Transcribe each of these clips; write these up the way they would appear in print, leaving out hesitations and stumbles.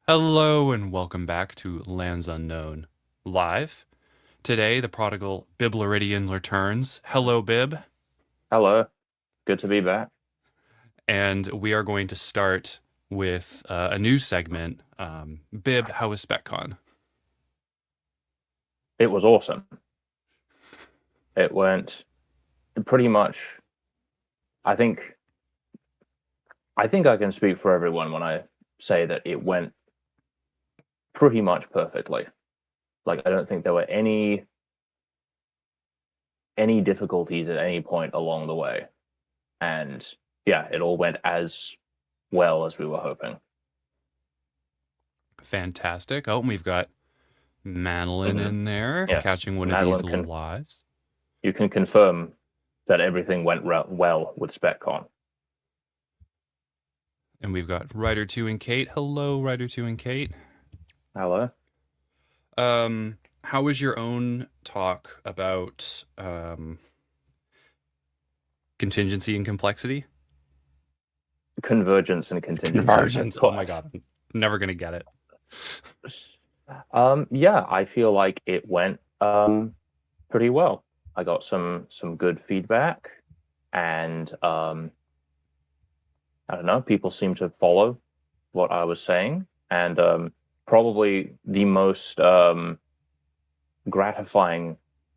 Hello and welcome back to Lands Unknown Live. Today, the prodigal Biblaridion returns. Hello, Bib. Hello, good to be back. And we are going to start with a new segment. Bib, how was SpecCon? It was awesome. It went pretty much. I think I can speak for everyone when I say that it went pretty much perfectly. Like I don't think there were any difficulties at any point along the way, and yeah, it all went as well as we were hoping. Fantastic. Oh, and we've got Madeline Hmm. in there Yes, catching one of these Madeline, can lives. you can confirm that everything went well with SpecCon? And we've got Ryder 2 and Kate. Hello, Ryder 2 and Kate. Hello. How was your own talk about contingency and complexity? Convergence and contingency. Convergence. Oh my god, I'm never gonna get it. Yeah, I feel like it went pretty well. I got some good feedback, and I don't know, people seem to follow what I was saying, and probably the most gratifying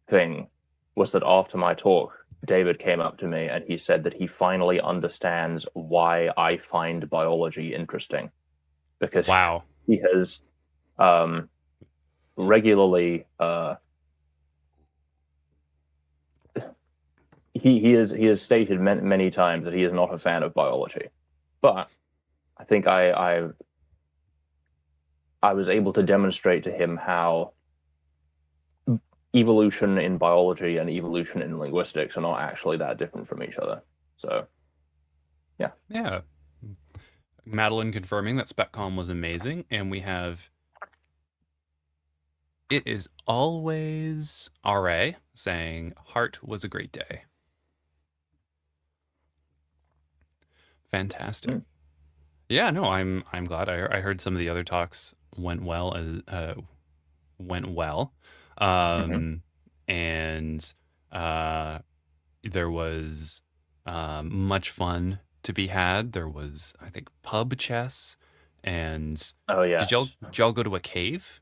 thing was that after my talk, David came up to me and he said that he finally understands why I find biology interesting because Wow. he has um, regularly he has stated many times that he is not a fan of biology, but I think I was able to demonstrate to him how evolution in biology and evolution in linguistics are not actually that different from each other. So yeah. Yeah. Madeline confirming that SpecCon was amazing, and we have it is always RA saying Heart was a great day. Fantastic. Mm. Yeah, no, I'm glad. I heard some of the other talks went well. Went well, Hmm. and uh, there was much fun to be had. There was, I think, pub chess, and Oh did y'all yes. did y'all go to a cave?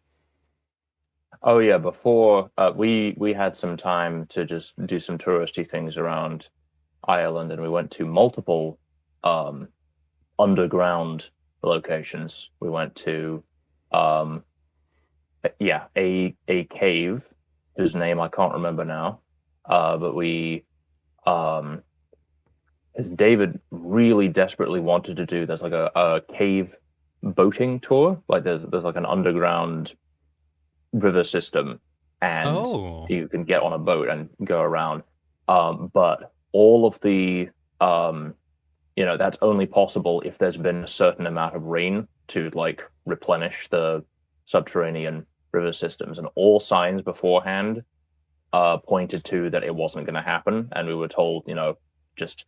Oh yeah. Before we had some time to just do some touristy things around Ireland, and we went to multiple um, underground locations. We went to um, yeah, a cave whose name I can't remember now. But we as David really desperately wanted to do, there's like a cave boating tour. Like there's like an underground river system, and Oh, you can get on a boat and go around. But all of the that's only possible if there's been a certain amount of rain to like replenish the subterranean river systems, and all signs beforehand pointed to that it wasn't going to happen, and we were told, just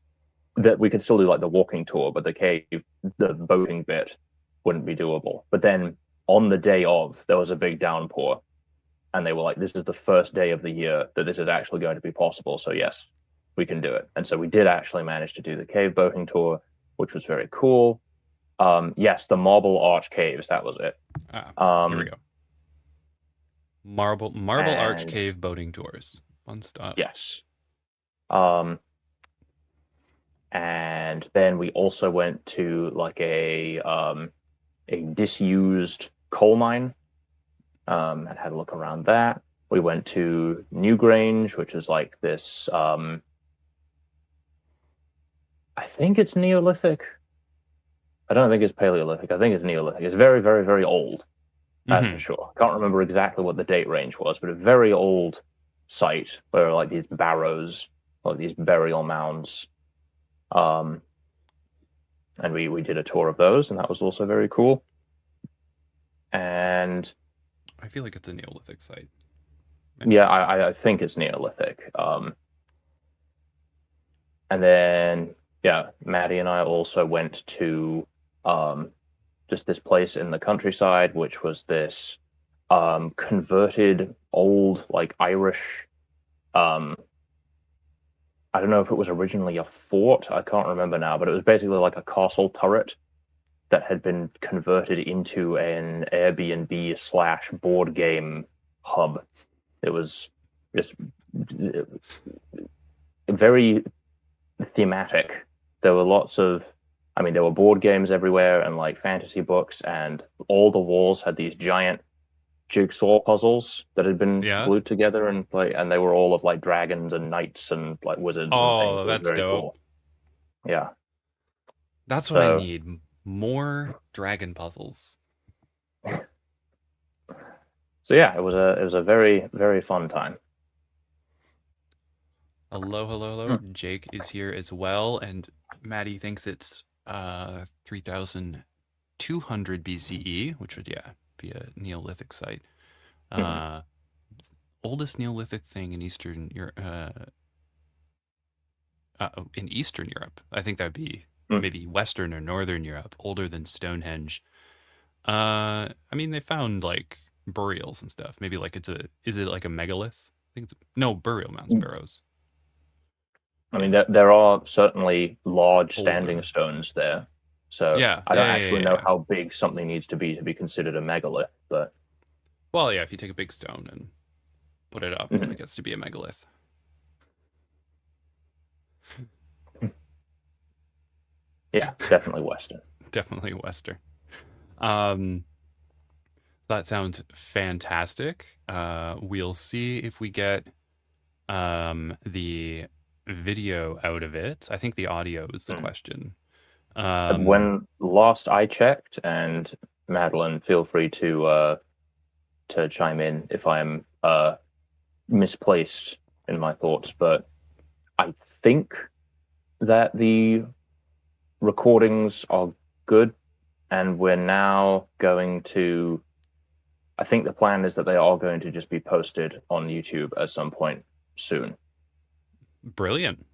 that we could still do like the walking tour, but the boating bit wouldn't be doable. But then on the day of, there was a big downpour, and they were like, "This is the first day of the year that this is actually going to be possible. So yes, we can do it." And so we did actually manage to do the cave boating tour, which was very cool. Yes, the Marble Arch Caves, that was it. here we Um, go. Marble Arch and Cave boating tours. Fun stuff. yes, um, and then we also went to like a disused coal mine, and had a look around that. We went to Newgrange, which is like this. I think it's Neolithic. I don't think it's Paleolithic. I think it's Neolithic. It's very, very, very old. That's for Hmm. sure. I can't remember exactly what the date range was, but a very old site where like these barrows, or these burial mounds. Um, and we did a tour of those, and that was also very cool. And I feel like it's a Neolithic site. yeah, I think it's Neolithic. And then yeah, Maddie and I also went to um just this place in the countryside, which was this converted old like Irish. Um, I don't know if it was originally a fort. I can't remember now, but it was basically like a castle turret that had been converted into an Airbnb slash board game hub. It was just very thematic. There were lots of, I mean, there were board games everywhere and like fantasy books, and all the walls had these giant jigsaw puzzles that had been Yeah. glued together and they were all of like dragons and knights and like wizards and things. Oh, It was that's very dope. cool. Yeah. That's what I So need. More dragon puzzles. yeah, it was a very, very fun time. Hello, hello, hello. Jake is here as well, and Maddie thinks it's 3200 BCE, which would be a Neolithic site. Mhm. Uh, Oldest Neolithic thing in Eastern Europe. I think that'd be Mm. maybe Western or Northern Europe, older than Stonehenge. I mean, they found like burials and stuff. Maybe like is it like a megalith? I think it's no burial mounds, barrows. I mean, Yeah, there are certainly large standing older. stones there. So Yeah, I yeah, don't yeah, yeah, actually know yeah. how big something needs to be considered a megalith, but Well, yeah, if you take a big stone and put it up, then mhm. it gets to be a megalith. Yeah, definitely Western. Definitely Western. Um, that sounds fantastic. We'll see if we get the video out of it. I think the audio is the Mm. question. When last I checked, and Madeline, feel free to chime in if I'm misplaced in my thoughts, but I think that the recordings are good, and we're now going to. I think the plan is that they are going to just be posted on YouTube at some point soon. Brilliant.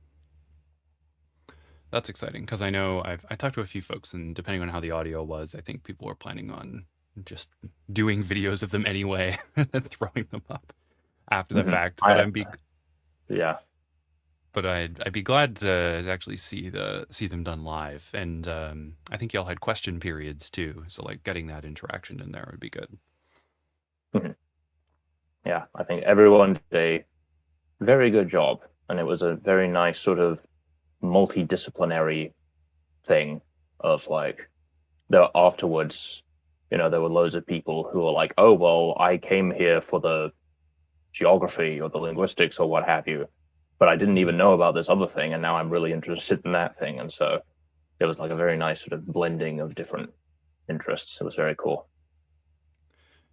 That's exciting because I know I talked to a few folks, and depending on how the audio was, I think people were planning on just doing videos of them anyway and then throwing them up after the Mhm. fact. I Yeah. But I'd be glad to actually see them done live, and I think y'all had question periods too, so like getting that interaction in there would be good. Mhm. Yeah, I think everyone did a very good job, and it was a very nice sort of multidisciplinary thing of like there afterwards, there were loads of people who were like, "Oh, well, I came here for the geography or the linguistics or what have you, but I didn't Mhm. even know about this other thing, and now I'm really interested in that thing." And so it was like a very nice sort of blending of different interests. It was very cool.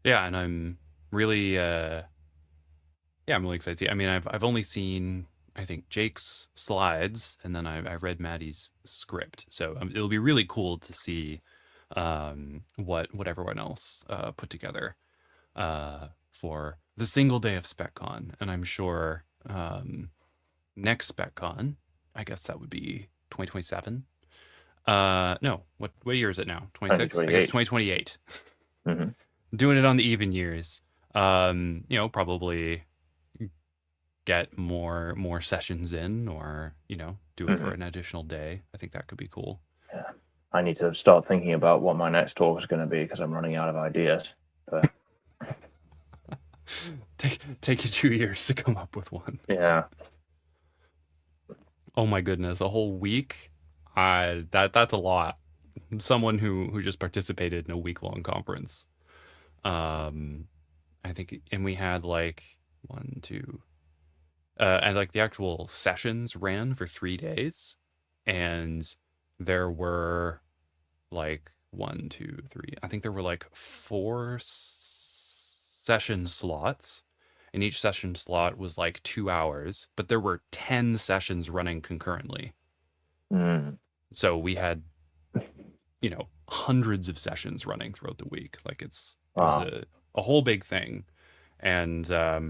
Yeah, and I'm really excited. I mean, I've only seen I think Jake's slides, and then I read Maddie's script, so it'll be really cool to see what everyone else put together for the single day of SpecCon, and I'm sure next SpecCon, I guess that would be 2027. No, what year is it now? 26? I guess 2028. 2028. Mm-hmm. Doing it on the even years. Probably get more sessions in, or do it for Mm-hmm. an additional day. I think that could be cool. Yeah. I need to start thinking about what my next talk is going to be because I'm running out of ideas. But Take you 2 years to come up with one. yeah. Oh my goodness, a whole week. That's a lot. Someone who just participated in a week-long conference. Um, I think, and we had like one, two, and like the actual sessions ran for 3 days, and there were like one, two, three. I think there were like four session slots, and each session slot was like 2 hours, but there were 10 sessions running concurrently. Mm. So we had, hundreds of sessions running throughout the week. Like it was Wow. a whole big thing. And, but,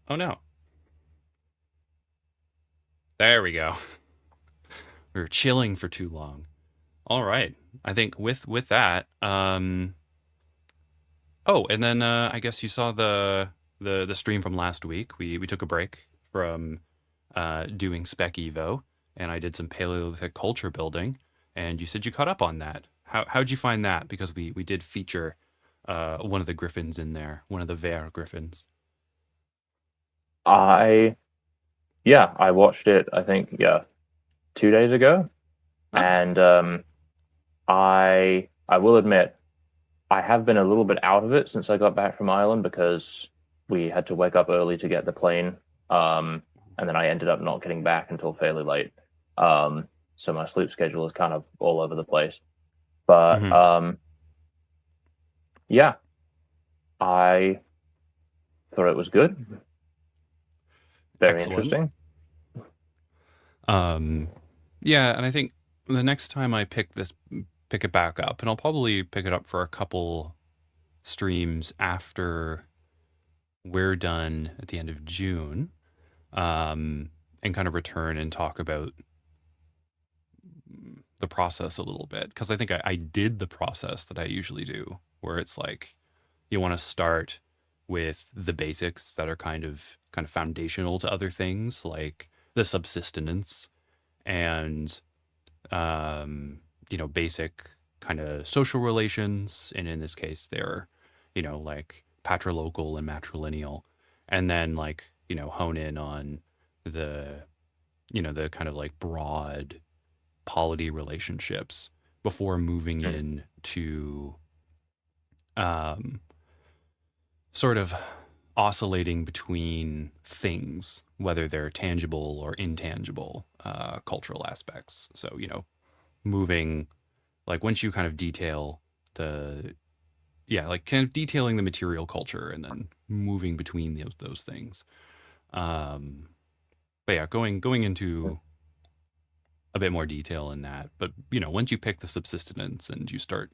oh no, there we go. We were chilling for too long. All right. I think with that, oh, and then I guess you saw the stream from last week. We took a break from doing Spec Evo, and I did some Paleolithic culture building, and you said you caught up on that. How'd you find that? Because we did feature one of the griffins in there, one of the Ver griffins. I Yeah, I watched it, I think, yeah, 2 days ago. Oh, And I will admit, I have been a little bit out of it since I got back from Ireland because we had to wake up early to get the plane. And then I ended up not getting back until fairly late. So my sleep schedule is kind of all over the place. But hmm. yeah, I thought it was good. Very Excellent. interesting. Um, yeah, and I think the next time I pick it back up, and I'll probably pick it up for a couple streams after we're done at the end of June, and kind of return and talk about the process a little bit. Because I think I did the process that I usually do, where it's like you want to start with the basics that are kind of foundational to other things, like the subsistence and basic kind of social relations. And in this case, they're, like patrilocal and matrilineal. And then like, hone in on the, the kind of like broad polity relationships before moving Mm, in to um, sort of oscillating between things, whether they're tangible or intangible cultural aspects. So, moving, like once you kind of detail the, yeah, like kind of detailing the material culture and then moving between those things. Um, but yeah, going mm, into a bit more detail in that. But, once you pick the subsistence and you start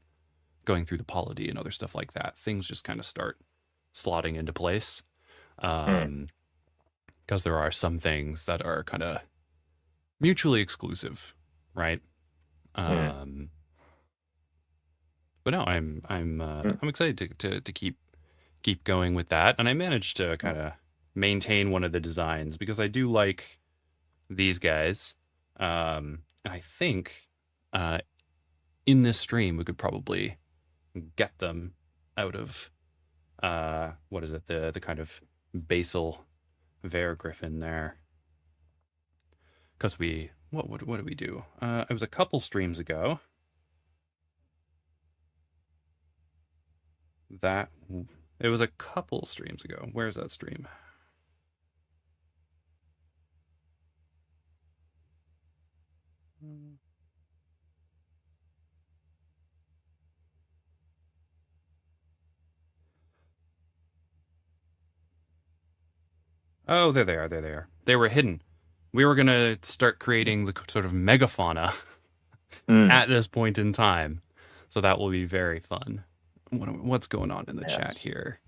going through the polity and other stuff like that, things just kind of start slotting into place. mm, Um, because there are some things that are kind of mutually exclusive, right? mm, Um, but no, mm, I'm excited to keep going with that, and I managed to kind of maintain one of the designs because I do like these guys, and I think uh, in this stream we could probably get them out of what is it, the kind of basal Ver Griffin there, because what did we do? It was a couple streams ago that it was a couple streams ago. Where's that stream? Oh, there they are. There they are. They were hidden. We were gonna start creating the sort of megafauna mm. at this point in time, so that will be very fun. What's going on in the chat Yes. here?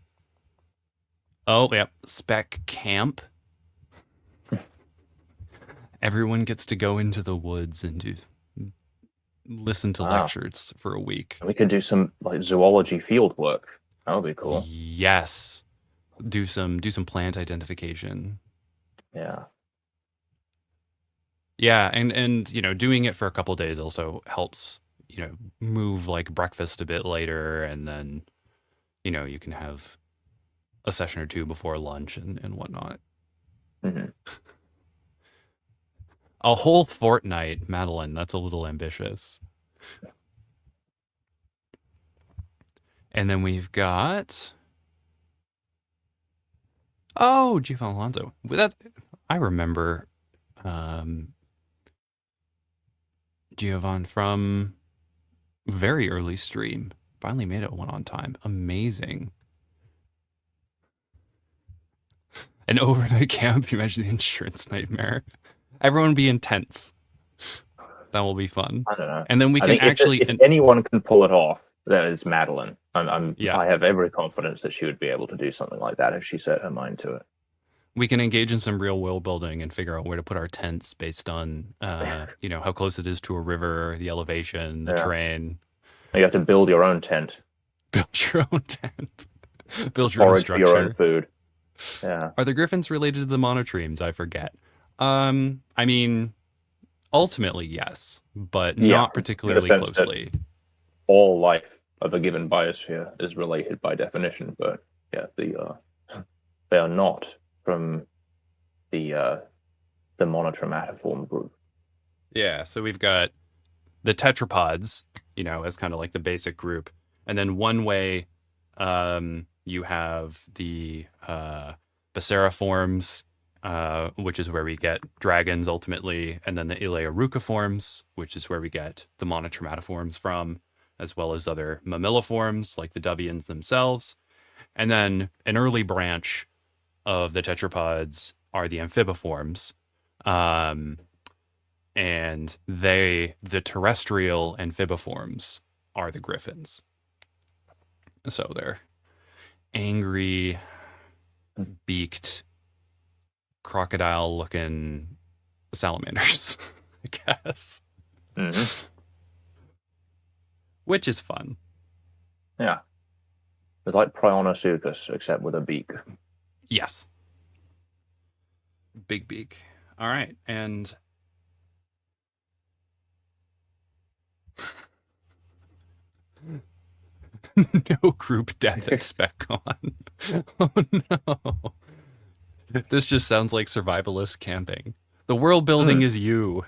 Oh, yeah, Spec Camp. Everyone gets to go into the woods and listen to Wow. lectures for a week. We could do some like zoology field work. That would be cool. Yes, do some plant identification. Yeah. Yeah, and doing it for a couple days also helps, move like breakfast a bit later, and then you can have a session or two before lunch and whatnot. Hmm. A whole fortnight, Madeline, that's a little ambitious. And then we've got, oh, Giovanni Alonso. That I remember um Giovan from very early stream. Finally made it one on time. Amazing. An overnight camp. You mentioned the insurance nightmare. Everyone be intense. That will be fun. I don't know. And then we I can think actually, if anyone can pull it off, that is Madeline. yeah. I have every confidence that she would be able to do something like that if she set her mind to it. we can engage in some real world building and figure out where to put our tents based on, how close it is to a river, the elevation, the Yeah. terrain. You have to build your own tent, Build your own tent. Build your own forage for your own structure. food. Yeah. Are the griffins related to the monotremes? I forget. I mean, ultimately, yes, but Yeah, not in the particularly sense that closely. all life of a given biosphere is related by definition, but yeah, they are not from the the monotrematiform group. Yeah, so we've got the tetrapods, as kind of like the basic group. And then one way, you have the Baceriforms, which is where we get dragons ultimately, and then the Eleoruciforms, which is where we get the monotrematiforms from, as well as other mammalliforms like the Dovians themselves. And then an early branch of the tetrapods are the amphibiforms. Um, and the terrestrial amphibiforms are the griffins. So they're angry, beaked, crocodile looking salamanders, I guess. Hmm. Which is fun. Yeah, it's like Prionosuchus except with a beak. Yes. Big beak. All right. And no group death at SpecCon. Oh no. This just sounds like survivalist camping. The world building Mm, is you.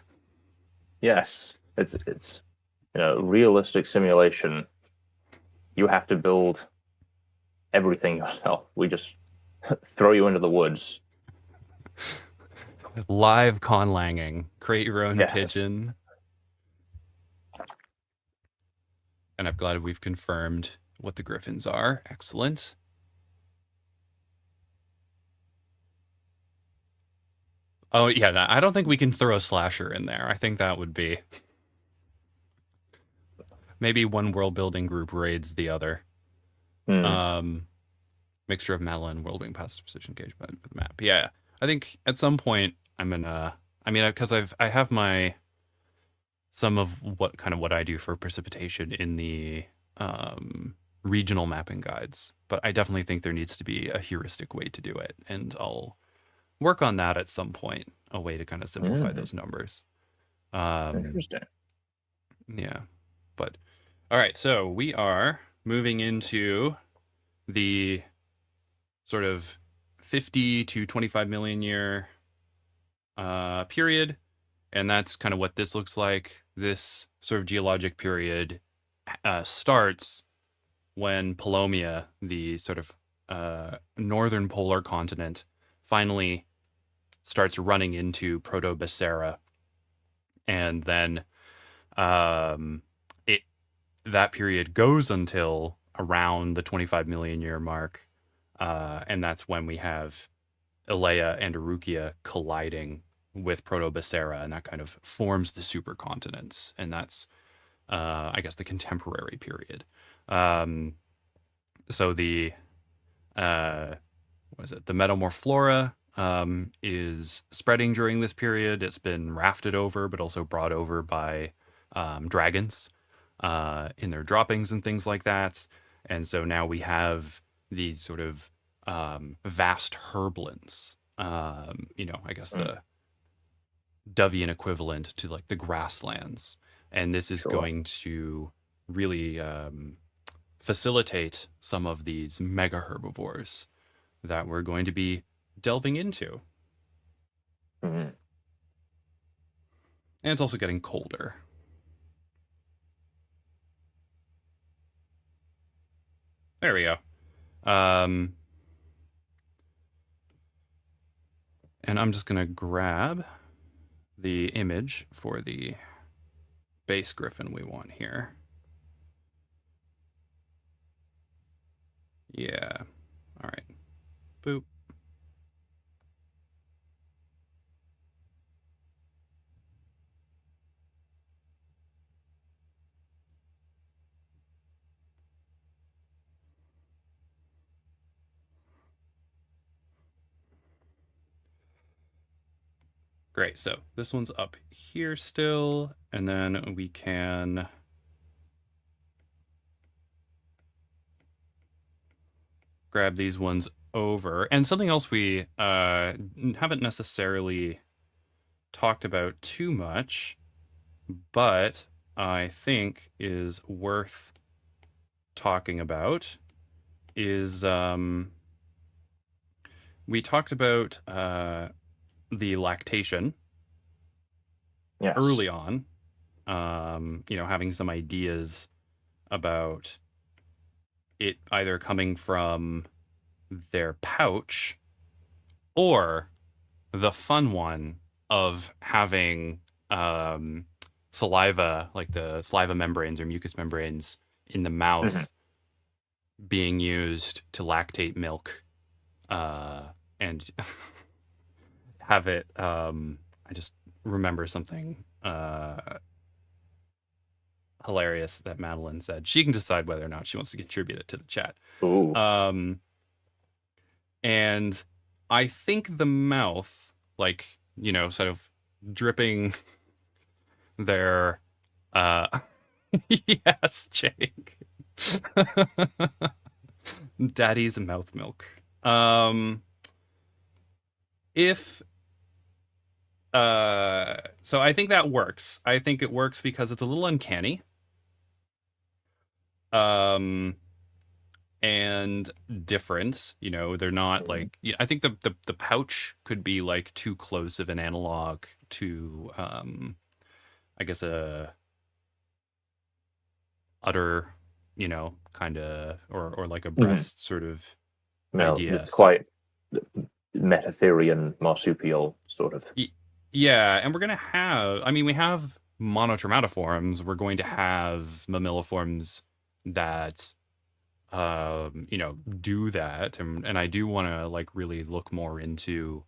yes, it's realistic simulation. You have to build everything yourself. We just throw you into the woods. Live conlanging. Create your own Yes. pigeon. And I'm glad we've confirmed what the griffins are. Excellent. Oh, yeah, no, I don't think we can throw a slasher in there. I think that would be maybe one world building group raids the other. Mm, Um, Mixture of Madeline world building passive position engagement for the map. Yeah, I think at some point I'm gonna. I mean, because I have my some of what I do for precipitation in the regional mapping guides, but I definitely think there needs to be a heuristic way to do it, and I'll work on that at some point. A way to kind of simplify mm, those numbers. Um, interesting. yeah, but all right. So we are moving into the sort of 50 to 25 million year period. And that's kind of what this looks like. This sort of geologic period starts when Polomia, the sort of northern polar continent, finally starts running into Proto-Bacera. And then um, it that period goes until around the 25 million year mark. And that's when we have Zaalea and Arukia colliding with Proto-Bacera, and that kind of forms the supercontinents. And that's, I guess, the contemporary period. Um, so the what is it? The Metamorphflora is spreading during this period. It's been rafted over, but also brought over by dragons in their droppings and things like that. And so now we have these sort of vast herblands. I guess Mm, the Dovian equivalent to like the grasslands. And this is sure. going to really facilitate some of these mega herbivores that we're going to be delving into. Mm. And it's also getting colder. There we go. Um, and I'm just going to grab the image for the base griffin we want here. Yeah. All right. Boop. Great. So this one's up here still, and then we can grab these ones over. And something else we haven't necessarily talked about too much, but I think is worth talking about is we talked about the lactation Yes. early on, having some ideas about it either coming from their pouch or the fun one of having saliva, like the saliva membranes or mucous membranes in the Mhm. mouth being used to lactate milk and have it. I just remember something hilarious that Madeline said. She can decide whether or not she wants to contribute it to the chat. Ooh. And I think the mouth, like, sort of dripping their yes, Jake. Daddy's mouth milk. If so I think that works. I think it works because it's a little uncanny. And different, they're not like, I think the pouch could be like too close of an analog to I guess a udder, kind of, or like a breast sort of No, idea. it's quite metatherian marsupial sort of. Yeah, and we're gonna have, we have monotrematiforms. We're going to have mammaliforms that do that, and I do want to like really look more into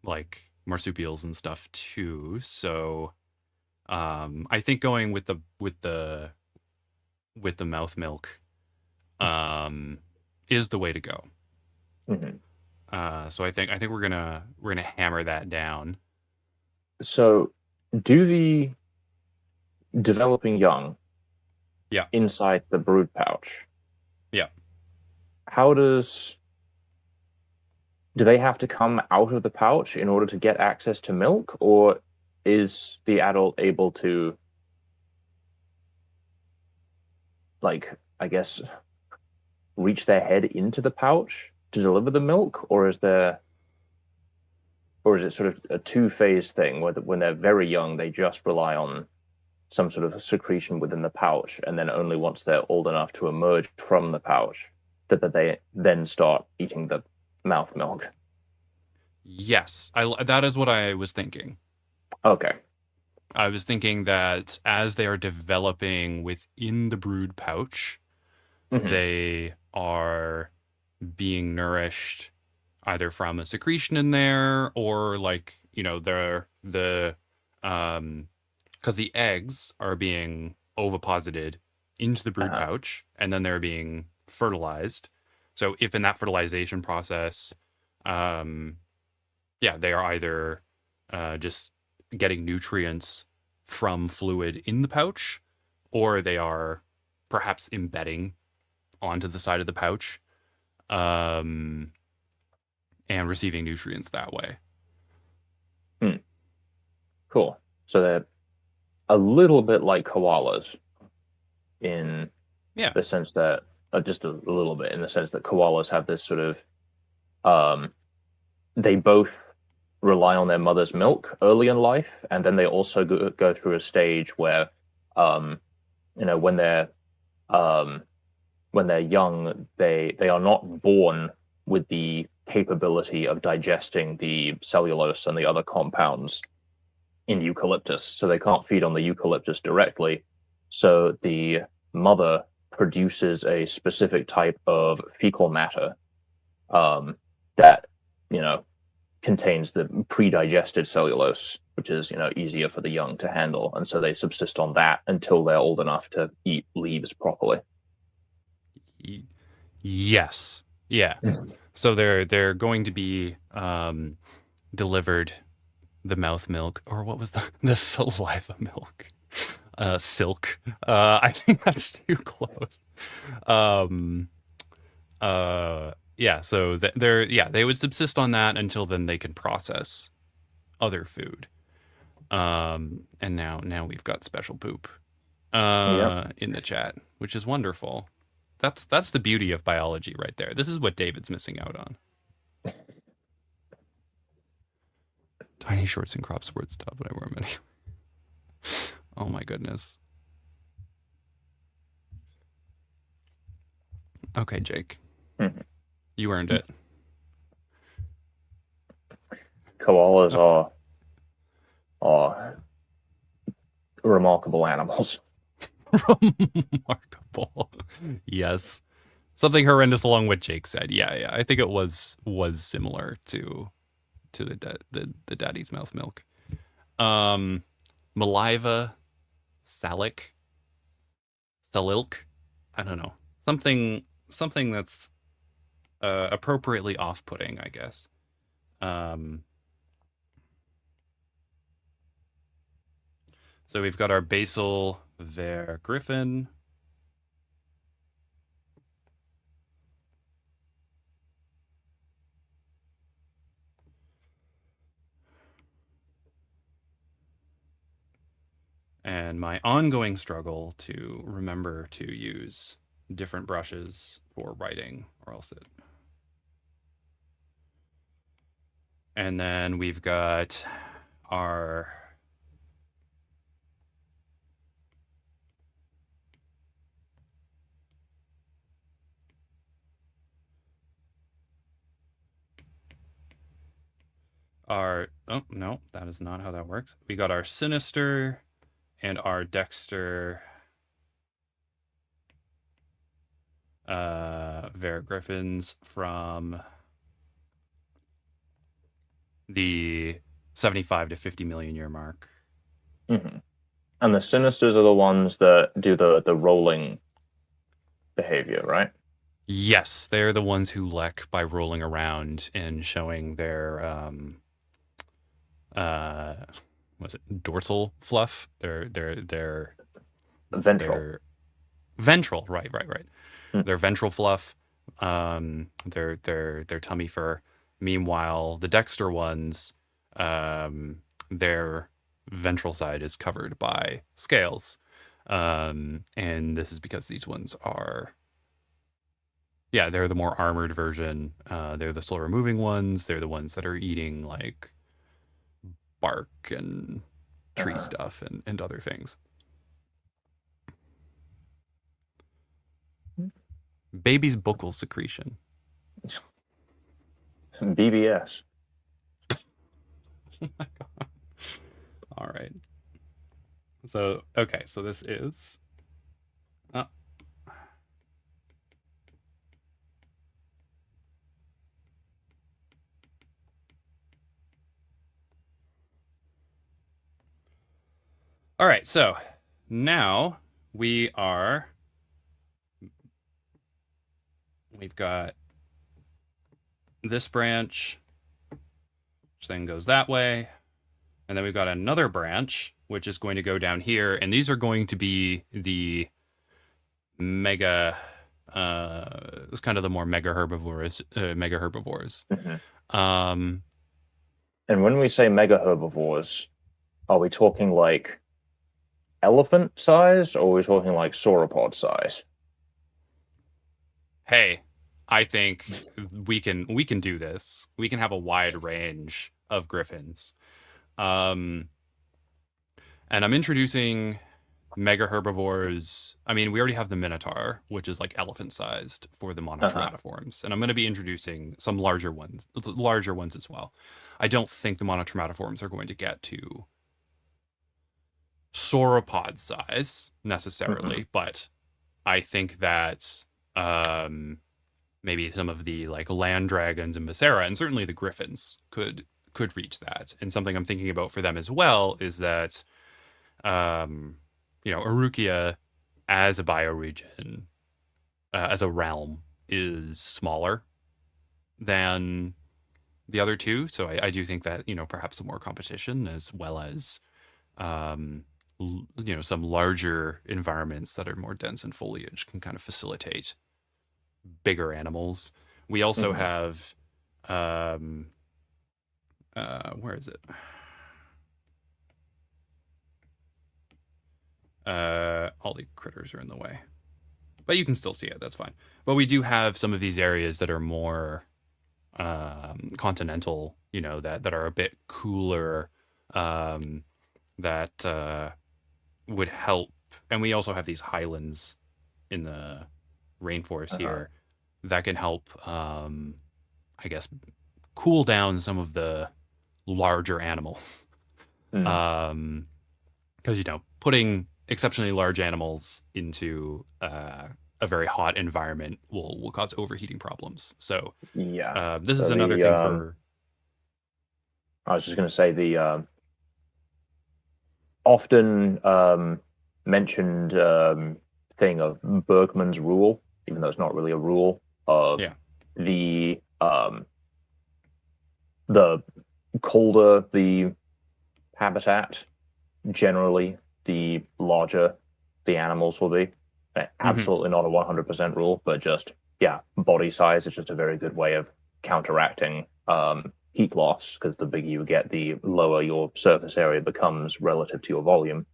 like marsupials and stuff too. So I think going with the mouth milk is the way to go. So I think we're gonna hammer that down. So do the developing young inside the brood pouch, how do they have to come out of the pouch in order to get access to milk, or is the adult able to, like, I guess, reach their head into the pouch to deliver the milk, or is it sort of a two-phase thing where when they're very young they just rely on some sort of secretion within the pouch, and then only once they're old enough to emerge from the pouch that they then start eating the mouth milk? Yes, that is what I was thinking. Okay. I was thinking that as they are developing within the brood pouch, they are being nourished either from a secretion in there, or like, they're because the eggs are being oviposited into the brood pouch, and then they're being fertilized. So if in that fertilization process, they are either just getting nutrients from fluid in the pouch, or they are perhaps embedding onto the side of the pouch and receiving nutrients that way. Cool. So they're a little bit like koalas in the sense that, just a little bit in the sense that koalas have this sort of, they both rely on their mother's milk early in life, and then they also go through a stage where, when they're young, they are not born with the capability of digesting the cellulose and the other compounds in eucalyptus, so they can't feed on the eucalyptus directly. So the mother produces a specific type of fecal matter that contains the pre-digested cellulose, which is easier for the young to handle, and so they subsist on that until they're old enough to eat leaves properly. Yes. Yeah. So they're going to be delivered the mouth milk, or what was the saliva milk? Silk. I think that's too close. Um, yeah. So they would subsist on that until then they can process other food. And now we've got special poop Yep. in the chat, which is wonderful. That's the beauty of biology right there. This is what David's missing out on. Tiny shorts and crop sports top, but I wear many. Oh my goodness. Okay, Jake. You earned it. Koalas are remarkable animals. Remarkable. Yes. Something horrendous along what Jake said. Yeah. I think it was similar to the daddy's mouth milk. Maliva, Salic, Salilk. I don't know. Something that's appropriately off-putting, I guess. So we've got our basal ver griffin. And my ongoing struggle to remember to use different brushes for writing, or else it. And then we've got our oh no, that is not how that works. We got our sinister and our dexter Vera Griffins from the 75 to 50 million year mark. Mm-hmm. And the sinisters are the ones that do the rolling behavior, right? Yes, they're the ones who lek by rolling around and showing their was it dorsal fluff? Their Ventral. Their ventral, right. Their ventral fluff, their tummy fur. Meanwhile, the Dexter ones, their ventral side is covered by scales, and this is because these ones are, yeah, they're the more armored version. They're the slower moving ones. They're the ones that are eating like bark and tree stuff and other things. Baby's buccal secretion. BBS. Oh my God. All right. So, okay, so this is all right, so now we've got this branch, which then goes that way. And then we've got another branch, which is going to go down here. And these are going to be the mega, it's kind of the more mega herbivores. Mm-hmm. Um, And when we say mega herbivores, are we talking like elephant size, or are we talking like sauropod size? Hey, I think we can do this. We can have a wide range of griffins. And I'm introducing mega herbivores. I mean, we already have the minotaur, which is like elephant sized for the monotrematiforms. And I'm going to be introducing some larger ones as well. I don't think the monotrematiforms are going to get to sauropod size necessarily, but I think that maybe some of the like land dragons and Viscera, and certainly the griffins could reach that. And something I'm thinking about for them as well is that Arukia as a bioregion, as a realm, is smaller than the other two. So I do think that, perhaps some more competition, as well as, um, some larger environments that are more dense in foliage can kind of facilitate bigger animals. We also Mhm. have, um, where is it? All the critters are in the way, but you can still see it. That's fine. But we do have some of these areas that are more, continental, that are a bit cooler, um, that would help. And we also have these highlands in the rainforest Uh-huh. here that can help, I guess, cool down some of the larger animals. Mm. Um, because putting exceptionally large animals into, a very hot environment will cause overheating problems. So, Yeah. this is So another the thing for. I was just going to say the often mentioned thing of Bergman's rule, even though it's not really a rule, of Yeah. the the colder the habitat, generally the larger the animals will be. Hmm. Absolutely not a 100% rule, but just yeah, body size is just a very good way of counteracting heat loss because the bigger you get, the lower your surface area becomes relative to your volume.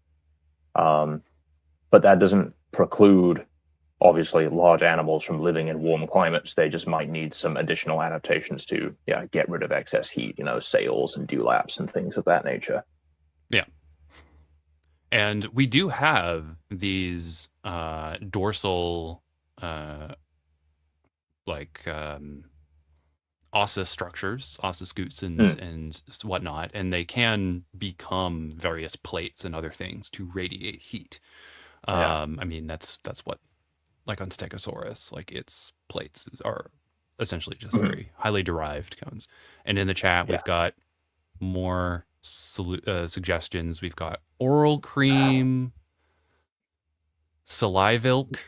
Um, but that doesn't preclude, obviously, large animals from living in warm climates. They just might need some additional adaptations to, yeah, get rid of excess heat, sails and dewlaps and things of that nature. Yeah. And we do have these, dorsal, uh, like, ossus structures, ossus scutes and Mm, whatnot, and they can become various plates and other things to radiate heat. yeah. I mean, that's what, like on Stegosaurus, like its plates are essentially just Mhm. very highly derived cones. And in the chat, Yeah. we've got more suggestions. We've got oral cream, salivilk.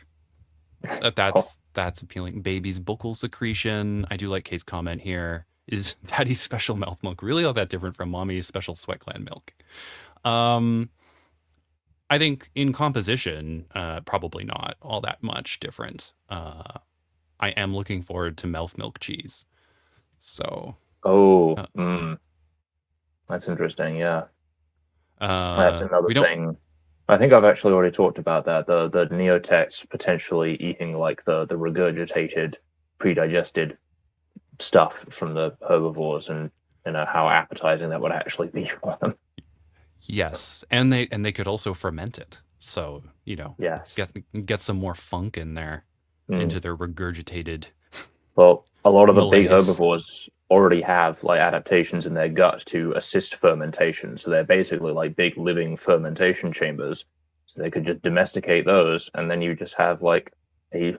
Oh, That's appealing. Baby's buccal secretion. I do like Kay's comment here. Is daddy's special mouth milk really all that different from mommy's special sweat gland milk? Um, I think in composition, probably not all that much different. I am looking forward to mouth milk cheese. So, oh, uh, that's interesting. Yeah. That's another we don't. thing. I think I've actually already talked about that. The neotecs potentially eating like the regurgitated, predigested stuff from the herbivores, and how appetizing that would actually be for them. Yes, and they could also ferment it. So, Yes. get some more funk in there Mm. into their regurgitated Well, a lot of the big malaise. herbivores already have like adaptations in their gut to assist fermentation. So they're basically like big living fermentation chambers. So they could just domesticate those, and then you just have like a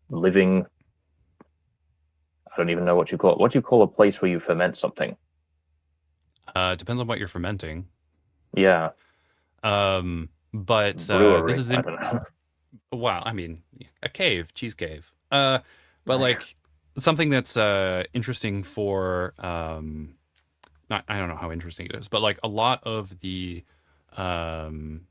living. I don't even know what you call it. What do you call a place where you ferment something? Depends on what you're fermenting. Yeah, But this brewery. is I in. don't know. Wow, I mean, a cave, cheese cave. But Right. like something that's interesting for, not, I don't know how interesting it is, but like a lot of the, um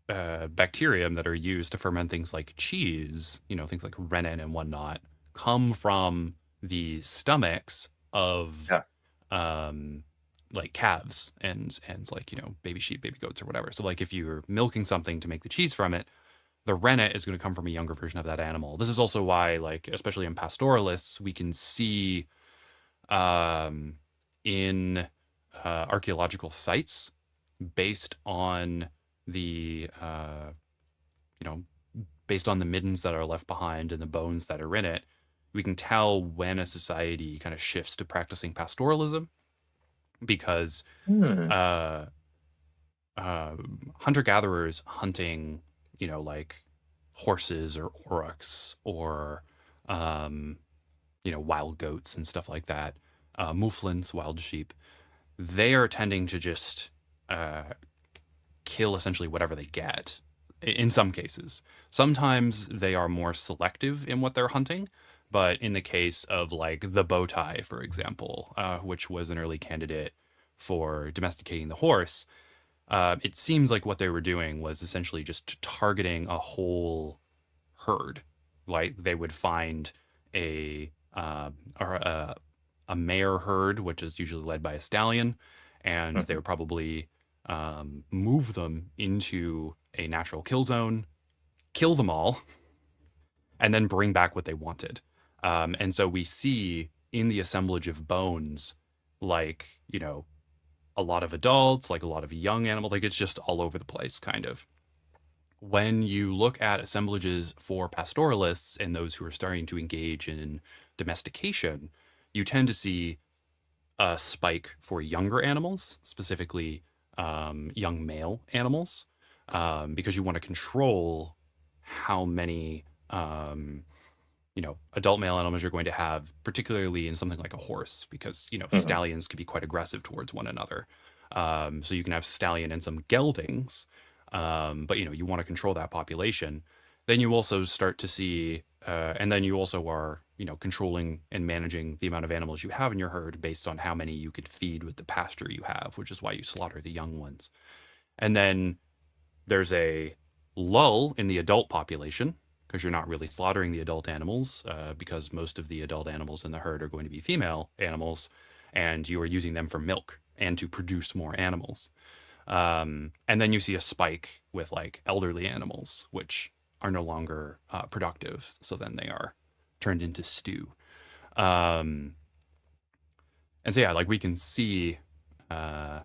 bacterium that are used to ferment things like cheese, things like rennet and whatnot, come from the stomachs of, Yeah. um, like calves and like baby sheep, baby goats, or whatever. So like if you're milking something to make the cheese from it, the rennet is going to come from a younger version of that animal. This is also why, like, especially in pastoralists, we can see, um, in, archaeological sites based on the, you know, based on the middens that are left behind and the bones that are in it, we can tell when a society kind of shifts to practicing pastoralism because, Hmm. uh, hunter gatherers hunting, like horses or aurochs or, um, wild goats and stuff like that, mouflons, wild sheep, they are tending to just, uh, kill essentially whatever they get in some cases. Sometimes they are more selective in what they're hunting, But in the case of like the bow tie, for example, which was an early candidate for domesticating the horse, it seems like what they were doing was essentially just targeting a whole herd. Like they would find a or a mare herd, which is usually led by a stallion, and they Mhm. would probably move them into a natural kill zone, kill them all, and then bring back what they wanted. And so we see in the assemblage of bones, like, a lot of adults, like a lot of young animals, like it's just all over the place, kind of. When you look at assemblages for pastoralists and those who are starting to engage in domestication, you tend to see a spike for younger animals, specifically young male animals, because you want to control how many adult male animals you're going to have, particularly in something like a horse, because Mhm. stallions can be quite aggressive towards one another. So you can have stallion and some geldings, but you want to control that population. Then you also start to see, and then you also are controlling and managing the amount of animals you have in your herd based on how many you could feed with the pasture you have, which is why you slaughter the young ones. And then there's a lull in the adult population because you're not really slaughtering the adult animals because most of the adult animals in the herd are going to be female animals, and you are using them for milk and to produce more animals. And then you see a spike with like elderly animals, which are no longer productive. So then they are turned into stew. Um, and so yeah, like we can see uh,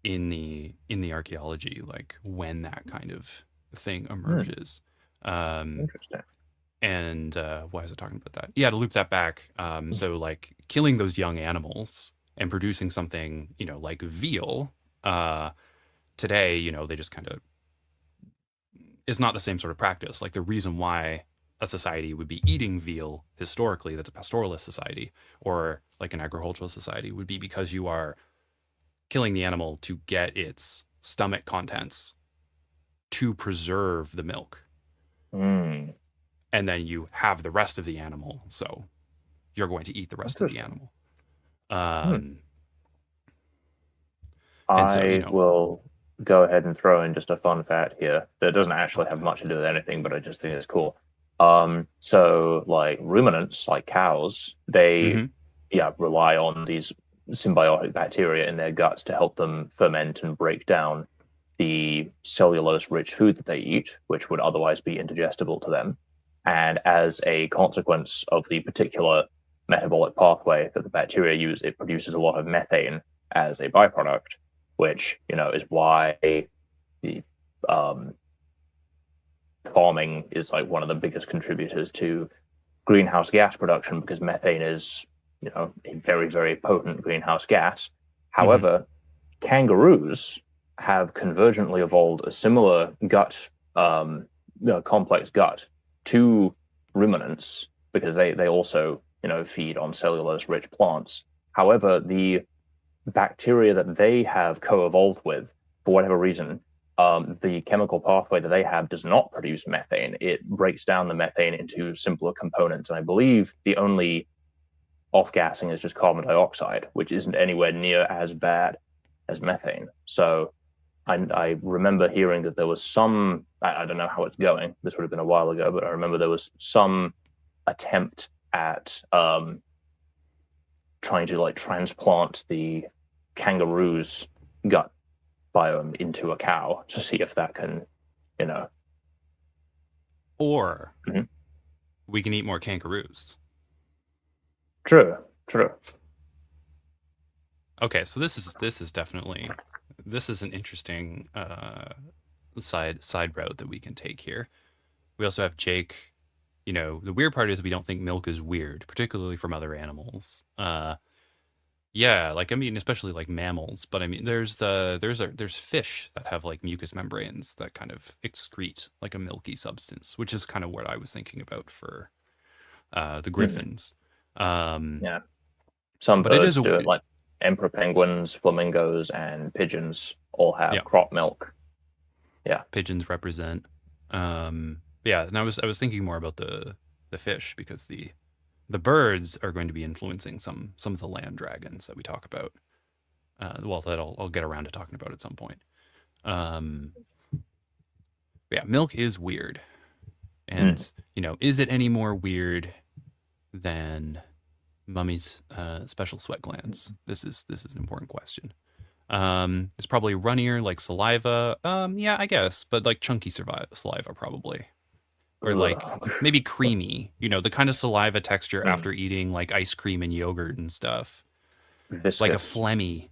in the archaeology, like when that kind of thing Hmm. emerges. Um, Interesting. and why was I talking about that? Yeah, to loop that back. So like killing those young animals and producing something, like veal. Today, they just kind of is not the same sort of practice. Like the reason why a society would be eating veal historically, that's a pastoralist society, or like an agricultural society, would be because you are killing the animal to get its stomach contents to preserve the milk. Hmm. And then you have the rest of the animal. So you're going to eat the rest of the Interesting. animal. Hmm. Um, and so, I will go ahead and throw in just a fun fact here that doesn't actually fun have much to fact. do with anything, but I just think it's cool. So like ruminants, like cows, they Mm-hmm. rely on these symbiotic bacteria in their guts to help them ferment and break down the cellulose-rich food that they eat, which would otherwise be indigestible to them. And as a consequence of the particular metabolic pathway that the bacteria use, it produces a lot of methane as a byproduct, which is why the um, farming is like one of the biggest contributors to greenhouse gas production because methane is a very very potent greenhouse gas. Mm-hmm. However, kangaroos have convergently evolved a similar gut, complex gut to ruminants because they also feed on cellulose rich plants. However, the bacteria that they have co-evolved with, for whatever reason, the chemical pathway that they have does not produce methane. It breaks down the methane into simpler components. And I believe the only off-gassing is just carbon dioxide, which isn't anywhere near as bad as methane. So I remember hearing that there was some, I don't know how it's going. This would have been a while ago, but I remember there was some attempt at trying to like transplant the kangaroo's gut biome into a cow to see if that can, you know. Or Mhm. we can eat more kangaroos. True, true. Okay, so this is definitely this is an interesting side route that we can take here. We also have Jake. The weird part is we don't think milk is weird, particularly from other animals. Yeah, like I mean, especially like mammals. But I mean, there's fish that have like mucous membranes that kind of excrete like a milky substance, which is kind of what I was thinking about for the Hmm. griffins. Um, Yeah, some but it is birds a do it, like emperor penguins, flamingos, and pigeons all have yeah, crop milk. Yeah. pigeons represent. Yeah, and I was thinking more about the fish, because the birds are going to be influencing some of the land dragons that we talk about. Well, that I'll get around to talking about at some point. Um, yeah, milk is weird, and is it any more weird than Mummy's special sweat glands? This is an important question. It's probably runnier like saliva. Yeah, I guess, but like chunky saliva probably, or like Ugh. maybe creamy. The kind of saliva texture Mm. after eating like ice cream and yogurt and stuff, like a Viscous. phlegmy.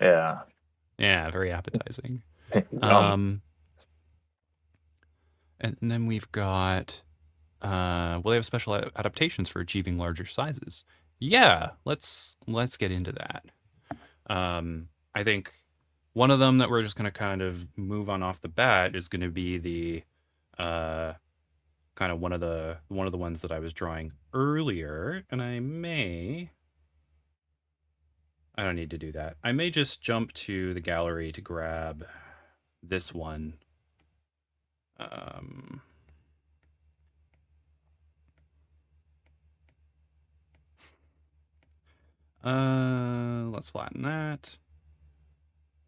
Yeah. Yeah, very appetizing. Yum. Um, and then we've got they have special adaptations for achieving larger sizes. Yeah, let's get into that. I think one of them that we're just going to kind of move on off the bat is going to be the kind of one of the ones that I was drawing earlier, and I don't need to do that. I may just jump to the gallery to grab this one. Let's flatten that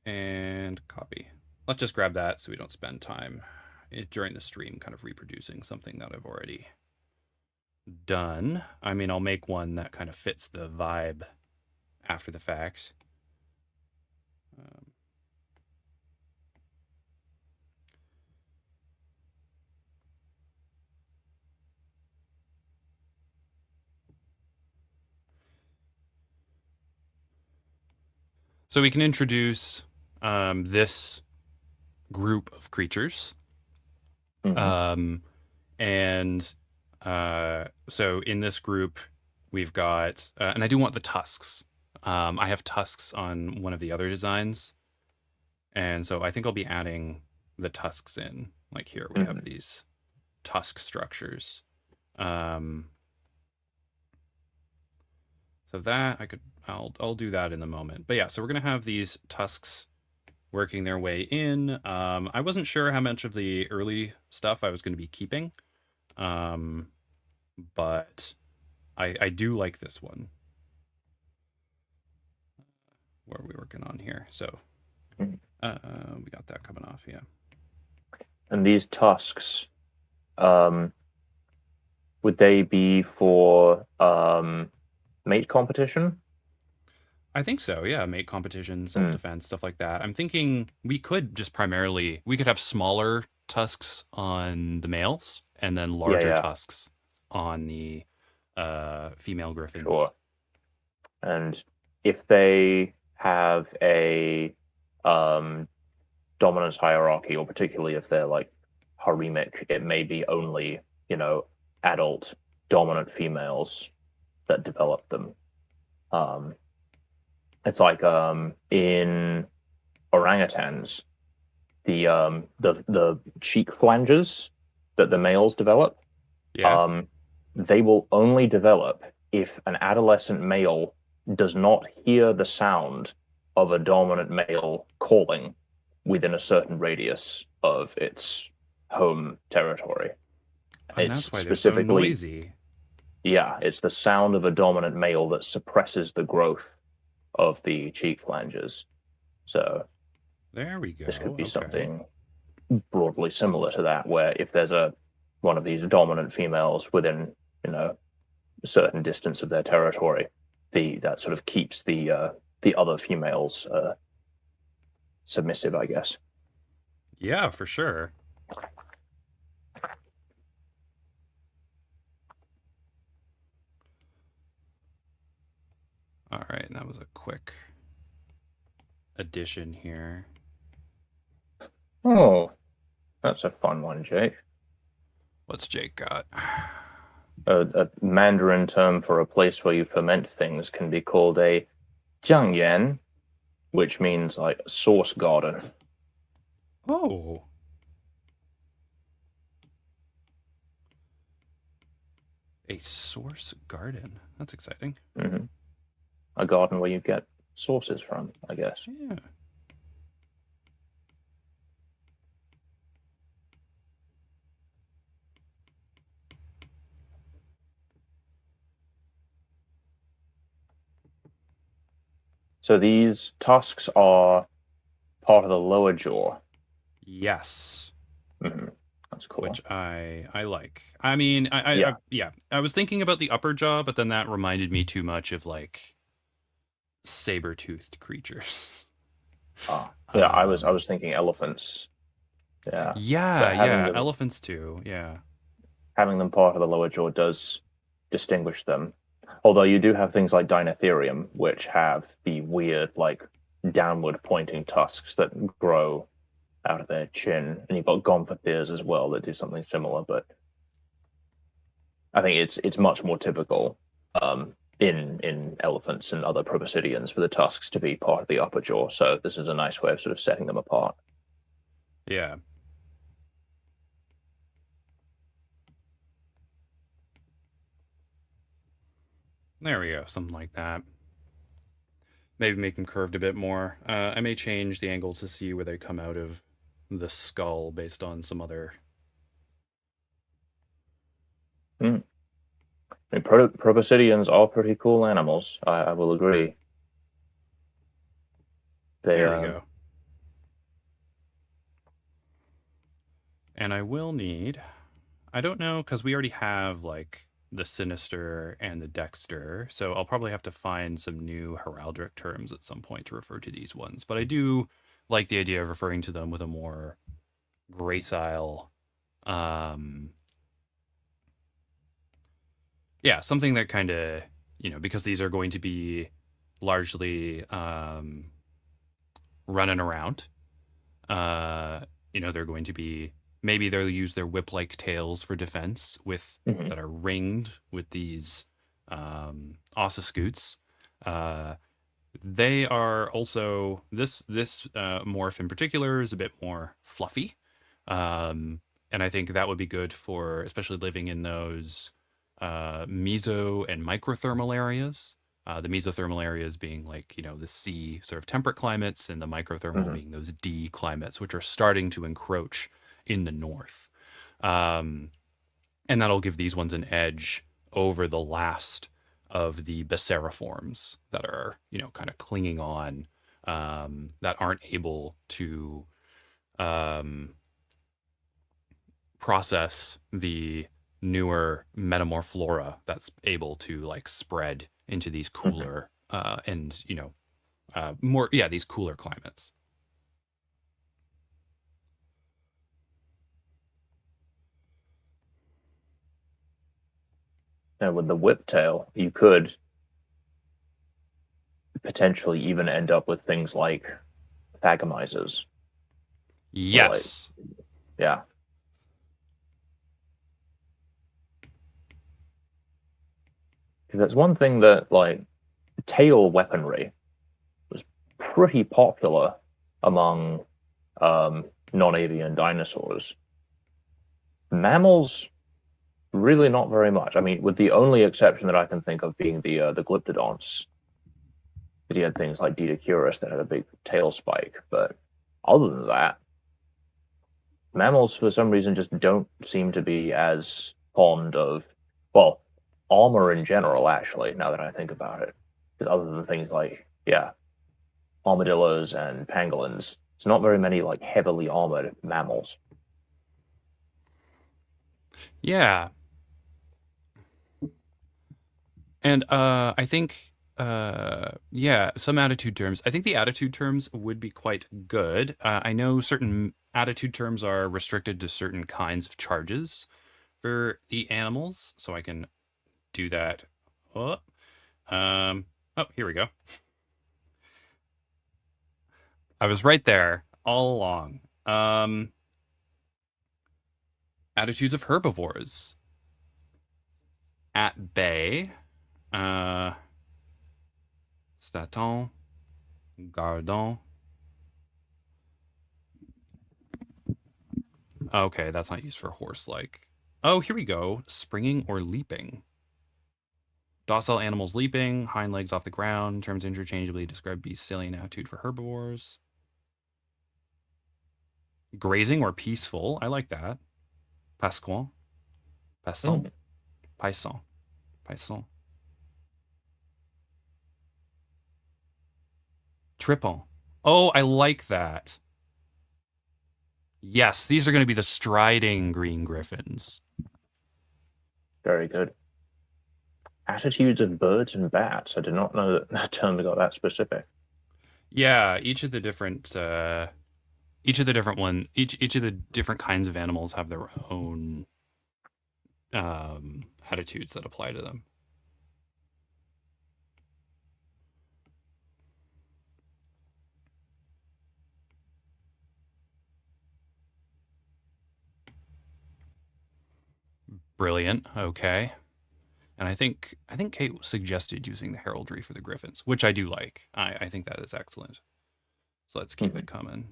and copy. Let's just grab that so we don't spend time during the stream kind of reproducing something that I've already done. I mean, I'll make one that kind of fits the vibe after the fact. So we can introduce this group of creatures. Mhm. And so in this group, we've got, and I do want the tusks. I have tusks on one of the other designs. And so I think I'll be adding the tusks in. Like here, we have these tusk structures. So that I'll do that in the moment. But yeah, so we're gonna have these tusks working their way in. I wasn't sure how much of the early stuff I was going to be keeping, but I do like this one. What are we working on here? So we got that coming off, yeah. And these tusks, would they be for mate competition? I think so, yeah. Mate competition, self-defense, stuff like that. I'm thinking we could have smaller tusks on the males and then larger Yeah. tusks on the female griffins. Sure. And if they have a dominance hierarchy, or particularly if they're like haremic, it may be only, adult dominant females that develop them. It's like in orangutans, the cheek flanges that the males develop, Yeah. they will only develop if an adolescent male does not hear the sound of a dominant male calling within a certain radius of its home territory. And It's that's why they're so specifically, noisy. yeah, it's the sound of a dominant male that suppresses the growth of the cheek flanges. So There we go. this could be Okay. something broadly similar to that, where if there's one of these dominant females within, a certain distance of their territory, that sort of keeps the other females submissive, I guess. Yeah, for sure. All right, and that was a quick addition here. Oh, that's a fun one, Jake. What's Jake got? A Mandarin term for a place where you ferment things can be called a jiangyuan, which means like source garden. Oh. A source garden. That's exciting. Mm-hmm. A garden where you get sources from, I guess. Yeah. So these tusks are part of the lower jaw. Yes. Hmm. That's Which cool. I like. I mean, Yeah. yeah. I was thinking about the upper jaw, but then that reminded me too much of like saber-toothed creatures. Yeah, I Um, was thinking elephants. Yeah. yeah, But yeah, elephants too. Yeah. having them part of the lower jaw does distinguish them. Although you do have things like Dinotherium, which have the weird, like, downward pointing tusks that grow out of their chin. And you've got Gomphotheres as well that do something similar, but I think it's much more typical in elephants and other proboscideans for the tusks to be part of the upper jaw. So this is a nice way of sort of setting them apart. Yeah. There we go. Something like that. Maybe make them curved a bit more. I may change the angle to see where they come out of the skull based on some other. Mm. I mean, proboscideans are pretty cool animals. I will agree. They There we go. And I will need. I don't know because we already have like the sinister and the dexter, so I'll probably have to find some new heraldic terms at some point to refer to these ones. But I do like the idea of referring to them with a more gracile, um, yeah, something that kind of, because these are going to be largely running around. Uh, they're going to be, maybe they'll use their whip-like tails for defense with Mhm. that are ringed with these ossoscoots. Uh, they are also this morph in particular is a bit more fluffy, and I think that would be good for especially living in those meso and microthermal areas. The mesothermal areas being like, the sea sort of temperate climates, and the microthermal Mhm. being those D climates, which are starting to encroach in the north. Um, and that'll give these ones an edge over the last of the Baceriforms that are, kind of clinging on, that aren't able to um, process the newer metamorphflora that's able to like spread into these Mhm. cooler and more these cooler climates. And with the whiptail, you could potentially even end up with things like thagamizers or like, Yes. yeah. Because that's one thing that like tail weaponry was pretty popular among non-avian dinosaurs. Mammals, really not very much. I mean, with the only exception that I can think of being the glyptodonts. You had things like Didacurus that had a big tail spike, but other than that, mammals for some reason just don't seem to be as fond of, well, armor in general, actually, now that I think about it. Because other than things like, yeah, armadillos and pangolins, there's not very many like heavily armored mammals. Yeah. And I think yeah, some attitude terms. I think the attitude terms would be quite good. I know certain attitude terms are restricted to certain kinds of charges for the animals, so I can do that. Oh, here we go. I was right there all along. Attitudes of herbivores. At bay. Uh, Staton. Gardon. Okay, that's not used for horse-like. Oh, here we go. Springing or leaping. Docile animals leaping, hind legs off the ground. Terms interchangeably describe beast salient attitude for herbivores. Grazing or peaceful. I like that. Pasquin. Passon. Mm. Paisson. Paisson. Trippon. Oh, I like that. Yes, these are going to be the striding green griffins. Very good. Attitudes of birds and bats. I did not know that that term got that specific. Yeah, each of the different kinds of animals have their own attitudes that apply to them. Brilliant. Okay. And I think Kate suggested using the heraldry for the griffins, which I do like. I think that is excellent. So let's keep it coming.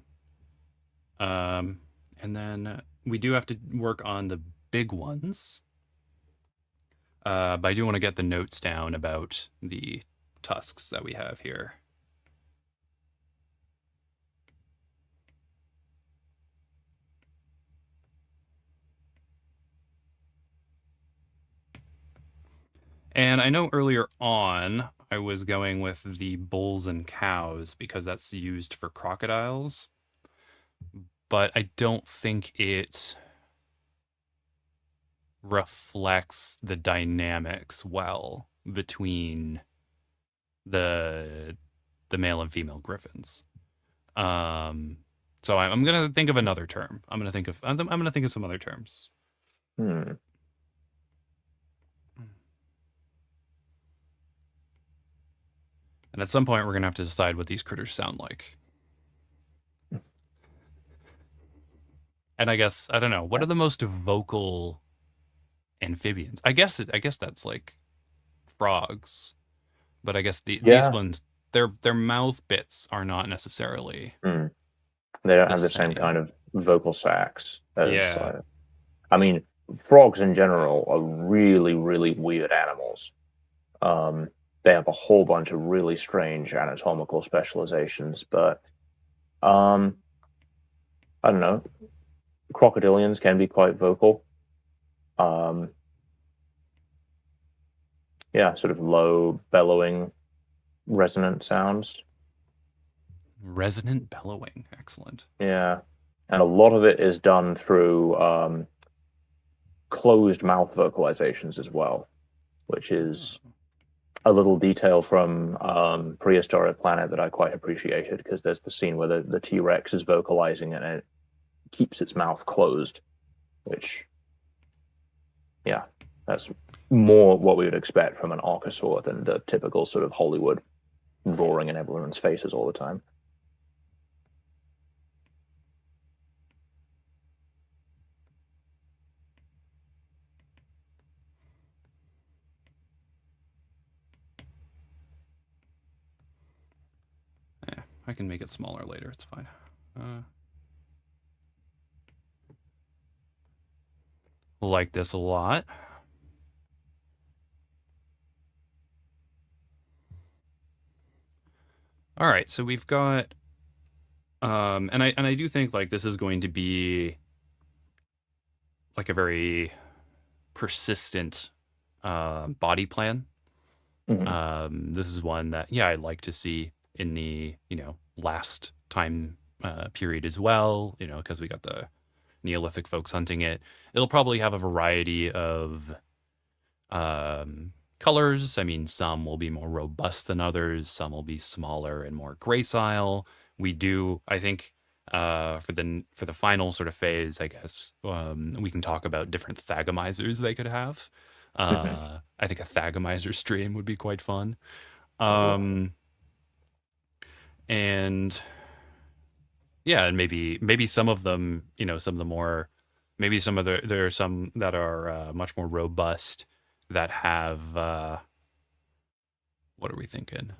And then we do have to work on the big ones. But I do want to get the notes down about the tusks that we have here. And I know earlier on I was going with the bulls and cows because that's used for crocodiles, but I don't think it reflects the dynamics well between the male and female griffins. So I'm gonna think of another term. I'm gonna think of some other terms. Hmm. And at some point, we're going to have to decide what these critters sound like. And I guess, I don't know, what are the most vocal amphibians? I guess that's like frogs. But I guess these Yeah. ones, their mouth bits are not necessarily Hmm. They don't the have the same same. kind of vocal sacs as, Yeah. I mean, frogs in general are really, really weird animals. Um, they have a whole bunch of really strange anatomical specializations, but um, I don't know. Crocodilians can be quite vocal. Um, yeah, sort of low, bellowing, resonant sounds. Resonant bellowing. Excellent. Yeah, and a lot of it is done through closed mouth vocalizations as well, which is a little detail from Prehistoric Planet that I quite appreciated because there's the scene where the T-Rex is vocalizing and it keeps its mouth closed, which, yeah, that's more what we would expect from an archosaur than the typical sort of Hollywood roaring in everyone's faces all the time. Yeah, I can make it smaller later. It's fine. Like this a lot. All right, so we've got and I do think like this is going to be like a very persistent body plan. Mm-hmm. This is one that yeah I'd like to see in the last time period as well. Because we got the Neolithic folks hunting it. It'll probably have a variety of colors. I mean, some will be more robust than others. Some will be smaller and more gracile. We do, I think, for the final sort of phase, I guess we can talk about different thagomizers they could have. Mm-hmm. I think a thagomizer stream would be quite fun. Oh. And yeah, and maybe some of them, some of the more, maybe some of there are some that are much more robust that have what are we thinking?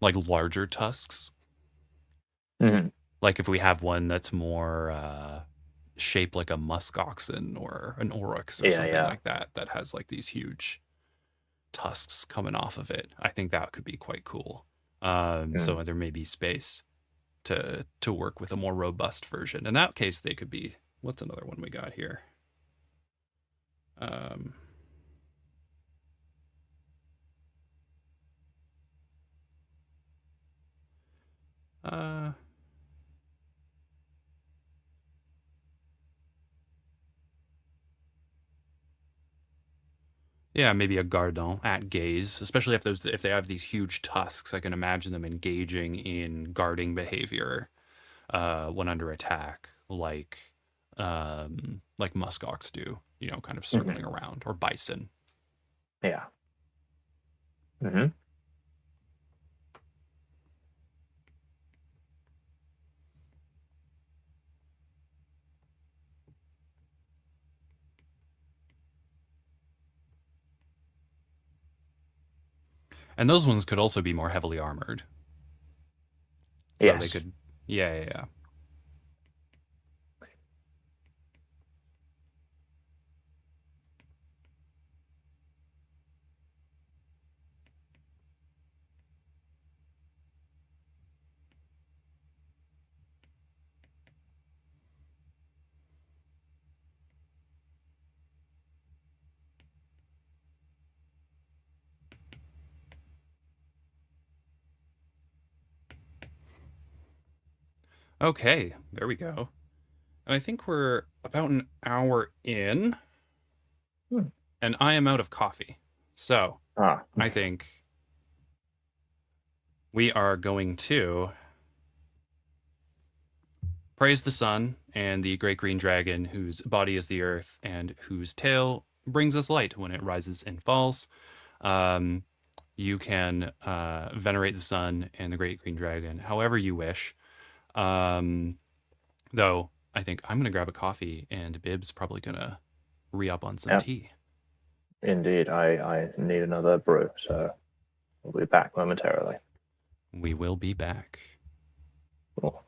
Like larger tusks. Mm-hmm. Like if we have one that's more shaped like a musk oxen or an oryx or Yeah, something yeah. like that, that has like these huge tusks coming off of it. I think that could be quite cool. Mm. So there may be space to work with a more robust version. In that case, they could be. What's another one we got here? Um, Uh, yeah, maybe a gardon at gaze, especially if they have these huge tusks. I can imagine them engaging in guarding behavior when under attack, like muskox do. You know, kind of circling Hmm. around, or bison. Yeah. Hmm. And those ones could also be more heavily armored, so they Yes. could. Yeah, yeah, yeah. Okay, there we go. And I think we're about an hour in, Hmm. and I am out of coffee. So Ah. I think we are going to praise the sun and the great green dragon, whose body is the earth and whose tail brings us light when it rises and falls. Um, you can venerate the sun and the great green dragon however you wish. Um, though I think I'm going to grab a coffee, and Bib's probably going to re up on some Yeah. tea. Indeed. I need another brew, so we'll be back momentarily. We will be back. Cool.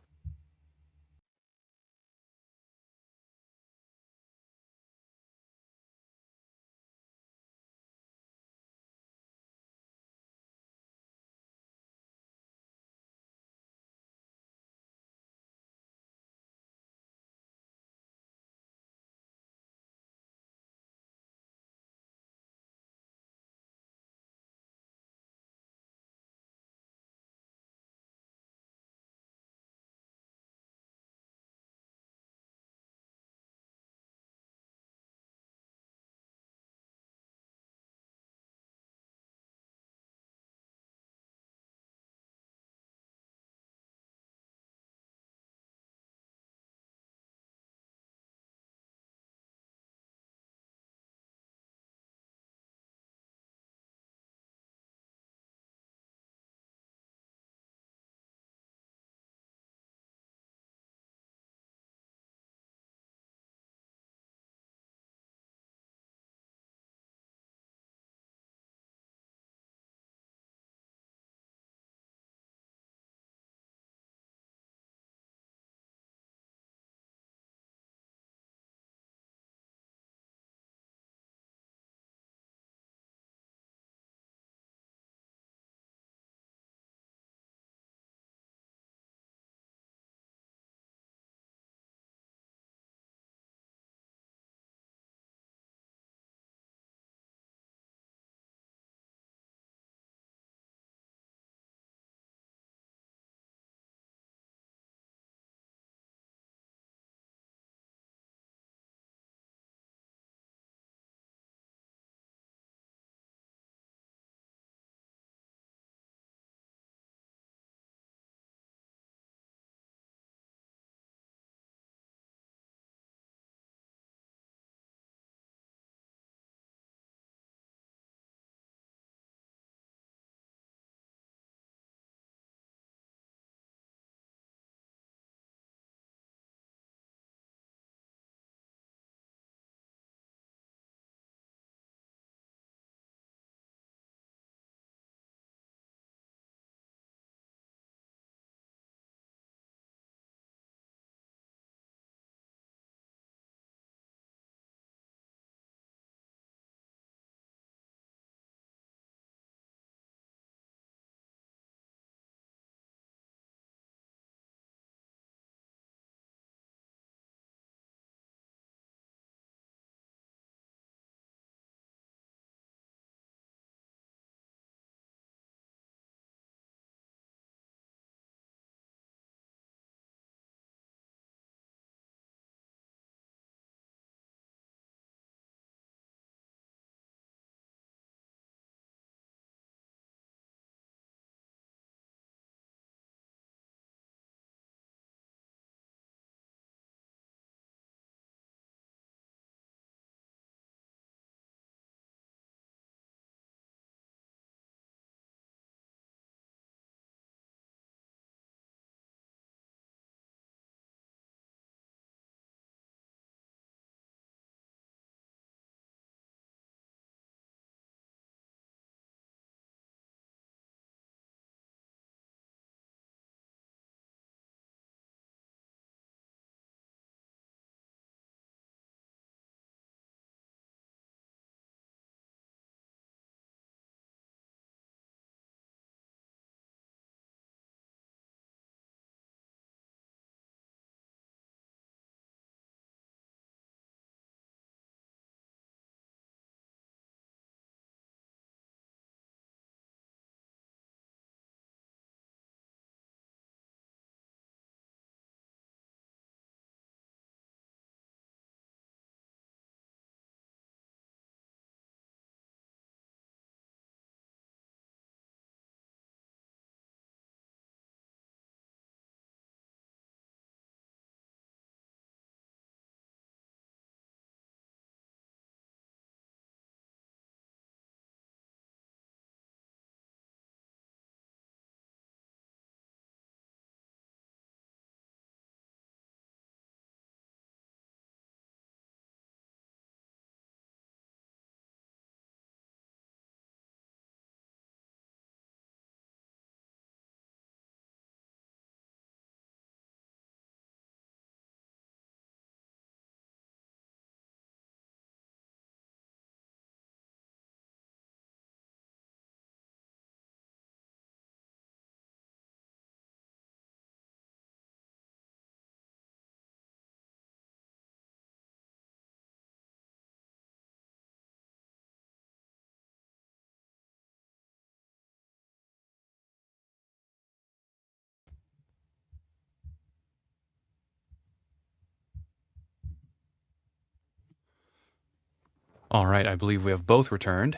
All right, I believe we have both returned.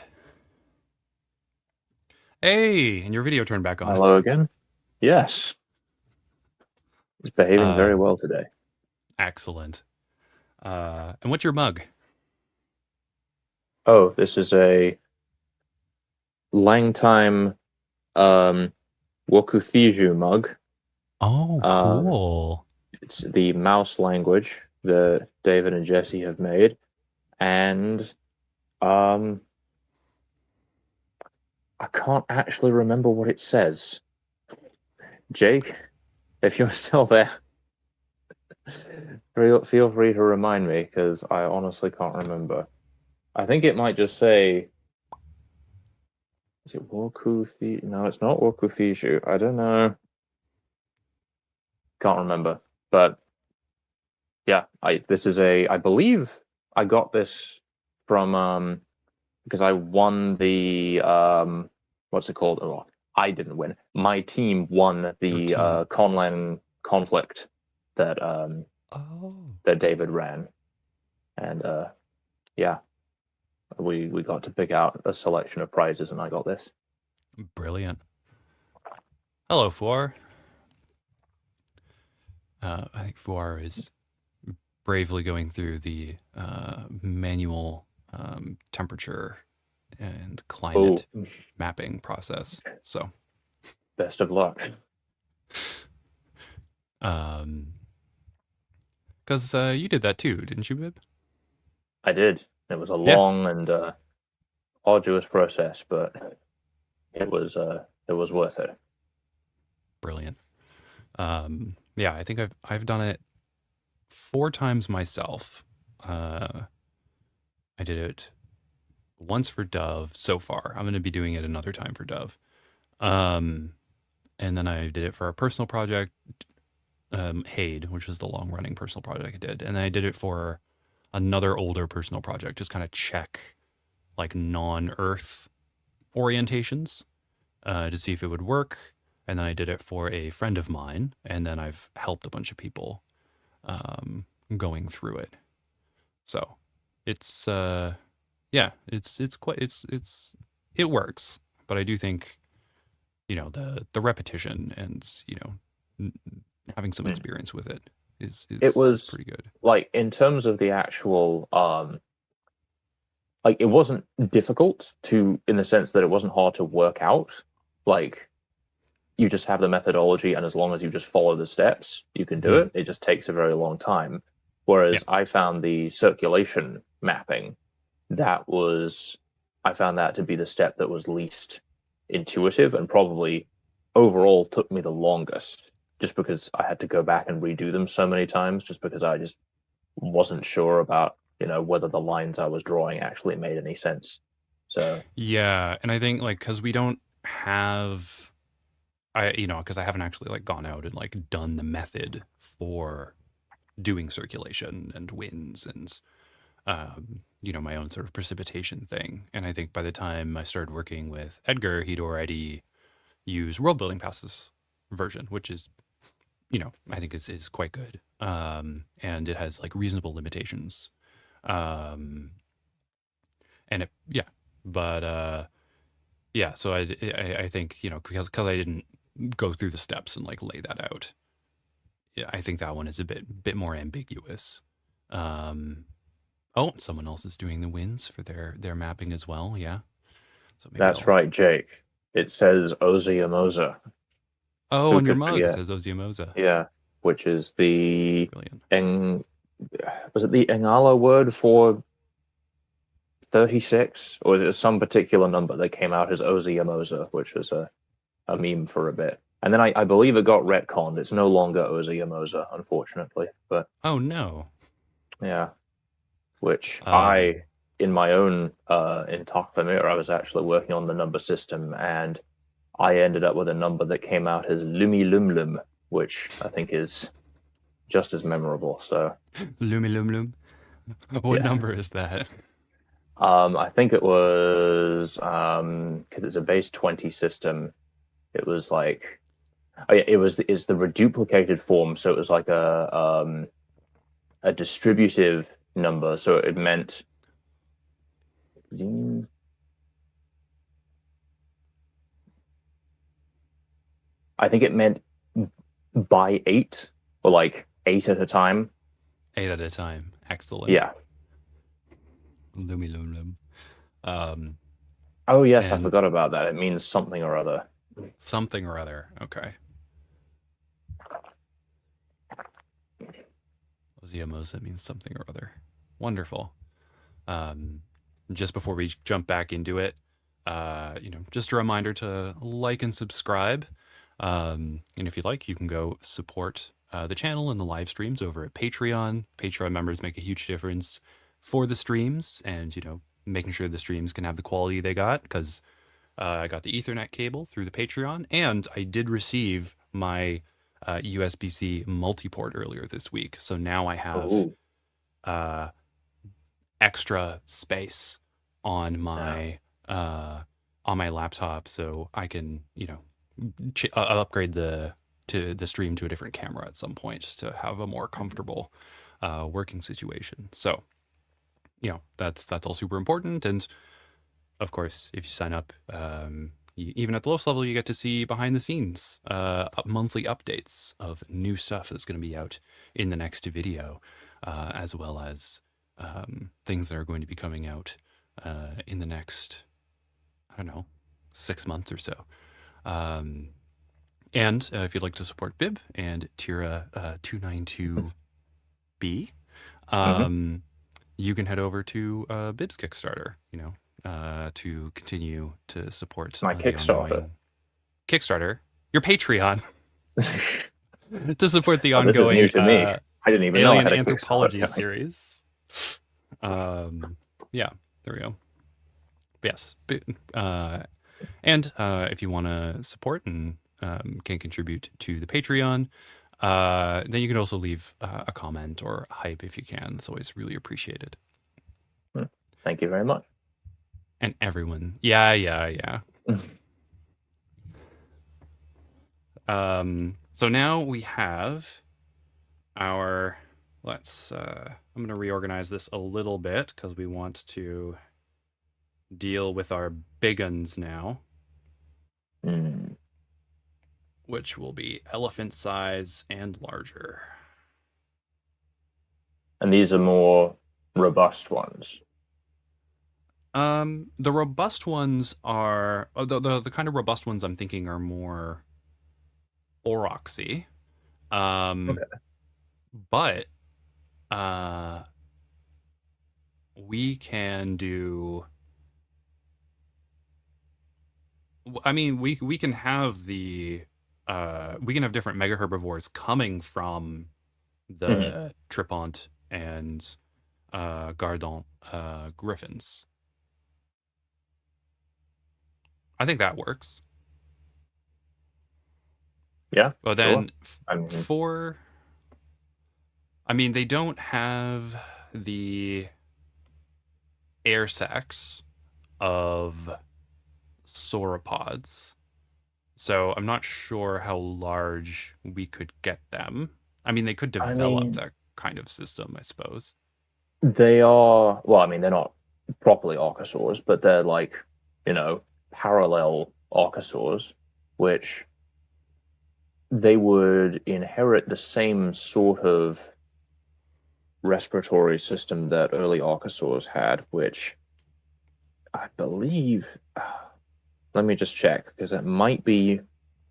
Hey, and your video turned back on. Hello again. Yes, it's behaving very Um, well today. Excellent. And what's your mug? Oh, this is a Langtime um, Wokuthiju mug. Oh, Um, cool. it's the mouse language that David and Jesse have made, and um, I can't actually remember what it says. Jake, if you're still there, feel free to remind me because I honestly can't remember. I think it might just say, is it Wokuthiju? No, it's not Wokuthiju. I don't know. Can't remember. But yeah, I believe I got this from because I won the what's it called? Oh, I didn't win. My team won Your the team. Conlan conflict that Oh, that David ran. And yeah, we got to pick out a selection of prizes and I got this. brilliant. Hello, Fuar. I think Fuar is bravely going through the manual temperature and Oh, climate mapping process. So, best of luck. um, because you did that too, didn't you, Bib? I did. It was a Yeah, long and arduous process, but it was worth it. brilliant. Yeah, I think I've done it 4 times myself. I did it once for Dove so far. I'm going to be doing it another time for Dove. Um, and then I did it for a personal project, Hade, which was the long running personal project I did. And then I did it for another older personal project, just kind of check like non Earth orientations to see if it would work. And then I did it for a friend of mine. And then I've helped a bunch of people going through it. So it's, yeah, it's quite, it works. But I do think, the repetition and, having some Hmm. experience with it It is was pretty good. like in terms of the actual like it wasn't difficult to in the sense that it wasn't hard to work out. Like you just have the methodology and as long as you just follow the steps, you can do Hmm. it. It just takes a very long time. Yeah. Whereas I found the circulation mapping, that was I found that to be the step that was least intuitive and probably overall took me the longest just because I had to go back and redo them so many times just because I just wasn't sure about, whether the lines I was drawing actually made any sense. So, Yeah. And I think like, cause we don't have, cause I haven't actually like gone out and like done the method for doing circulation and winds and, my own sort of precipitation thing. And I think by the time I started working with Edgar, he'd already used world building passes version, which is, I think is quite good. And it has like reasonable limitations. Um, and it, yeah, but, yeah, so I think, because I didn't go through the steps and like lay that out. Yeah, I think that one is a bit more ambiguous. Um, oh, someone else is doing the wins for their mapping as well. Yeah, so maybe that's I'll. right, Jake. It says Oziamosa. Oh, Who on your could mug it forget? says Oziomosa. Yeah, which is the Brilliant. Eng, was it the Engala word for 36? Or is it some particular number that came out as Oziamosa, which was a meme for a bit. And then I believe it got retconned. It's no longer Oziamosa, unfortunately. But Oh no. yeah, which Um, in my own in Talk Vermeer, I was actually working on the number system, and I ended up with a number that came out as Lumi Lum Lum, which I think is just as memorable. So Lumi Lum Lum. What yeah, number is that? I think it was because it's a base 20 system. It was like oh, yeah, it's the reduplicated form, so it was like a distributive number. So it meant I think it meant by 8 or like 8 at a time. 8 at a time. Excellent. Yeah. Loomy loom loom. Um, Oh yes, I and forgot about that. It means something or other. something or other. Okay. Oziamos, that means something or other. Wonderful. Um, just before we jump back into it, just a reminder to like and subscribe. And if you'd like, you can go support the channel and the live streams over at Patreon. Patreon members make a huge difference for the streams and, making sure the streams can have the quality they got because I got the Ethernet cable through the Patreon and I did receive my USB-C multi-port earlier this week. So now I have Oh, extra space on yeah. my laptop, so I can upgrade the stream to a different camera at some point to have a more comfortable working situation. So that's all super important. And of course, if you sign up, even at the lowest level, you get to see behind the scenes monthly updates of new stuff that's going to be out in the next video, as well as things that are going to be coming out in the next, I don't know, 6 months or so. And if you'd like to support Bib and Tira 292B, Hmm. you can head over to Bib's Kickstarter, to continue to support My the Kickstarter. ongoing Kickstarter, your Patreon, to support the Oh, this is new ongoing to me. I didn't even know I alien had a anthropology Kickstarter. series. Yeah, there we go. Yes. And if you want to support and can contribute to the Patreon, then you can also leave a comment or hype if you can. It's always really appreciated. Thank you very much. And everyone, yeah. So now we have our, I'm going to reorganize this a little bit because we want to deal with our big uns now, Mm. which will be elephant size and larger. And these are more robust ones. The robust ones are the kind of robust ones I'm thinking are more oroxy. Um, Okay. but uh, we can do. I mean, we can have we can have different mega herbivores coming from Hmm. the Tripont and Gardant griffins. I think that works. Yeah, But sure. then I mean, I mean, they don't have the air sacs of sauropods. So I'm not sure how large we could get them. I mean, they could I develop mean, that kind of system, I suppose. they are, well, I mean, they're not properly archosaurs, but they're like, you know, parallel archosaurs, which they would inherit the same sort of respiratory system that early archosaurs had, which I believe, let me just check, because it might be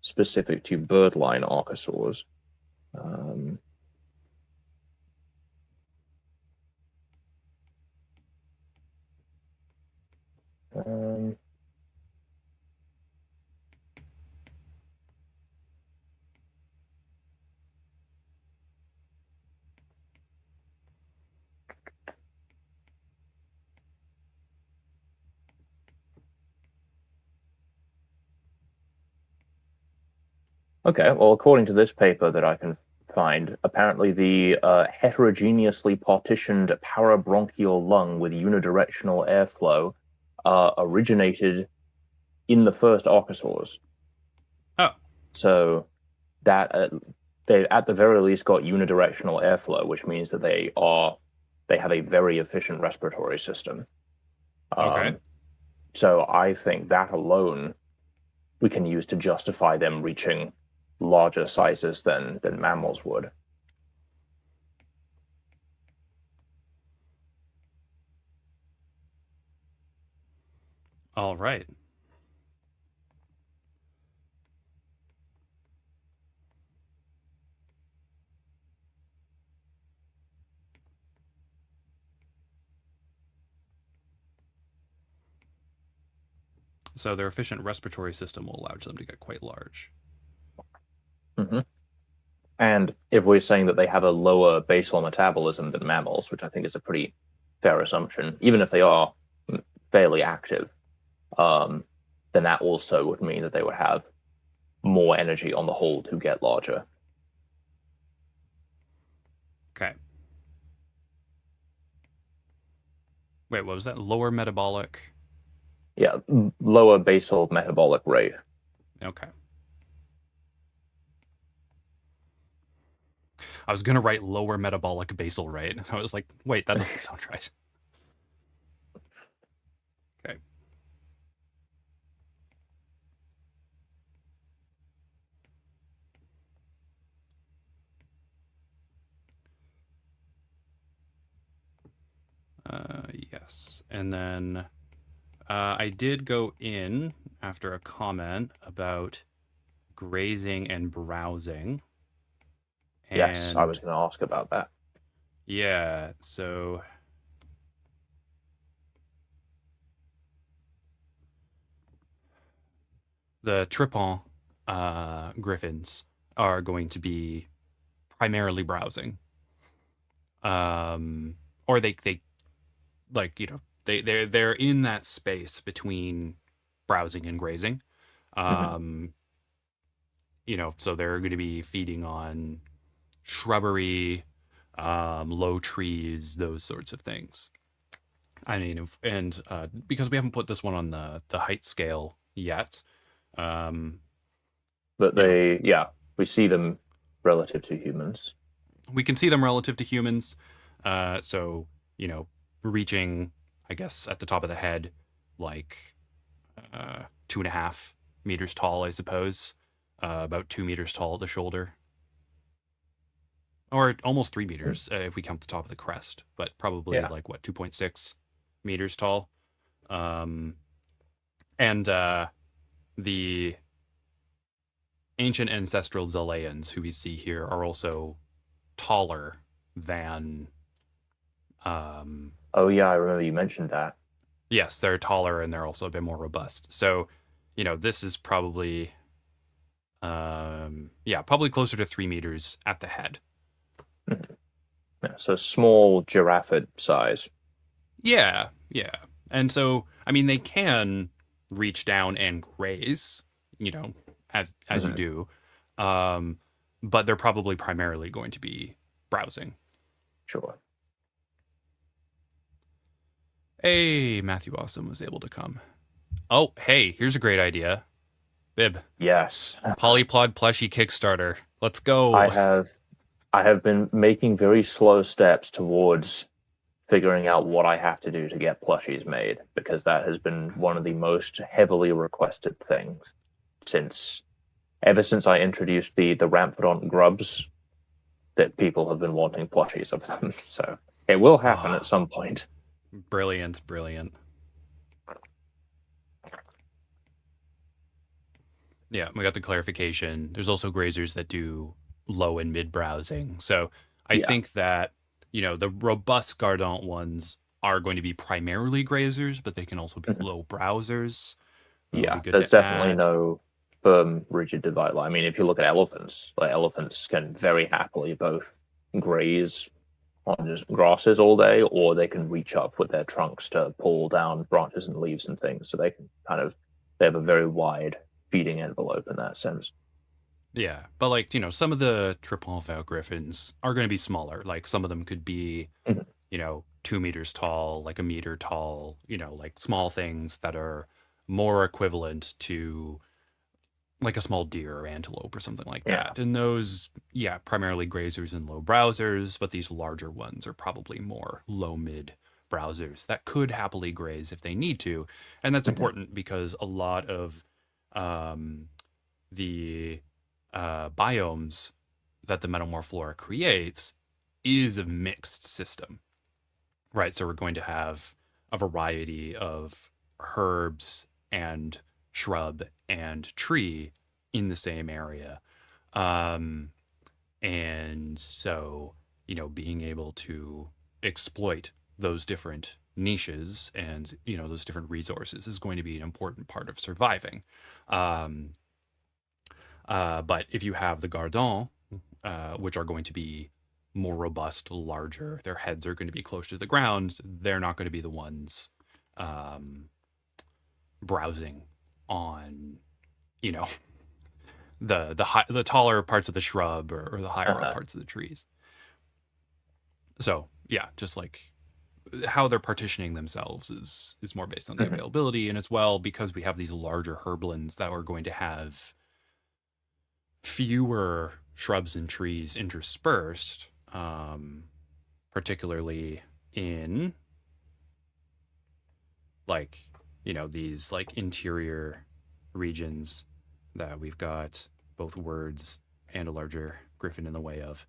specific to birdline archosaurs. Um, um, okay, well, according to this paper that I can find, apparently the heterogeneously partitioned parabronchial lung with unidirectional airflow originated in the first archosaurs. Oh, So that they at the very least got unidirectional airflow, which means that they have a very efficient respiratory system. Okay. So I think that alone we can use to justify them reaching larger sizes than mammals would. All right. So their efficient respiratory system will allow them to get quite large. Mm-hmm. And if we're saying that they have a lower basal metabolism than mammals, which I think is a pretty fair assumption, even if they are fairly active, um, then that also would mean that they would have more energy on the whole to get larger. Okay. Wait, what was that? Lower metabolic. Yeah, lower basal metabolic rate. Okay. I was gonna write lower metabolic basal rate. I was like, wait, that doesn't sound right. Okay. Yes. And then I did go in after a comment about grazing and browsing. Yes, I was And going to ask about that. yeah, so the Tripon griffins are going to be primarily browsing. Or they like, they're in that space between browsing and grazing. Mm-hmm. Um, so they're going to be feeding on shrubbery, low trees, those sorts of things. I mean, and because we haven't put this one on the height scale yet, um, But you know, they, yeah, we see them relative to humans. we can see them relative to humans. So reaching, I guess, at the top of the head, like 2.5 meters tall, I suppose. About 2 meters tall at the shoulder, or almost 3 meters if we count the top of the crest, but probably Yeah. like what 2.6 meters tall. Um, and the ancient ancestral Zaaleans who we see here are also taller than. Um, Oh, yeah, I remember you mentioned that. yes, they're taller and they're also a bit more robust. So, this is probably, probably closer to 3 meters at the head. Mhm. Yeah, so small giraffe size. Yeah, yeah. And so, I mean, they can reach down and graze, as you Mhm. do, um, but they're probably primarily going to be browsing. Sure. Hey, Matthew Awesome was able to come. Oh, hey, here's a great idea. Bib, Yes. Polyplod plushie Kickstarter. Let's I go. have I have been making very slow steps towards figuring out what I have to do to get plushies made because that has been one of the most heavily requested things since ever since I introduced the Ramphrodont grubs that people have been wanting plushies of them. So it will happen at Oh, some point. brilliant, brilliant. Yeah, we got the clarification. There's also grazers that do low and mid browsing. So I Yeah. think that, the robust Gardant ones are going to be primarily grazers, but they can also be Mhm. low browsers. That'll be Yeah. good There's to definitely add. no firm rigid divide line. I mean, if you look at elephants, like elephants can very happily both graze on just grasses all day, or they can reach up with their trunks to pull down branches and leaves and things. So they can they have a very wide feeding envelope in that sense. Yeah. But like, some of the Triponval griffins are going to be smaller. Like some of them could be, Mhm. 2 meters tall, like a meter tall, like small things that are more equivalent to like a small deer or antelope or something like Yeah. that. And those, yeah, primarily grazers and low browsers, but these larger ones are probably more low mid browsers that could happily graze if they need to. And that's important because a lot of the biomes that the metamorphlora creates is a mixed system, right? So we're going to have a variety of herbs and shrub and tree in the same area. And so, being able to exploit those different niches and, those different resources is going to be an important part of surviving. But if you have the Gardons, which are going to be more robust, larger, their heads are going to be close to the ground, they're not going to be the ones browsing on, the taller parts of the shrub or the higher up parts of the trees. So yeah, just like how they're partitioning themselves is more based on the availability, and as well because we have these larger herblands that are going to have fewer shrubs and trees interspersed, particularly in these interior regions that we've got both words and a larger griffin in the way of.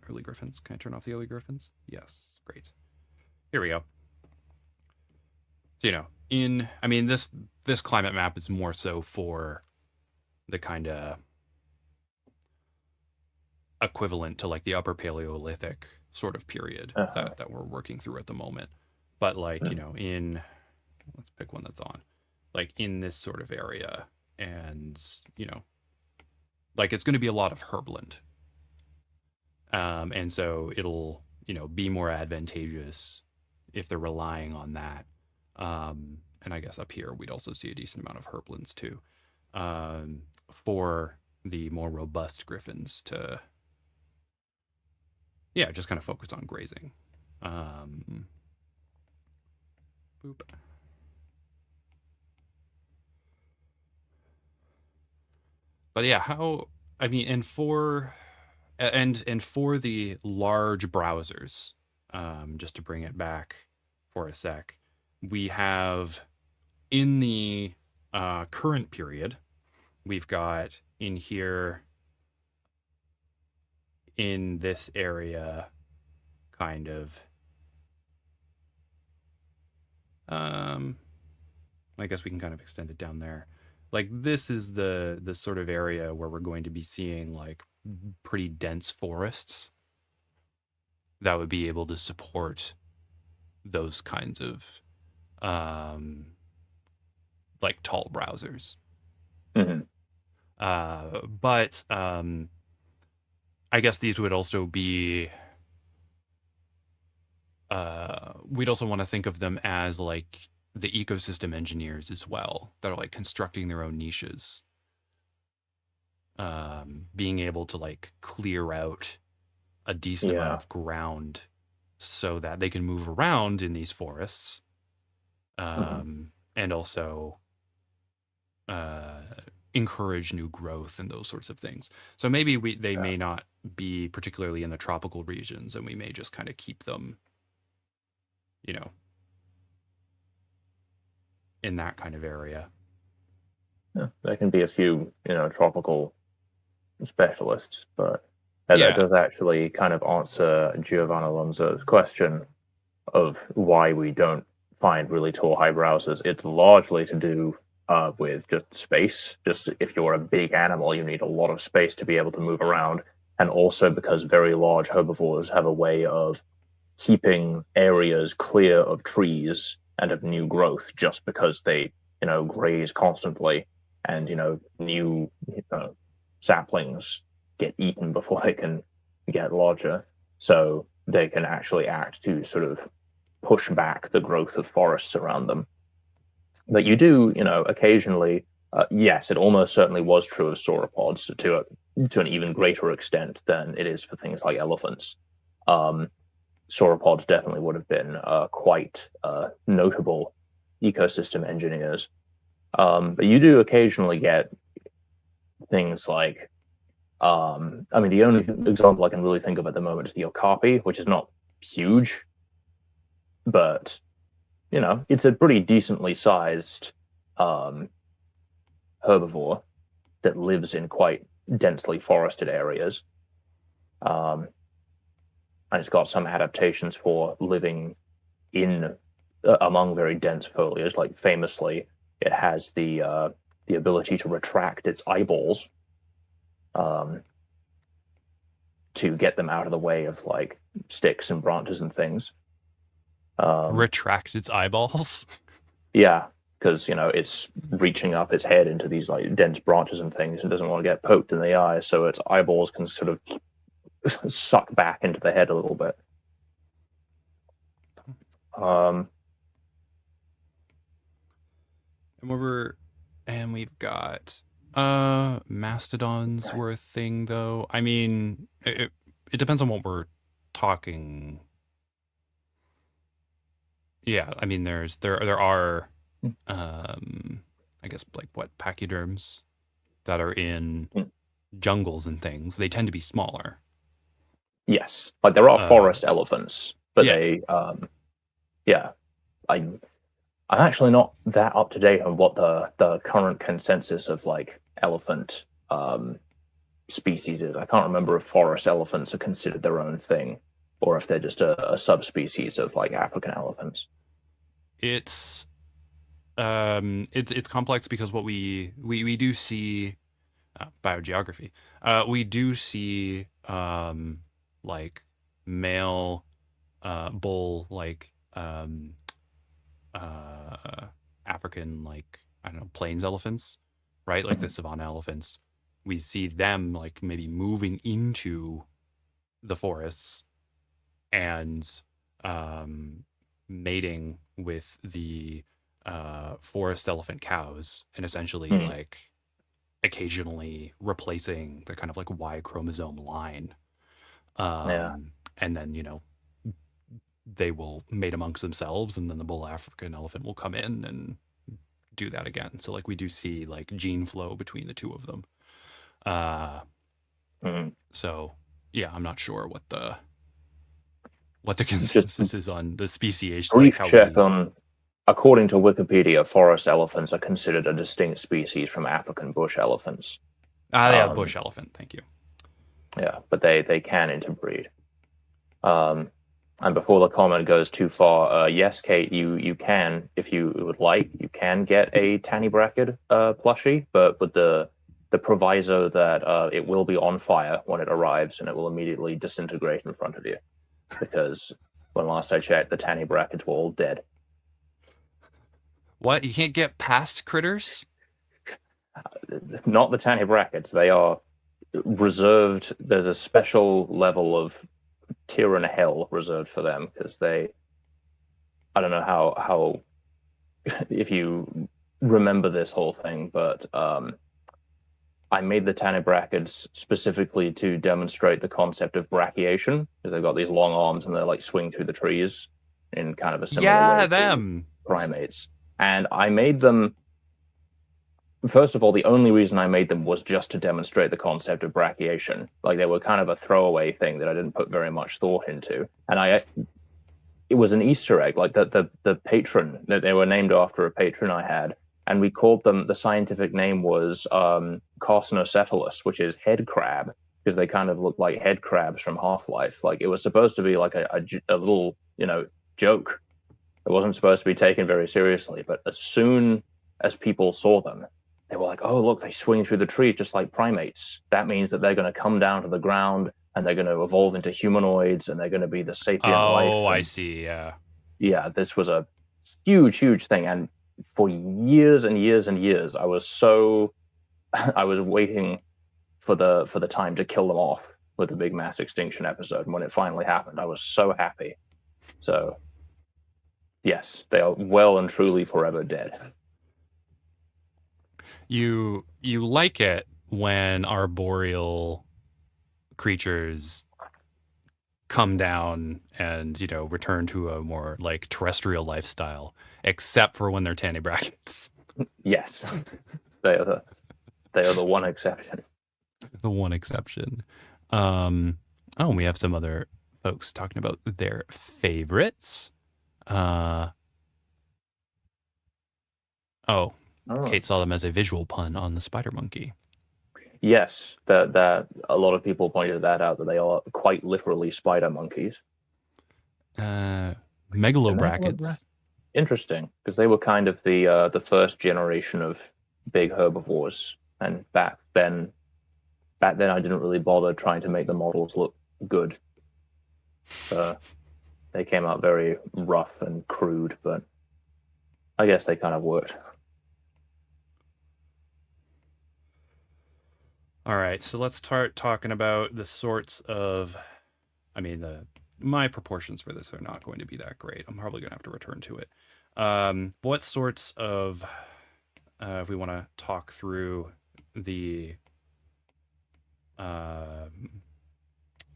Early griffins. Can I turn off the early griffins? Yes. Great. Here we go. So, this climate map is more so for the kind of equivalent to the Upper Paleolithic sort of period that we're working through at the moment. But in, let's pick one that's on, in this sort of area, and it's going to be a lot of herbland. And so it'll, be more advantageous if they're relying on that. And I guess up here, we'd also see a decent amount of herblands too, for the more robust griffins to, just kind of focus on grazing. Boop. But yeah, and for the large browsers, just to bring it back for a sec, we have in the current period, we've got in here, in this area, kind of, I guess we can kind of extend it down there. This is the sort of area where we're going to be seeing pretty dense forests that would be able to support those kinds of tall browsers. But I guess these would also be we'd also want to think of them as the ecosystem engineers as well, that are constructing their own niches, being able to clear out a decent amount of ground so that they can move around in these forests, and also encourage new growth and those sorts of things. So maybe they may not be particularly in the tropical regions, and we may just kind of keep them, in that kind of area. Yeah, there can be a few, tropical specialists, but that does actually kind of answer Giovanna Alonso's question of why we don't find really tall high browsers. It's largely to do with just space. Just if you're a big animal, you need a lot of space to be able to move around, and also because very large herbivores have a way of keeping areas clear of trees and of new growth, just because they, graze constantly, and new saplings get eaten before they can get larger. So they can actually act to sort of push back the growth of forests around them. But you do, occasionally, yes, it almost certainly was true of sauropods to an even greater extent than it is for things like elephants. Sauropods definitely would have been quite notable ecosystem engineers. But you do occasionally get things like, the only example I can really think of at the moment is the okapi, which is not huge, but it's a pretty decently sized um, herbivore that lives in quite densely forested areas. Um, and it's got some adaptations for living in among very dense foliage. Like famously, it has the ability to retract its eyeballs um, to get them out of the way of like sticks and branches and things. Retract its eyeballs. Yeah, because it's reaching up its head into these like dense branches and things, and doesn't want to get poked in the eye, so its eyeballs can sort of suck back into the head a little bit. And we've got mastodons were a thing though. I mean, it depends on what we're talking. Yeah, I mean there are I guess like what pachyderms that are in jungles and things. They tend to be smaller. Yes, like there are forest elephants, but yeah. yeah, I'm actually not that up to date on what the current consensus of like elephant species is. I can't remember if forest elephants are considered their own thing, or if they're just a subspecies of like African elephants. It's complex because what we do see biogeography. We do see like male bull like African like I don't know plains elephants, right? Like the savanna elephants. We see them like maybe moving into the forests and mating with the forest elephant cows and essentially like occasionally replacing the kind of like Y chromosome line. And then, they will mate amongst themselves and then the bull African elephant will come in and do that again. So like we do see like gene flow between the two of them. So yeah, I'm not sure what the consensus is on the speciation. Brief check on, according to Wikipedia, forest elephants are considered a distinct species from African bush elephants. Yeah, bush elephant. Thank you. Yeah, but they can interbreed. And before the comment goes too far, yes, Kate, you can, if you would like, you can get a Tannybracked plushie, but with the proviso that it will be on fire when it arrives and it will immediately disintegrate in front of you. Because when last I checked, the Tannybrackids were all dead. What? You can't get past critters? Not the Tannybrackids. They are reserved. There's a special level of Tyrann hell reserved for them because I don't know how if you remember this whole thing, but I made the Tannybrackids specifically to demonstrate the concept of brachiation because they've got these long arms and they like swing through the trees in kind of a similar way to primates. And I made them. First of all, the only reason I made them was just to demonstrate the concept of brachiation. Like they were kind of a throwaway thing that I didn't put very much thought into. And it was an Easter egg. Like the patron that they were named after a patron I had, and we called them. The scientific name was Carcinocephalus, which is head crab, because they kind of look like head crabs from Half-Life. Like it was supposed to be like a little joke. It wasn't supposed to be taken very seriously. But as soon as people saw them, they were like, oh, look, they swing through the trees just like primates. That means that they're going to come down to the ground and they're going to evolve into humanoids and they're going to be the sapient life. Oh, I see. Yeah. Yeah, this was a huge, huge thing. And for years and years and years, I was waiting for the time to kill them off with the big mass extinction episode. And when it finally happened, I was so happy. So, yes, they are well and truly forever dead. You like it when arboreal creatures come down and return to a more like terrestrial lifestyle, except for when they're Tannybrackids. Yes, they are the one exception. The one exception. We have some other folks talking about their favorites. Uh, oh, Oh. Kate saw them as a visual pun on the spider monkey. Yes, that a lot of people pointed that out, that they are quite literally spider monkeys. Uh, And they were megalobrachids. interesting because they were kind of the first generation of big herbivores, and back then I didn't really bother trying to make the models look good. They came out very rough and crude, but I guess they kind of worked. All right, so let's start talking about the sorts of. I mean, my proportions for this are not going to be that great. I'm probably going to have to return to it. What sorts of, if we want to talk through the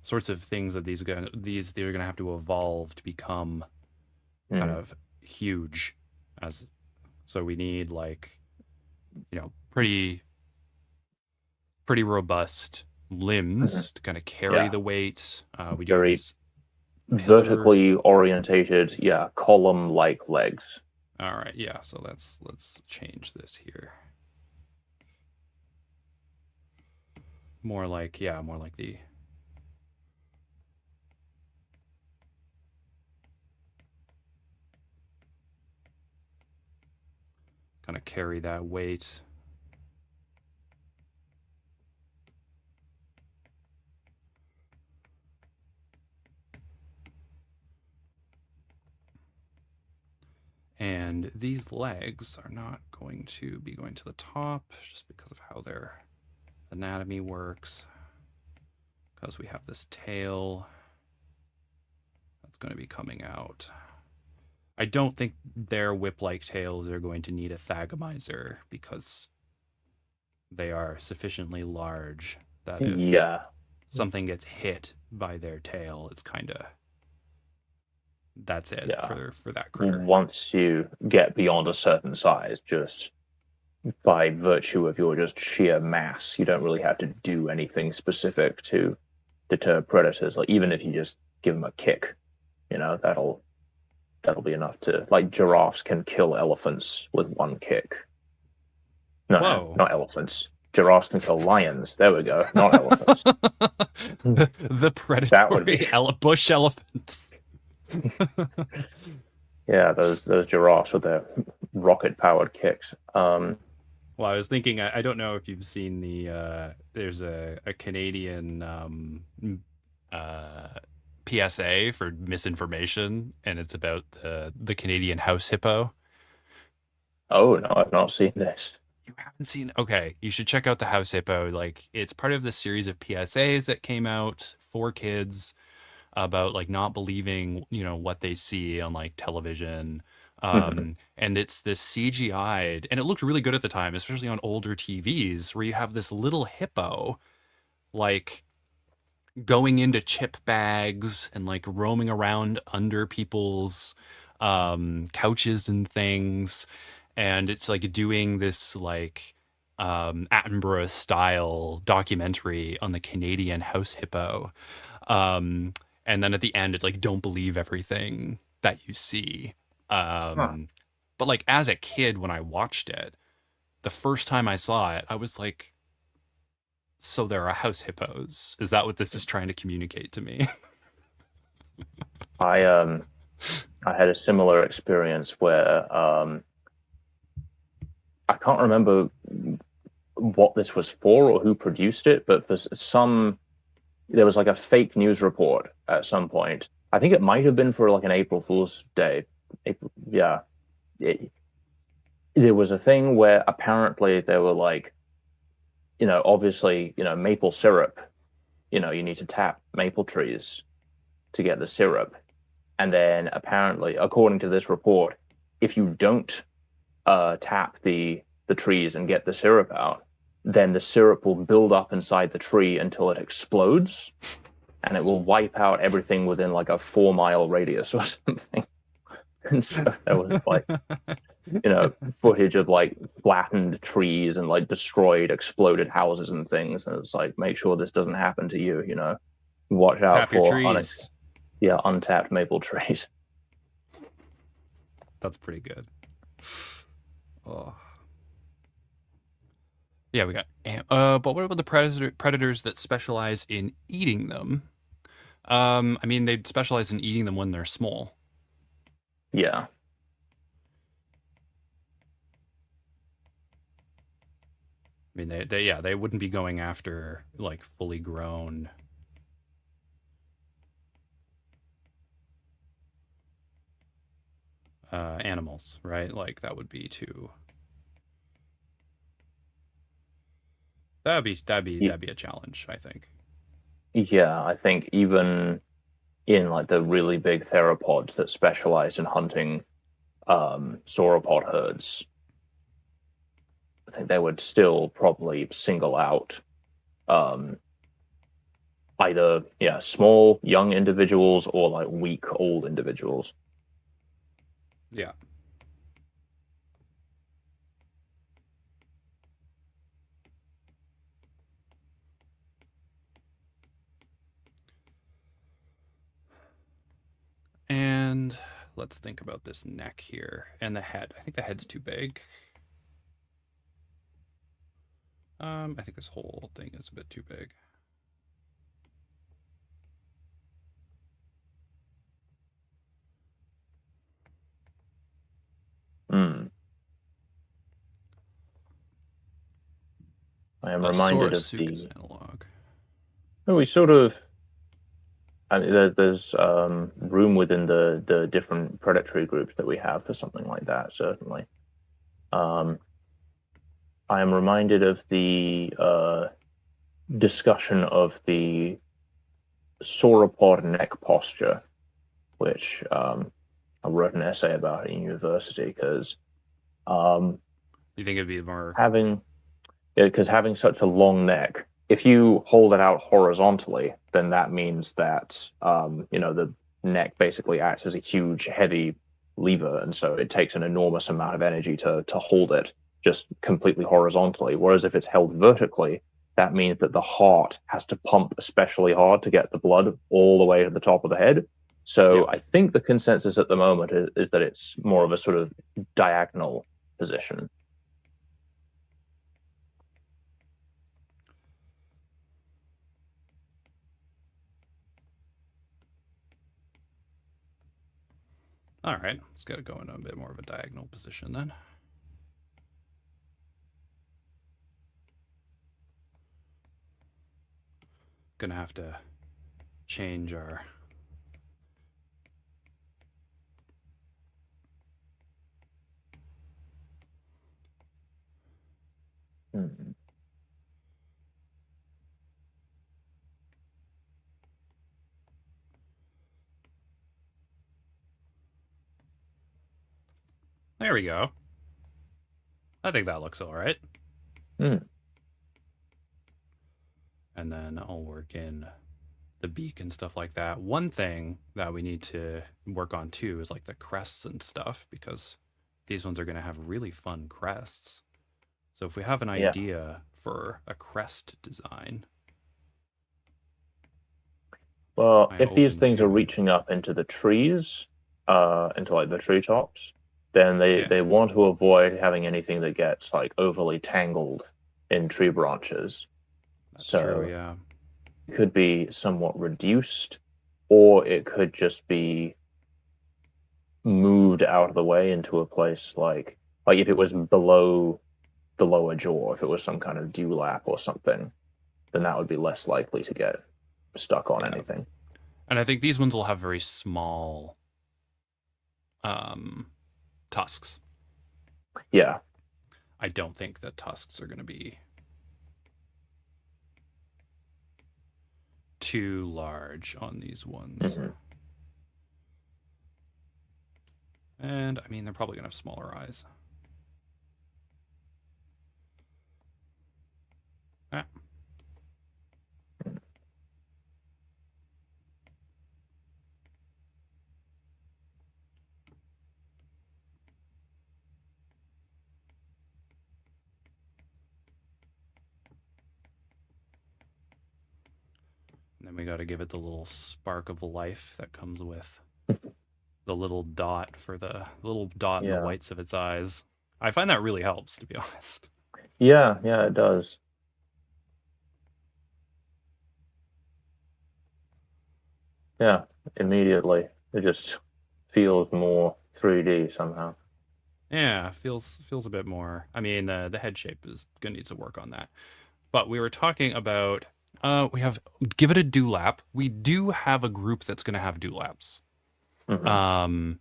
sorts of things that they're gonna have to evolve to become kind of huge, as so we need like pretty robust limbs to kind of carry Yeah, the weight. We do have very this pillar. vertically orientated, yeah, column-like legs. All right, yeah. So let's change this here. More like the kind of carry that weight. And these legs are not going to be going to the top just because of how their anatomy works. Because we have this tail that's going to be coming out. I don't think their whip-like tails are going to need a thagomizer because they are sufficiently large that if something gets hit by their tail, it's kind of that's it for that critter. Once you get beyond a certain size, just by virtue of your just sheer mass, you don't really have to do anything specific to deter predators. Like even if you just give them a kick, that'll be enough to, like, giraffes can kill elephants with one kick. No, not elephants. Giraffes can kill lions. There we go. Not elephants. the predatory bush elephants. Yeah, those giraffes with their rocket-powered kicks. Well, I was thinking, I don't know if you've seen there's a Canadian PSA for misinformation, and it's about the Canadian house hippo. Oh, no, I've not seen this. You haven't seen? Okay, you should check out the house hippo. Like, it's part of the series of PSAs that came out for kids about like not believing, what they see on like television. And it's this CGI'd, and it looked really good at the time, especially on older TVs, where you have this little hippo like going into chip bags and like roaming around under people's couches and things, and it's like doing this like Attenborough style documentary on the Canadian house hippo. And then at the end, it's like, don't believe everything that you see. But like as a kid, when I watched it, the first time I saw it, I was like, so there are house hippos. Is that what this is trying to communicate to me? I had a similar experience where I can't remember what this was for or who produced it, but there was like a fake news report at some point. I think it might have been for like an April Fool's Day. There was a thing where apparently they were like, obviously, maple syrup, you need to tap maple trees to get the syrup. And then apparently, according to this report, if you don't tap the trees and get the syrup out, then the syrup will build up inside the tree until it explodes, and it will wipe out everything within like a 4-mile radius or something. And so there was like, footage of like flattened trees and like destroyed, exploded houses and things. And it's like, make sure this doesn't happen to you. Watch out Tap for your trees. untapped maple trees. That's pretty good. Oh. Yeah, we got. But what about the predators that specialize in eating them? I mean, they specialize in eating them when they're small. Yeah. I mean, they wouldn't be going after like fully grown animals, right? Like that would be too. Y- That'd be a challenge, I think. Yeah, I think even in like the really big theropods that specialize in hunting sauropod herds, I think they would still probably single out um, either small young individuals or like weak old individuals. Yeah. And let's think about this neck here and the head. I think the head's too big. I think this whole thing is a bit too big. Mm. I am A reminded of Saurosuchus the. analog. Oh, we sort of. And there's room within the different predatory groups that we have for something like that, certainly. Um, I am reminded of the discussion of the sauropod neck posture, which I wrote an essay about in university because um, You think it'd be more? having having such a long neck, if you hold it out horizontally, then that means that the neck basically acts as a huge, heavy lever, and so it takes an enormous amount of energy to hold it just completely horizontally. Whereas if it's held vertically, that means that the heart has to pump especially hard to get the blood all the way to the top of the head. Yeah. So I think the consensus at the moment is that it's more of a sort of diagonal position. All right. Let's got to go in a bit more of a diagonal position then. Gonna have to change our. Hmm. There we go. I think that looks all right. Hmm. And then I'll work in the beak and stuff like that. One thing that we need to work on too is like the crests and stuff because these ones are going to have really fun crests. So if we have an Yeah. idea for a crest design, Well, I'm if these open things are to. reaching up into the trees, into like the treetops, then Yeah, they want to avoid having anything that gets like overly tangled in tree branches. that's true. So Yeah. it could be somewhat reduced, or it could just be moved out of the way into a place like if it was below the lower jaw, if it was some kind of dewlap or something, then that would be less likely to get stuck on Yeah. anything. And I think these ones will have very small um, tusks. Yeah. I don't think that tusks are going to be too large on these ones. Hmm. And I mean, they're probably going to have smaller eyes. Ah. And then we got to give it the little spark of life that comes with the little dot for the little dot in the Yeah. whites of its eyes. I find that really helps, to be honest. Yeah, yeah, it does. Yeah, immediately. It just feels more 3D somehow. Yeah, feels a bit more. I mean, the head shape is gonna need some work on that. But we were talking about we have give it a dewlap. We do have a group that's gonna have dewlaps. Hmm. Um,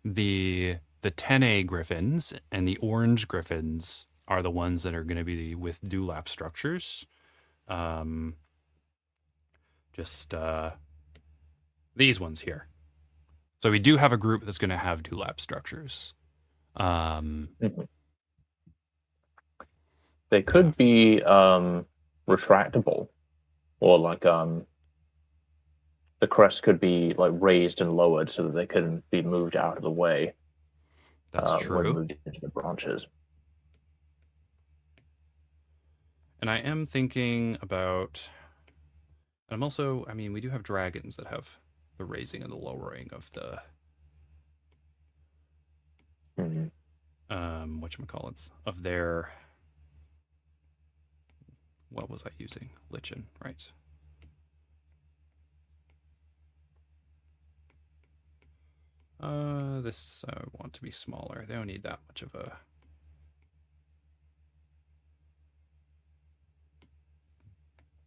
the 10A griffins and the orange griffins are the ones that are gonna be with dewlap structures. Um, just these ones here. So we do have a group that's gonna have dewlap structures. Um, Hmm. They yeah, could be retractable, or like the crest could be like raised and lowered so that they can be moved out of the way that's when true. moved into the branches. And I am thinking about, and I'm also, I mean, we do have dragons that have the raising and the lowering of the, Hmm. whatchamacallits, of their, what was I using? Lichen, right. This I want to be smaller. They don't need that much of a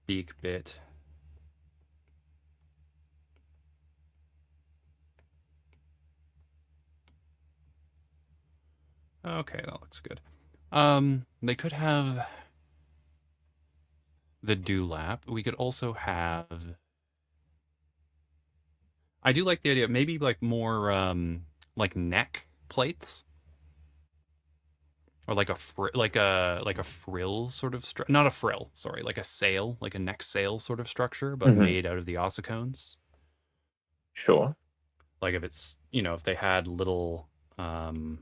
beak bit. Okay, that looks good. They could have the dewlap. We could also have. I do like the idea of maybe like more like neck plates or like a frill sort of not a frill, sorry, like a sail, like a neck sail sort of structure, but Hmm. made out of the ossicones. Sure. Like if it's if they had little um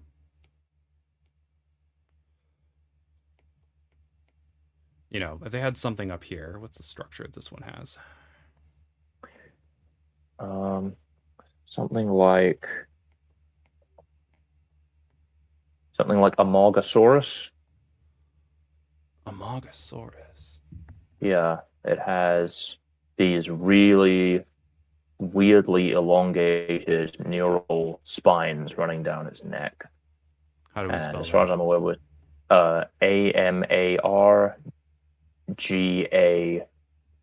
if they had something up here. What's the structure this one has? Um, something like a Margosaurus. Amogosaurus. Yeah, it has these really weirdly elongated neural spines running down its neck. How do we And spell as far as that? I'm aware, with Amarga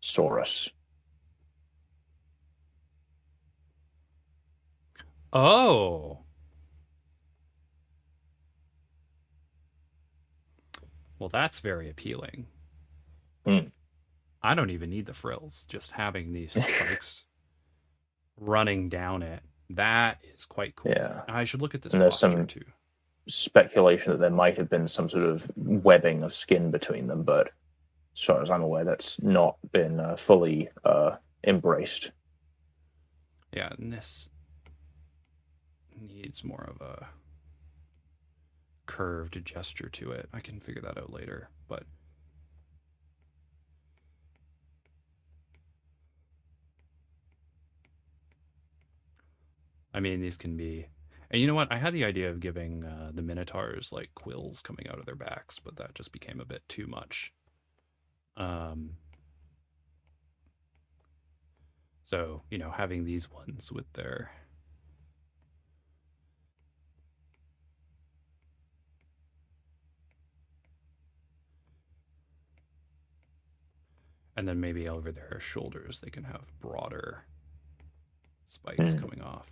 Saurus. Oh, well, that's very appealing. Hmm. I don't even need the frills. Just having these spikes running down it, that is quite cool. Yeah, I should look at this and there's posture some too. speculation that there might have been some sort of webbing of skin between them, but as far as I'm aware, that's not been fully embraced. Yeah, and this needs more of a curved gesture to it. I can figure that out later, but I mean, these can be. And you know what? I had the idea of giving the minotaurs like quills coming out of their backs, but that just became a bit too much. Um, so having these ones with their and then maybe over their shoulders they can have broader spikes Hmm. coming off.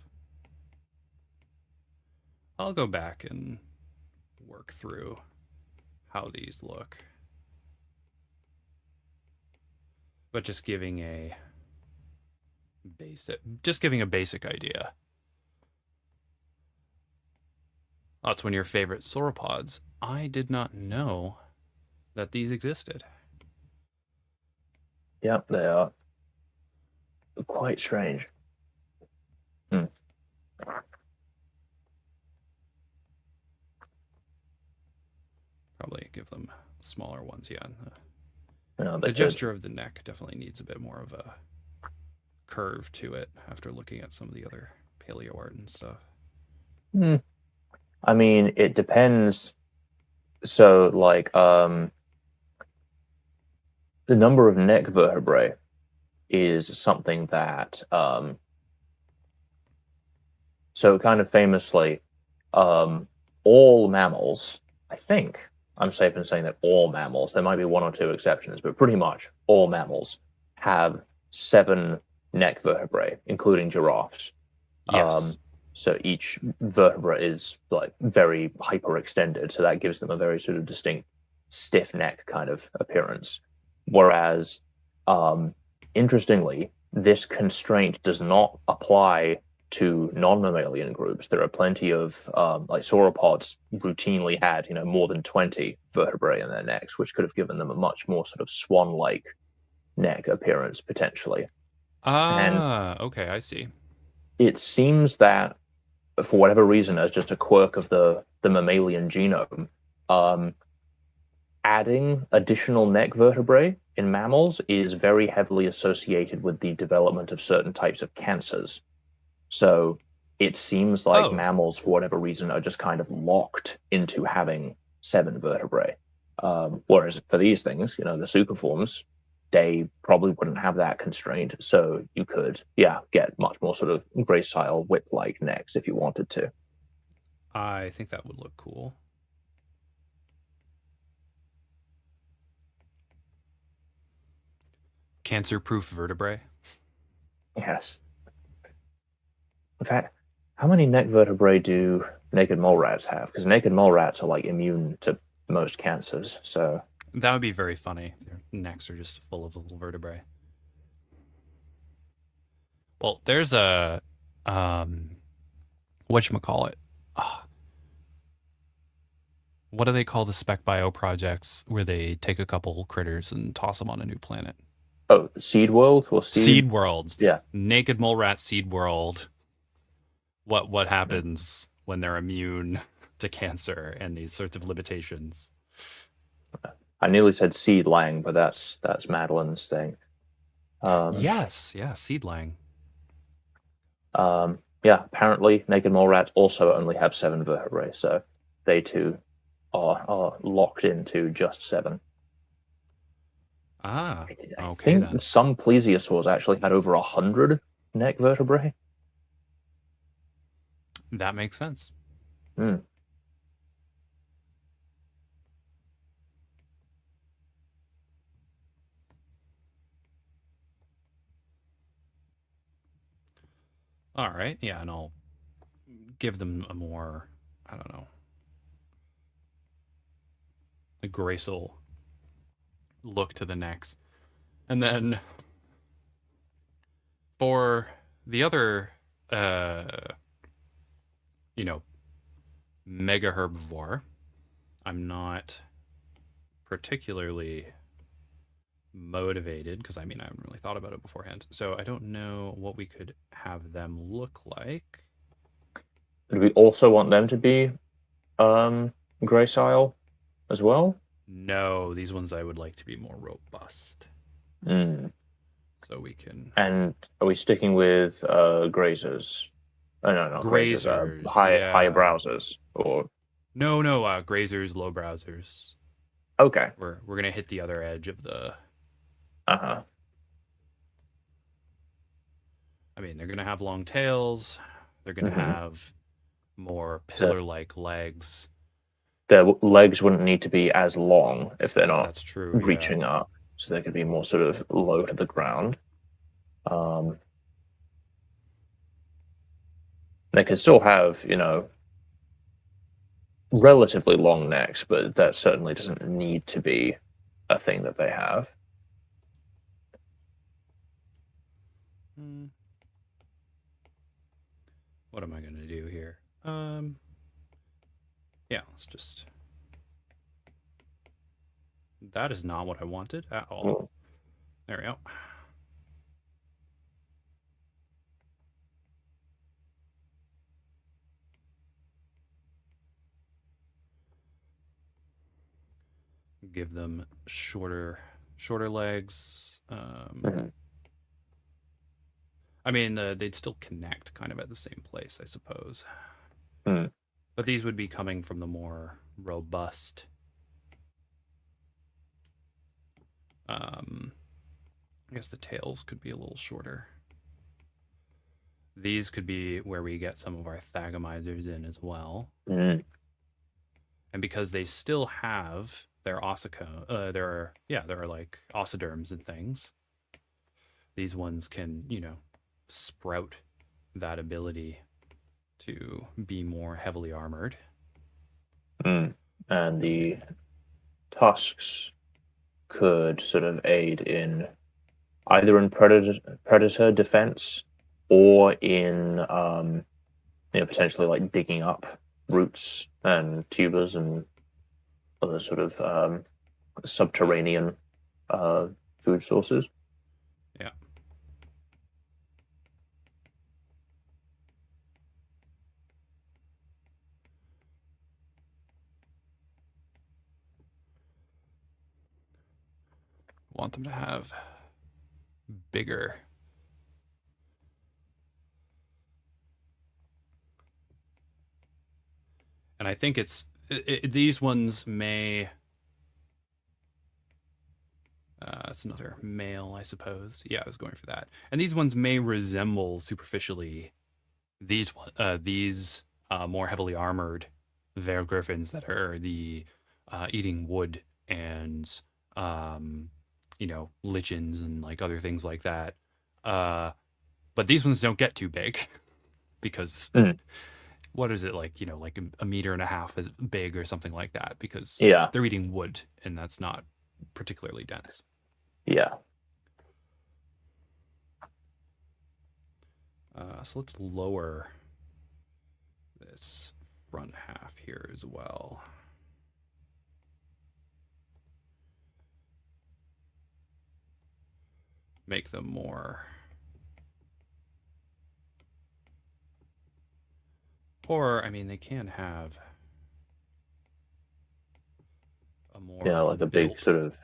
I'll go back and work through how these look, but just giving a basic idea. That's one of your favorite sauropods. I did not know that these existed. Yep, they are quite strange. Hmm. Probably give them smaller ones. Yeah, They the could. gesture of the neck definitely needs a bit more of a curve to it after looking at some of the other paleo art and stuff. Hmm. I mean, it depends. So, like, the number of neck vertebrae is something that, so kind of famously, all mammals, I think I'm safe in saying that all mammals, there might be one or two exceptions, but pretty much all mammals have 7 neck vertebrae, including giraffes. Yes. So each vertebra is like very hyperextended, so that gives them a very sort of distinct stiff neck kind of appearance. Whereas, um, interestingly, this constraint does not apply to non-mammalian groups. There are plenty of like sauropods routinely had, more than 20 vertebrae in their necks, which could have given them a much more sort of swan-like neck appearance potentially. And Ah, okay, I see. it seems that for whatever reason, as just a quirk of the mammalian genome, um, adding additional neck vertebrae in mammals is very heavily associated with the development of certain types of cancers. So it seems like Oh, mammals, for whatever reason, are just kind of locked into having 7 vertebrae. Whereas for these things, the superforms, they probably wouldn't have that constraint. So you could, yeah, get much more sort of gracile whip-like necks if you wanted to. I think that would look cool. Cancer-proof vertebrae. Yes. In fact, how many neck vertebrae do naked mole rats have? Because naked mole rats are like immune to most cancers. So, That would be very funny. Their necks are just full of little vertebrae. Well, there's a whatchamacallit. Oh, what do they call the spec bio projects where they take a couple critters and toss them on a new planet? oh, seed world or seed? Seed worlds. Yeah. Naked mole rat seed world. What happens when they're immune to cancer and these sorts of limitations? I nearly said seed lang, but that's Madeline's thing. Um, Yes, yeah, seedling. yeah, apparently naked mole rats also only have 7 vertebrae, so they too are locked into just 7. Ah, I okay think then. some plesiosaurs actually had over 100 neck vertebrae. That makes sense. Hmm. All right, yeah, and I'll give them a more, I don't know, a graceful look to the necks. And then for the other, uh, you know, mega herbivore, I'm not particularly motivated because I haven't really thought about it beforehand. So I don't know what we could have them look like. Do we also want them to be gracile as well? No, these ones I would like to be more robust. Mm. So we can And are we sticking with grazers? Oh, no, not grazers. grazers, High yeah. browsers or No, grazers, low browsers. okay. We're gonna hit the other edge of the. Uh-huh. They're gonna have long tails. They're gonna Hmm. have more So pillar-like legs. their legs wouldn't need to be as long if they're not That's true, yeah. reaching up, so they could be more sort of low to the ground. Um, they could still have, relatively long necks, but that certainly doesn't need to be a thing that they have. Hmm, what am I gonna do here? Yeah, let's just. That is not what I wanted at all. Well, There we go. Give them shorter legs. mhm. I mean, they'd still connect kind of at the same place, I suppose. Hmm. But these would be coming from the more robust. I guess the tails could be a little shorter. These could be where we get some of our thagomizers in as well. Mm. And because they still have their there are like ossiderms and things. These ones can, sprout that ability to be more heavily armored. Mm. And And the tusks could sort of aid in either in predator defense or in potentially like digging up roots and tubers and other sort of subterranean food sources. yeah, want them to have bigger. And I think these ones may. It's another male, I suppose. Yeah, I was going for that. And these ones may resemble superficially these more heavily armored Ver griffins that are the eating wood and lichens and like other things like that. But these ones don't get too big because Mm. what is it like? Like a meter and a half is big or something like that because Yeah, they're eating wood and that's not particularly dense. yeah. So let's lower this front half here as well. Make them more. Or, I mean, they can have a Yeah, more like a big built. sort of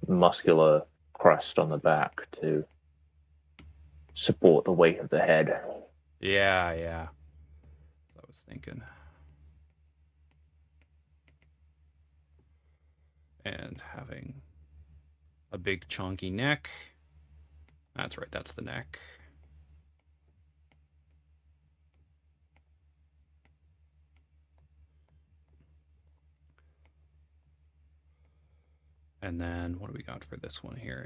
muscular crest on the back to support the weight of the head. Yeah, yeah. I was thinking. And having a big chunky neck. That's right, that's the neck. And then what do we got for this one here?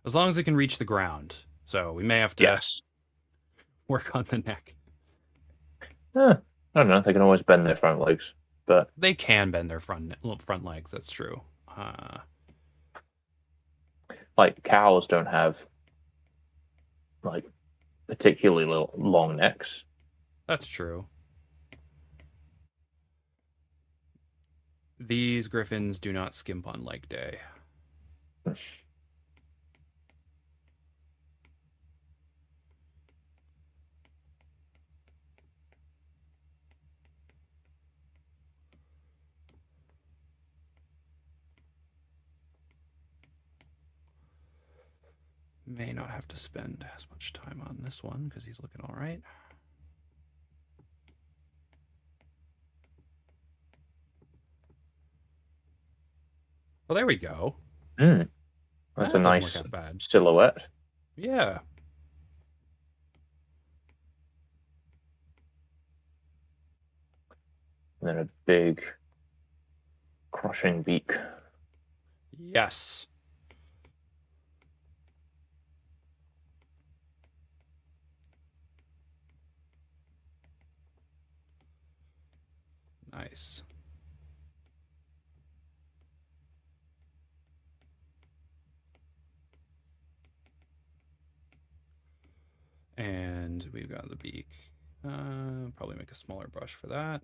As long as it can reach the ground. So we may have to Yes. work on the neck. I don't know. They can always bend their front legs, but They can bend their front legs. That's true. like cows don't have like particularly long necks. That's true. These griffins do not skimp on leg day. May not have to spend as much time on this one because he's looking all right. Well, there we go. Mm. That's a That doesn't look nice half bad. silhouette. Yeah. And then a big crushing beak. Yes. Nice. And we've got the beak. Probably make a smaller brush for that.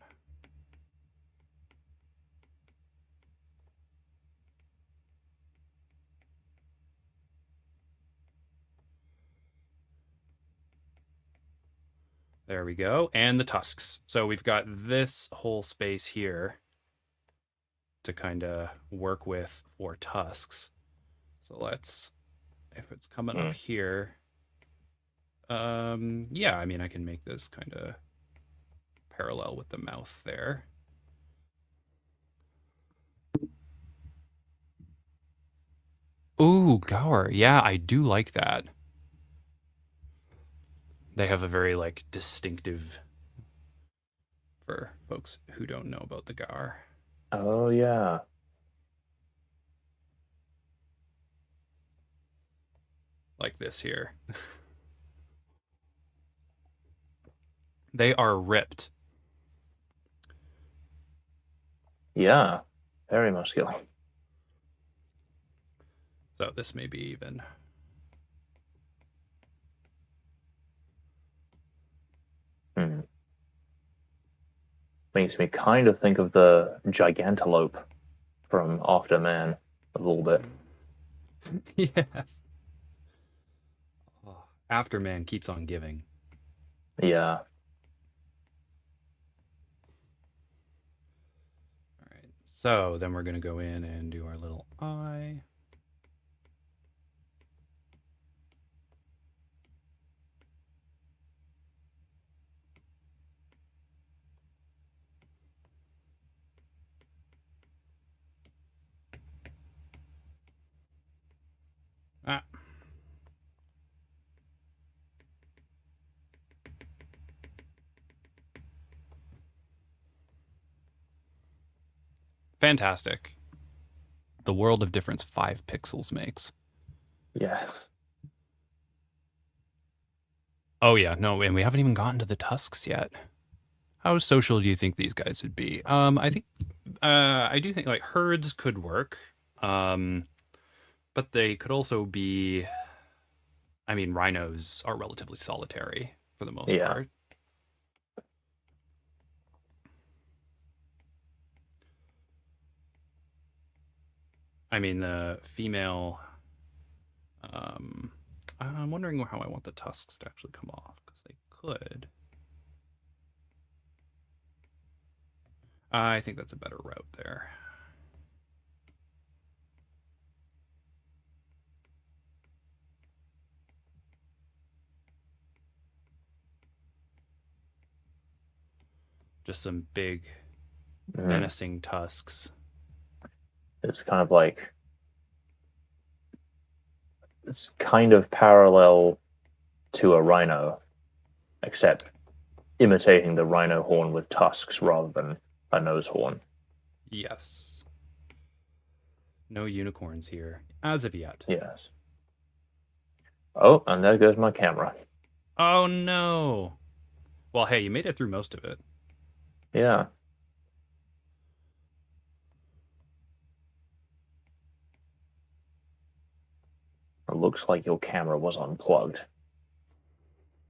There we go. And the tusks. So we've got this whole space here to kind of work with for tusks. So let's, if it's coming up here, yeah, I mean, I can make this kind of parallel with the mouth there. Ooh, Gower. Yeah, I do like that. They have a very like distinctive, for folks who don't know about the Gower. Oh yeah. Like this here. They are ripped. Yeah. Very muscular. So this may be even. Makes me kind of think of the gigantelope from After Man a little bit. Yes. Oh, Afterman keeps on giving. Yeah. All right. So then we're going to go in and do our little eye. Ah. Fantastic. The world of difference 5 pixels makes. Yeah. Oh yeah, no, and we haven't even gotten to the tusks yet. How social do you think these guys would be? I think I do think like herds could work. But they could also be, I mean, rhinos are relatively solitary for the most part. I mean, the female, I'm wondering how I want the tusks to actually come off, because they could. I think that's a better route there. Just some big, menacing tusks. It's kind of like, it's kind of parallel to a rhino, except imitating the rhino horn with tusks rather than a nose horn. Yes. No unicorns here, as of yet. Yes. Oh, and there goes my camera. Oh no. Well, hey, you made it through most of it. Yeah. It looks like your camera was unplugged.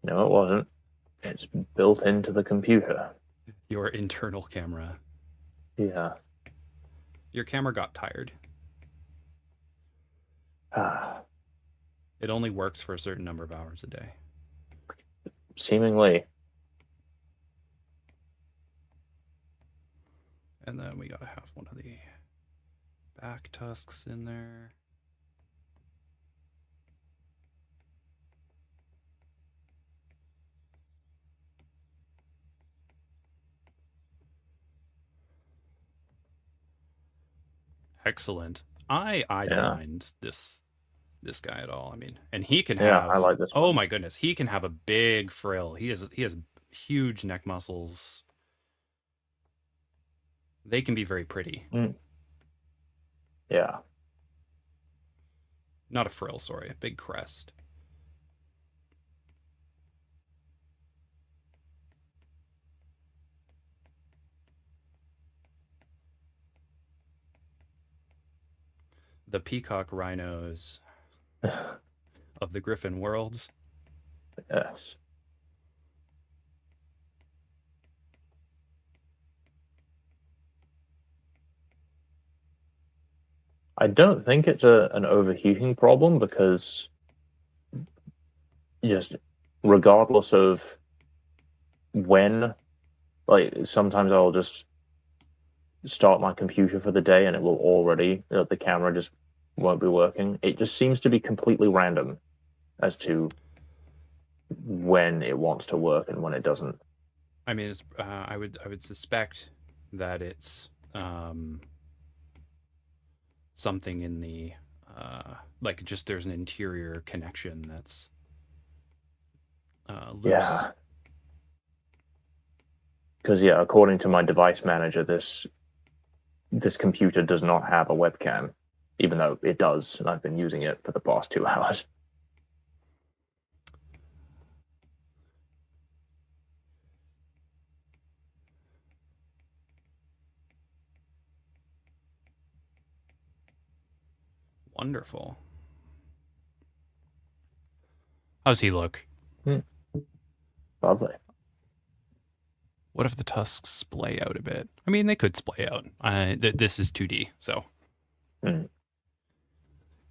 No, it wasn't. It's built into the computer. Your internal camera. Yeah. Your camera got tired. Ah. It only works for a certain number of hours a day. Seemingly. And then we gotta have one of the back tusks in there. Excellent. I don't mind this guy at all. I mean, and he can have, I like this oh one. my goodness, he can have a big frill. He has huge neck muscles. They can be very pretty. Yeah. Not a frill, sorry, a big crest. The peacock rhinos of the griffin worlds. Yes. I don't think it's an overheating problem because just regardless of when, like, sometimes I'll just start my computer for the day and it will already, the camera just won't be working. It just seems to be completely random as to when it wants to work and when it doesn't. I mean, it's I would suspect that it's something in the like just there's an interior connection that's loose. Yeah, because yeah, according to my device manager, this computer does not have a webcam, even though it does, and I've been using it for the past 2 hours. Wonderful. How's he look? Hmm. Lovely. What if the tusks splay out a bit? I mean, they could splay out. This is 2D, so Hmm.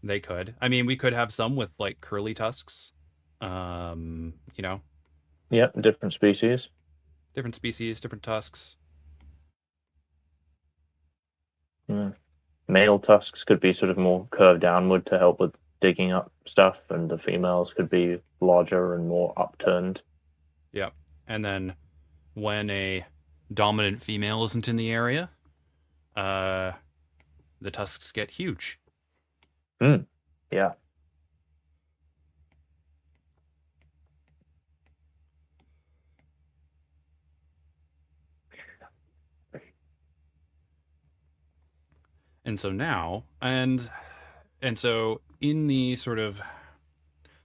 they could. I mean, we could have some with like curly tusks. You know, Yep, different species. different species, different tusks. Hmm. Male tusks could be sort of more curved downward to help with digging up stuff, and the females could be larger and more upturned. Yep. And then when a dominant female isn't in the area, uh, the tusks get huge. Hmm. Yeah. And so now, and so in the sort of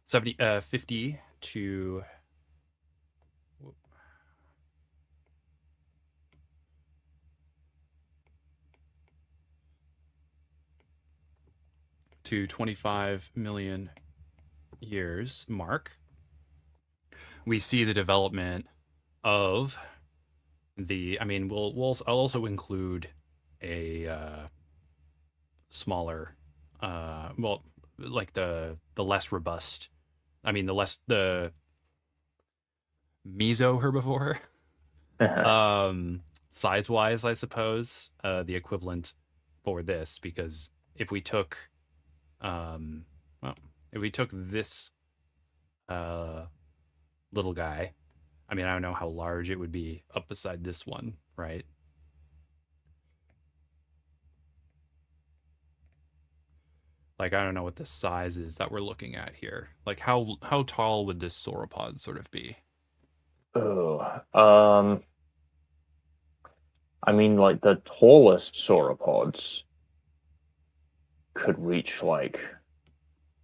50 to 25 million years mark, we see the development of the. I mean, I'll also include a smaller, well, like the less robust. I mean, the meso herbivore, size wise, I suppose, the equivalent for this, because if we took, well, if we took this uh little guy, I mean, I don't know how large it would be up beside this one, right? Like, I don't know what the size is that we're looking at here. Like, how tall would this sauropod sort of be? Oh, I mean, like the tallest sauropods could reach like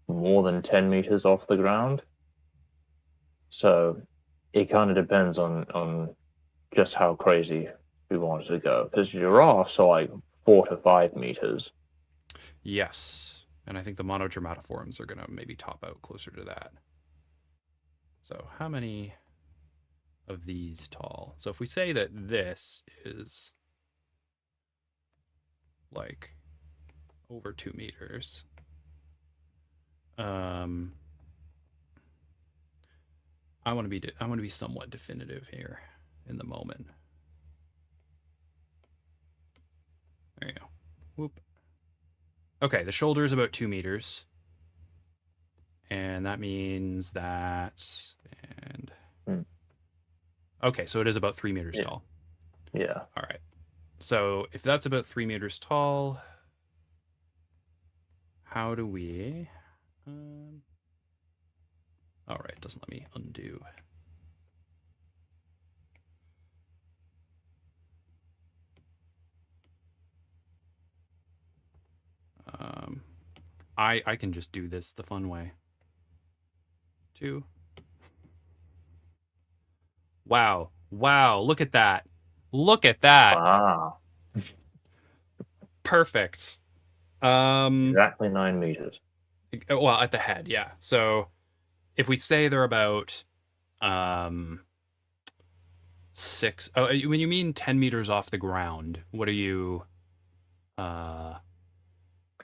more than 10 meters off the ground. So it kind of depends on just how crazy we wanted to go. Because giraffes are like 4 to 5 meters. Yes, and I think the monodermatoforms are gonna maybe top out closer to that. So, how many of these tall? So, if we say that this is like over 2 meters, um, I want to be somewhat definitive here in the moment. There you go. Whoop. Okay, the shoulder is about 2 meters, and that means that and Hmm. okay, so it is about 3 meters Yeah. tall. Yeah. All right. So if that's about 3 meters tall, how do we? All right, it doesn't let me undo. Um, I can just do this the fun way. 2. Wow, wow! Look at that! Look at that! Wow. Perfect. Exactly 9 meters. Well, at the head, yeah. So if we say they're about um 6, oh, when you mean 10 meters off the ground, what are you uh I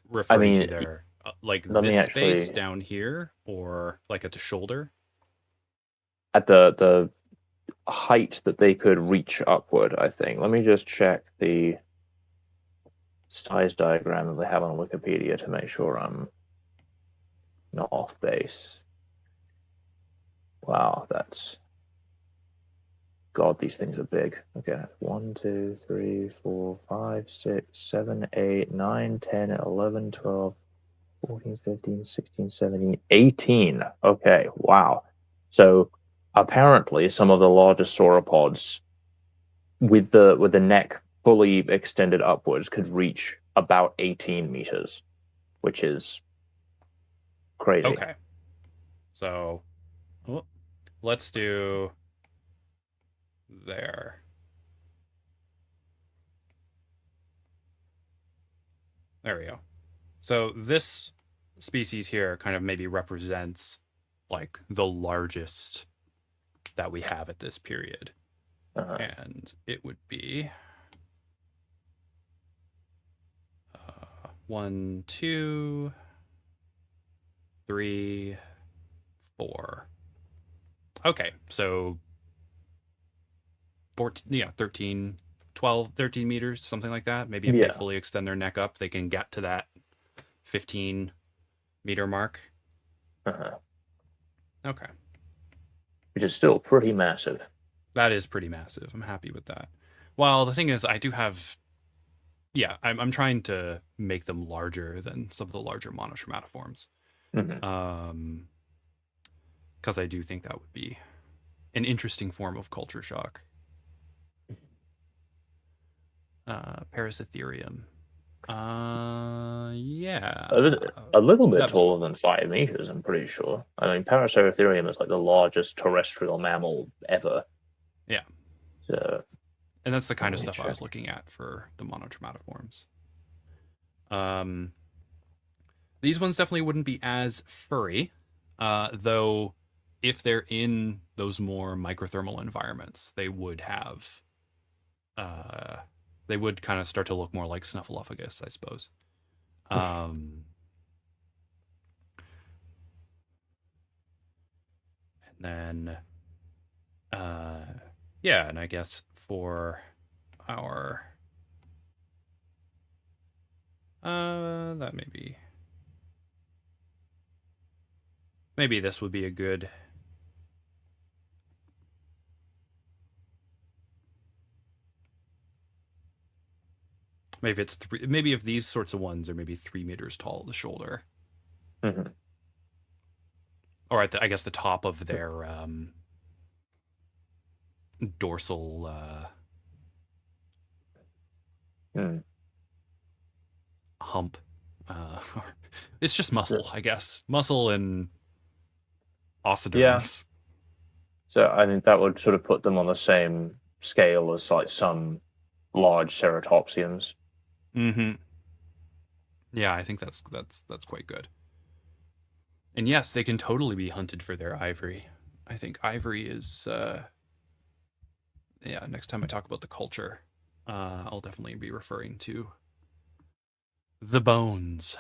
referring to mean, there? Like let me this space actually down here, or like at the shoulder? at the height that they could reach upward, I think. Let me just check the size diagram that they have on Wikipedia to make sure I'm not off base. Wow, that's... God, these things are big. Okay, 1, 2, 3, 4, 5, 6, 7, 8, 9, 10, 11, 12, 14, 15, 16, 17, 18. Okay, wow. So apparently some of the largest sauropods with the neck fully extended upwards could reach about 18 meters, which is crazy. Okay. So let's do there. There we go. So this species here kind of maybe represents like the largest that we have at this period. And it would be 1, 2, 3, 4. Okay, so 14, yeah, 13, 12, 13 meters, something like that. Maybe if they fully extend their neck up, they can get to that 15-meter mark. Okay. Which is still pretty massive. That is pretty massive. I'm happy with that. Well, the thing is, I do have... Yeah, I'm trying to make them larger than some of the larger monotrematoforms. Because I do think that would be an interesting form of culture shock. Parasitherium. Yeah. A little bit taller than 5 meters, I'm pretty sure. I mean, Parasitherium is like the largest terrestrial mammal ever. Yeah. So, and that's the kind of stuff I was looking at for the monotrematoforms. These ones definitely wouldn't be as furry, though if they're in those more microthermal environments, they would have... they would kind of start to look more like Snuffleupagus, I suppose. And then, yeah, and I guess for our, that maybe this would be a good... Maybe it's maybe if these sorts of ones are maybe 3 meters tall at the shoulder. Or at I guess the top of their dorsal hump. It's just muscle, I guess. Muscle and ossiderms. Yeah. So I think that would sort of put them on the same scale as like some large ceratopsians. Yeah, I think that's quite good. And yes, they can totally be hunted for their ivory. I think ivory is yeah, next time I talk about the culture, I'll definitely be referring to the bones.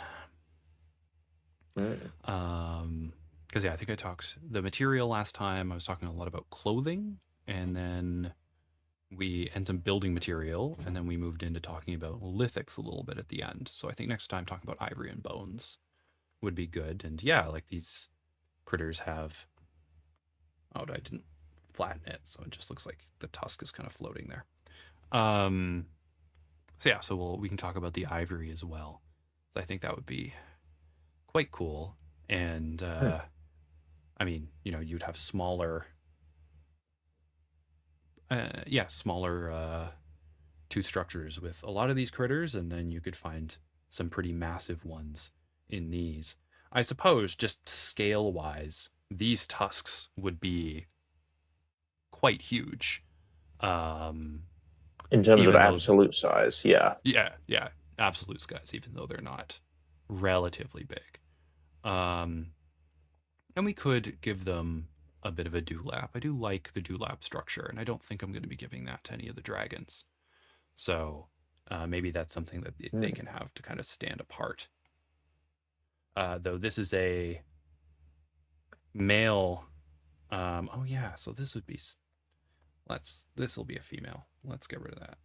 Because yeah, I think I talked the material last time. I was talking a lot about clothing, and then we ended up building material, and then we moved into talking about lithics a little bit at the end. So I think next time talking about ivory and bones would be good. And yeah, like these critters have... Oh, I didn't flatten it, so it just looks like the tusk is kind of floating there. So yeah, so we can talk about the ivory as well. So I think that would be quite cool. And I mean, you know, you'd have smaller... smaller tooth structures with a lot of these critters, and then you could find some pretty massive ones in these. I suppose just scale-wise, these tusks would be quite huge. In terms of absolute size, yeah. Yeah, absolute size, even though they're not relatively big. And we could give them a bit of a dewlap. I do like the dewlap structure, and I don't think I'm going to be giving that to any of the dragons. So maybe that's something that they can have to kind of stand apart. Though this is a male... oh yeah, so this would be... This will be a female. Let's get rid of that.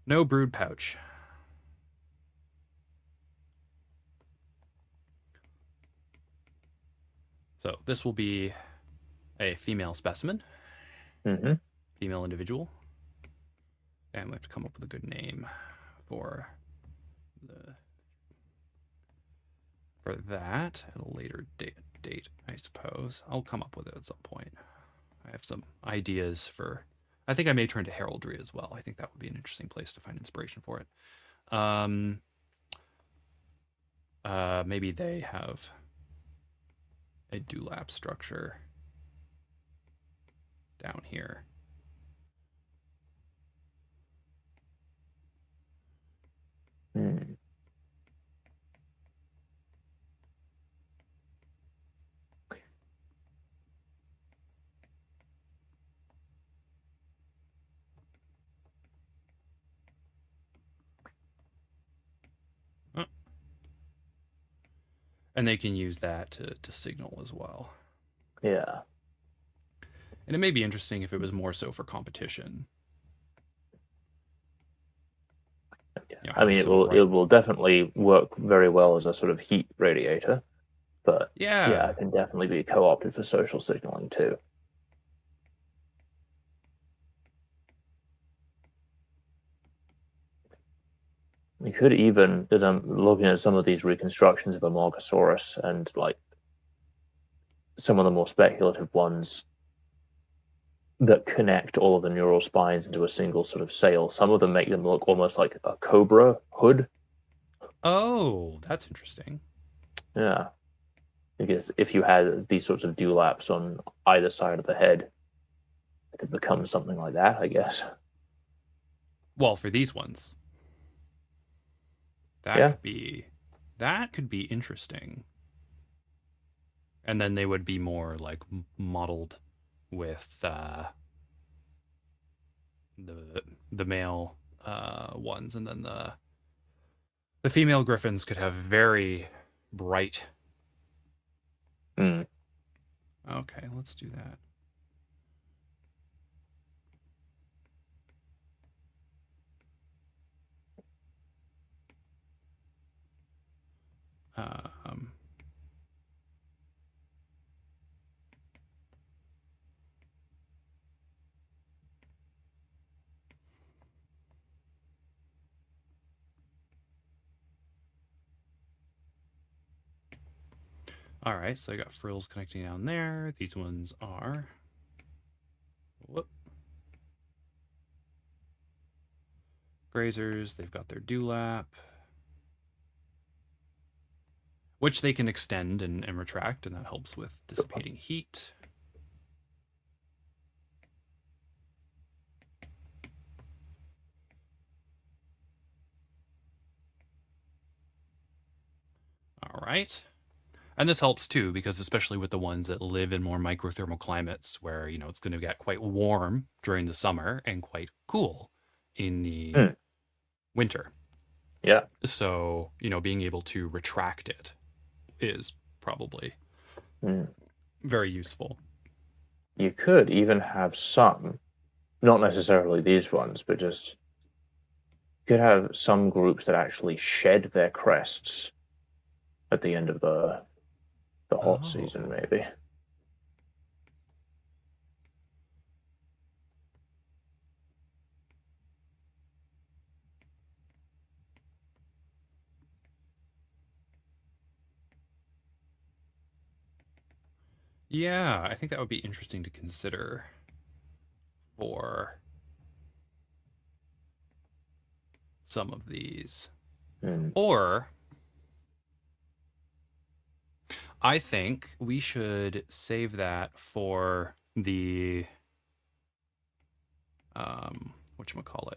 No brood pouch. So this will be a female specimen, female individual, and we have to come up with a good name for that at a later date, I suppose. I'll come up with it at some point. I have some ideas for. I think I may turn to heraldry as well. I think that would be an interesting place to find inspiration for it. Maybe they have a dewlap structure down here. And they can use that to signal as well. Yeah. And it may be interesting if it was more so for competition. Yeah, I mean, it will definitely work very well as a sort of heat radiator, but yeah, it can definitely be co-opted for social signaling too. We could even, as I'm looking at some of these reconstructions of a Morgosaurus and like some of the more speculative ones that connect all of the neural spines into a single sort of sail. Some of them make them look almost like a cobra hood. Oh, that's interesting. Yeah. Because if you had these sorts of dewlaps on either side of the head, it could become something like that, I guess. Well, for these ones. That could be interesting. And then they would be more like modeled with the male ones, and then the female griffins could have very bright. Okay, let's do that. All right, so I got frills connecting down there. These ones are. Whoop. Grazers, they've got their dewlap, which they can extend and retract, and that helps with dissipating heat. All right. And this helps too, because especially with the ones that live in more microthermal climates where, it's going to get quite warm during the summer and quite cool in the winter. Yeah. So, being able to retract it is probably very useful. You could even have some, not necessarily these ones, but just you could have some groups that actually shed their crests at the end of the hot season, maybe. Yeah, I think that would be interesting to consider for some of these. Or I think we should save that for the whatchamacallit.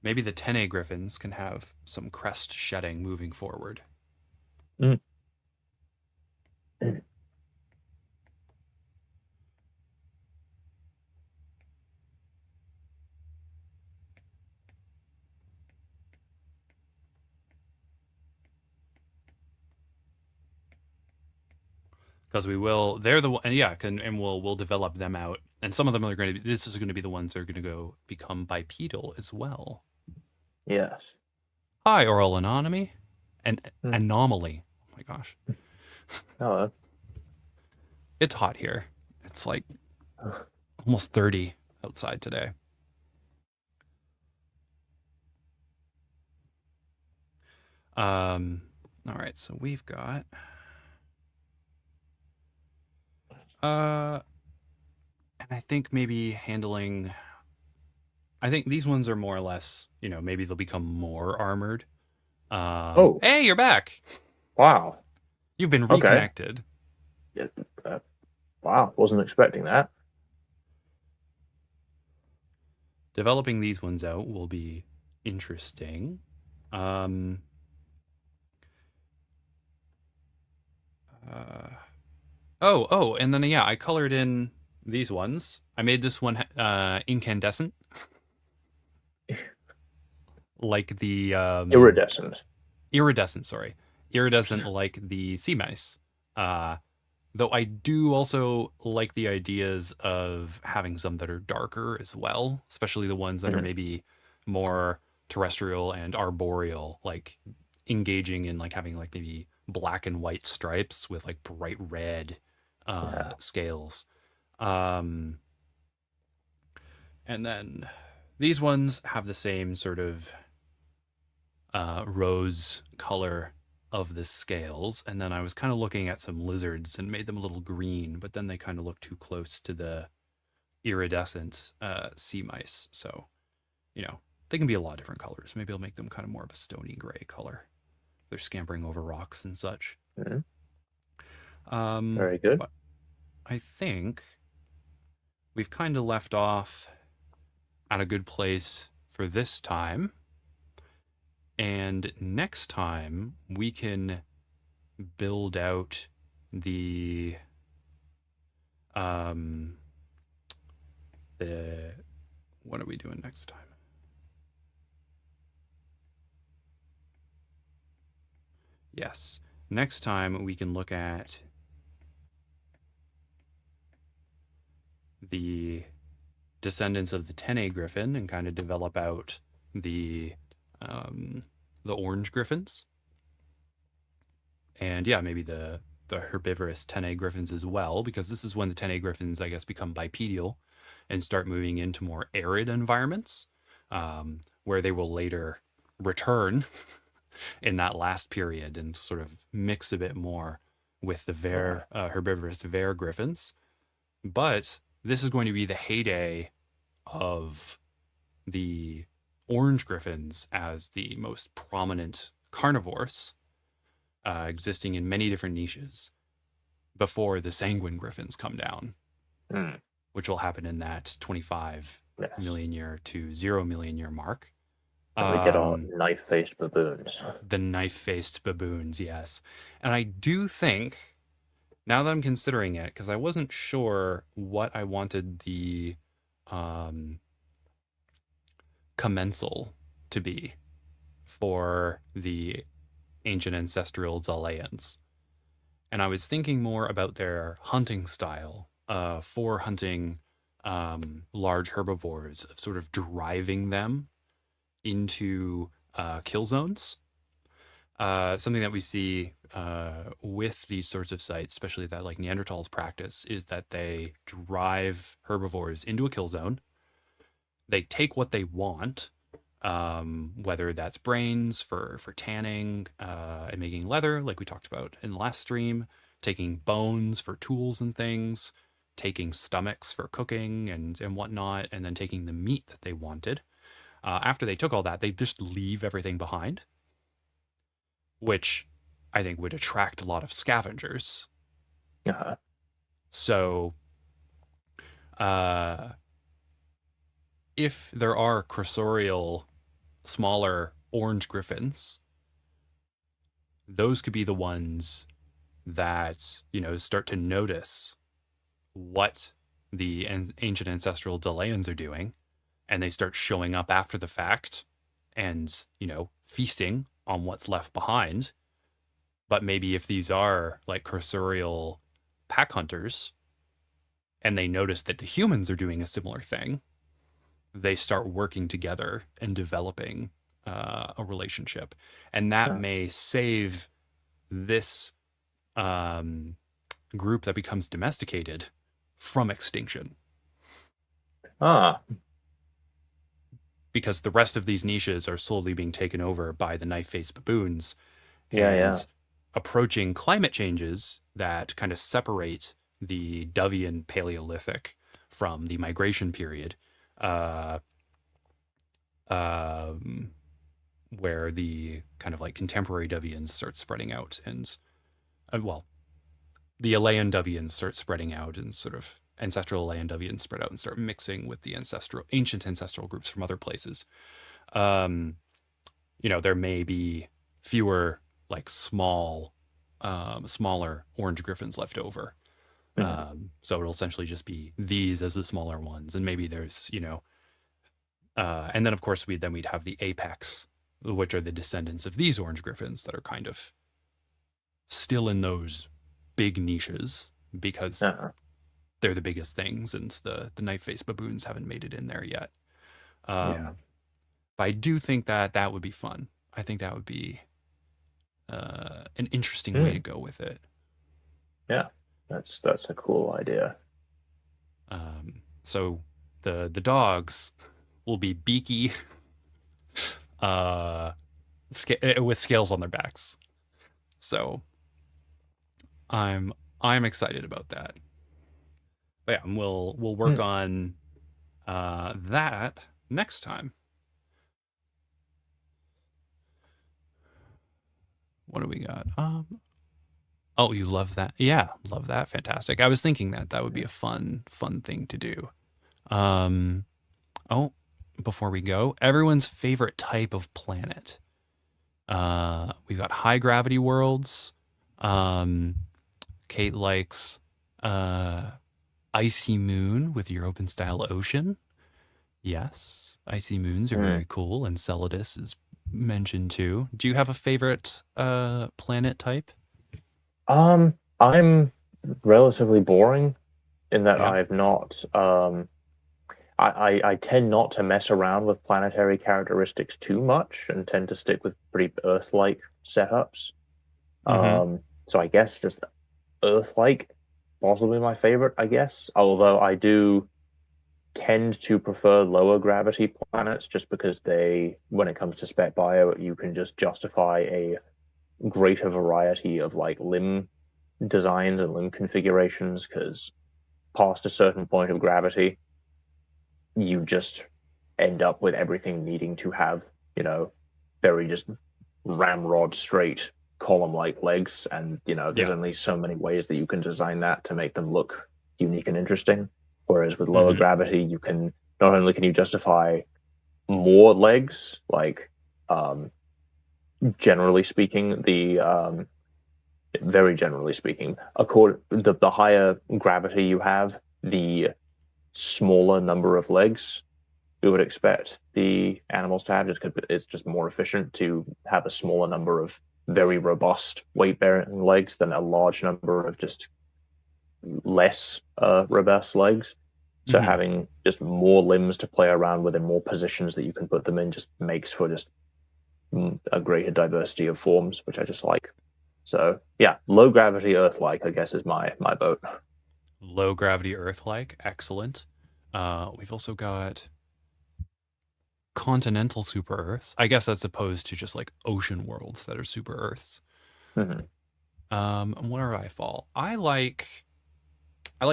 Maybe the 10A griffins can have some crest shedding moving forward. because we will. They're the one, and yeah, and we'll develop them out, and some of them are going to be. This is going to be the ones that are going to go become bipedal as well. Yes. Hi, oral anatomy, and Hmm. anomaly. Oh my gosh, Oh, it's hot here. It's like almost 30 outside today. All right, so we've got and I think maybe handling. I think these ones are more or less, maybe they'll become more armored. oh, Hey, you're back. wow. You've been Okay. reconnected. Yeah, wow. Wasn't expecting that. Developing these ones out will be interesting. Um, uh, and then yeah, I colored in these ones. I made this one incandescent, like the Iridescent. iridescent. Sorry, iridescent, like the sea mice. Uh, Though I do also like the ideas of having some that are darker as well, especially the ones that are Mhm. maybe more terrestrial and arboreal, like engaging in like having like maybe black and white stripes with like bright red Yeah. scales. Um, and then these ones have the same sort of rose color of the scales. And then I was kind of looking at some lizards and made them a little green, but then they kind of look too close to the iridescent sea mice. So, they can be a lot of different colors. Maybe I'll make them kind of more of a stony gray color. They're scampering over rocks and such. Mhm. Um, Very good. but I think we've kind of left off at a good place for this time. And next time we can build out the um the what are we doing next time? Yes. Next time we can look at the descendants of the Tene griffin and kind of develop out the um the orange griffins. And yeah, maybe the herbivorous Tene griffins as well, because this is when the Tene griffins, I guess, become bipedal and start moving into more arid environments, where they will later return in that last period and sort of mix a bit more with the Yeah. herbivorous ver griffins. But this is going to be the heyday of the orange griffins as the most prominent carnivores, existing in many different niches before the sanguine griffins come down, Mm. which will happen in that 25 Yes. million year to 0 million year mark. And we get our Um, knife-faced baboons. the knife faced baboons, yes. And I do think, now that I'm considering it, because I wasn't sure what I wanted the um, commensal to be for the ancient ancestral Zaaleans. And I was thinking more about their hunting style for hunting large herbivores, of sort of driving them into kill zones. Something that we see with these sorts of sites, especially that like Neanderthals practice, is that they drive herbivores into a kill zone. They take what they want, whether that's brains for tanning and making leather, like we talked about in the last stream, taking bones for tools and things, taking stomachs for cooking and whatnot, and then taking the meat that they wanted. After they took all that, they just leave everything behind, which I think would attract a lot of scavengers. Uh, So, uh, if there are cursorial, smaller orange griffins, those could be the ones that, start to notice what the ancient ancestral Zaaleans are doing, and they start showing up after the fact and, feasting on what's left behind. But maybe if these are like cursorial pack hunters and they notice that the humans are doing a similar thing, they start working together and developing a relationship. And that may save this group that becomes domesticated from extinction. Ah, Because the rest of these niches are slowly being taken over by the knife-faced baboons, yeah. and approaching climate changes that kind of separate the Dovian Paleolithic from the migration period, uh, where the kind of like contemporary Dovians start spreading out, and well, the Zaalean Dovians start spreading out, and sort of ancestral Zaalean Dovians spread out and start mixing with the ancient ancestral groups from other places. You know, there may be fewer like smaller orange griffins left over. So it'll essentially just be these as the smaller ones, and maybe there's, you know, and then of course we'd have the apex, which are the descendants of these orange griffins that are kind of still in those big niches because they're the biggest things, and the knife-faced baboons haven't made it in there yet. But I do think that would be fun. I think that would be an interesting way to go with it. Yeah, that's a cool idea. So the dogs will be beaky, with scales on their backs. So I'm excited about that. But yeah, we'll work on that next time. What do we got? Oh, you love that? Yeah, love that. Fantastic. I was thinking that would be a fun thing to do. Oh, before we go, everyone's favorite type of planet. We've got high gravity worlds. Kate likes icy moon with your open style ocean. Yes, icy moons are very cool, and Enceladus is mentioned too. Do you have a favorite planet type? I'm relatively boring in that I've not I tend not to mess around with planetary characteristics too much and tend to stick with pretty Earth-like setups. So I guess just Earth-like, possibly my favorite, I guess. Although I do tend to prefer lower gravity planets just because when it comes to spec bio, you can just justify a greater variety of like limb designs and limb configurations, because past a certain point of gravity, you just end up with everything needing to have, you know, very just ramrod straight column-like legs, and there's only so many ways that you can design that to make them look unique and interesting. Whereas with lower gravity, you can not only can you justify more legs, like generally speaking, very generally speaking, the higher gravity you have, the smaller number of legs we would expect the animals to have, just because it's just more efficient to have a smaller number of very robust weight-bearing legs than a large number of just less robust legs. So having just more limbs to play around with and more positions that you can put them in just makes for just a greater diversity of forms, which I just like. So yeah, low gravity Earth-like, I guess, is my vote. Low gravity Earth-like, excellent. We've also got continental super Earths. I guess that's opposed to just like ocean worlds that are super Earths. Where do I fall? I like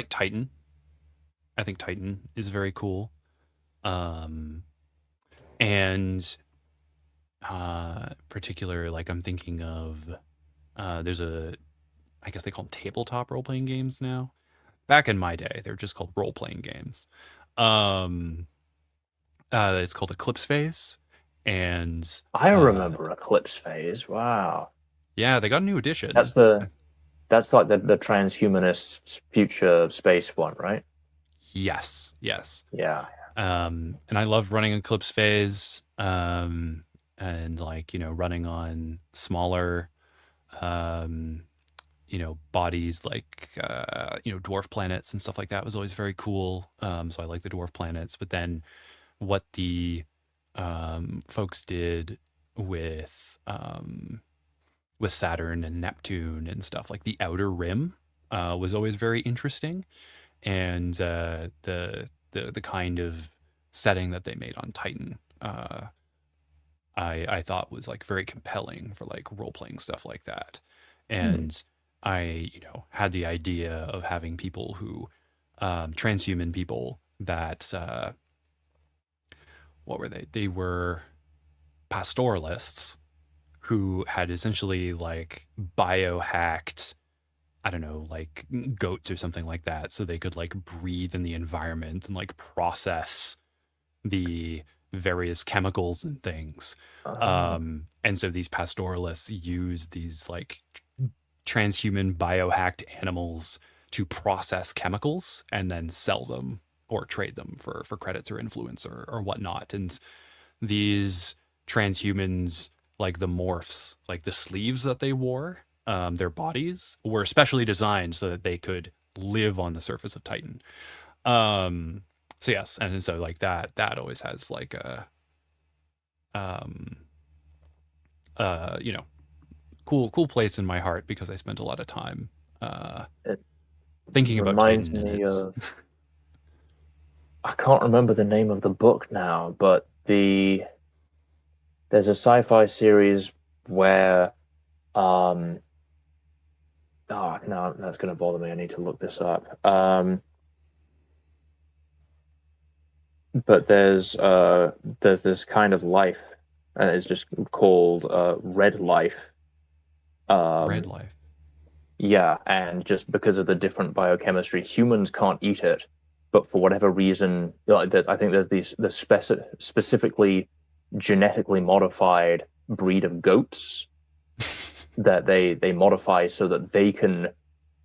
Titan. I think Titan is very cool. And particular, like I'm thinking of there's I guess they call them tabletop role-playing games now. Back in my day, they were just called role-playing games. It's called Eclipse Phase, and I remember Eclipse Phase. Wow. Yeah, they got a new edition. That's like the transhumanist future space one, right? Yes. Yeah. And I love running Eclipse Phase, and like, running on smaller, bodies like dwarf planets and stuff like that was always very cool. So I like the dwarf planets. But then what the folks did with Saturn and Neptune and stuff like the outer rim was always very interesting, and the kind of setting that they made on Titan. I thought was like very compelling for like role playing stuff like that, and I had the idea of having people who transhuman people that what were they? They were pastoralists who had essentially like biohacked, I don't know, like goats or something like that, so they could like breathe in the environment and like process the various chemicals and things. And so these pastoralists use these like transhuman biohacked animals to process chemicals and then sell them or trade them for credits or influence or whatnot. And these transhumans, like the morphs, like the sleeves that they wore, their bodies were specially designed so that they could live on the surface of Titan. So yes, and so like that always has like a you know cool place in my heart because I spent a lot of time It thinking about reminds Titan and me its of, I can't remember the name of the book now, but there's a sci-fi series where oh no, that's going to bother me. I need to look this up. But there's this kind of life, and it's just called red life. red Um, life. yeah, and just because of the different biochemistry, humans can't eat it, but for whatever reason, like I think there's specifically genetically modified breed of goats that they modify so that they can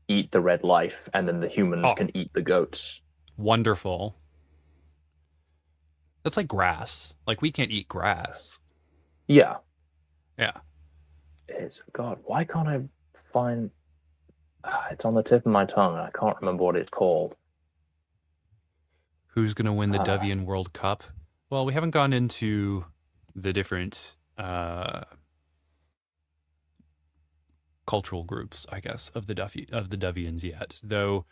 eat the red life, and then the humans Oh, can eat the goats. wonderful. That's like grass. Like we can't eat grass. Yeah, Yeah. it's God. Why can't I find? It's on the tip of my tongue. I can't remember what it's called. Who's going to win the Uh, Devian World Cup? Well, we haven't gone into the different cultural groups, I guess, of the Devians yet. Though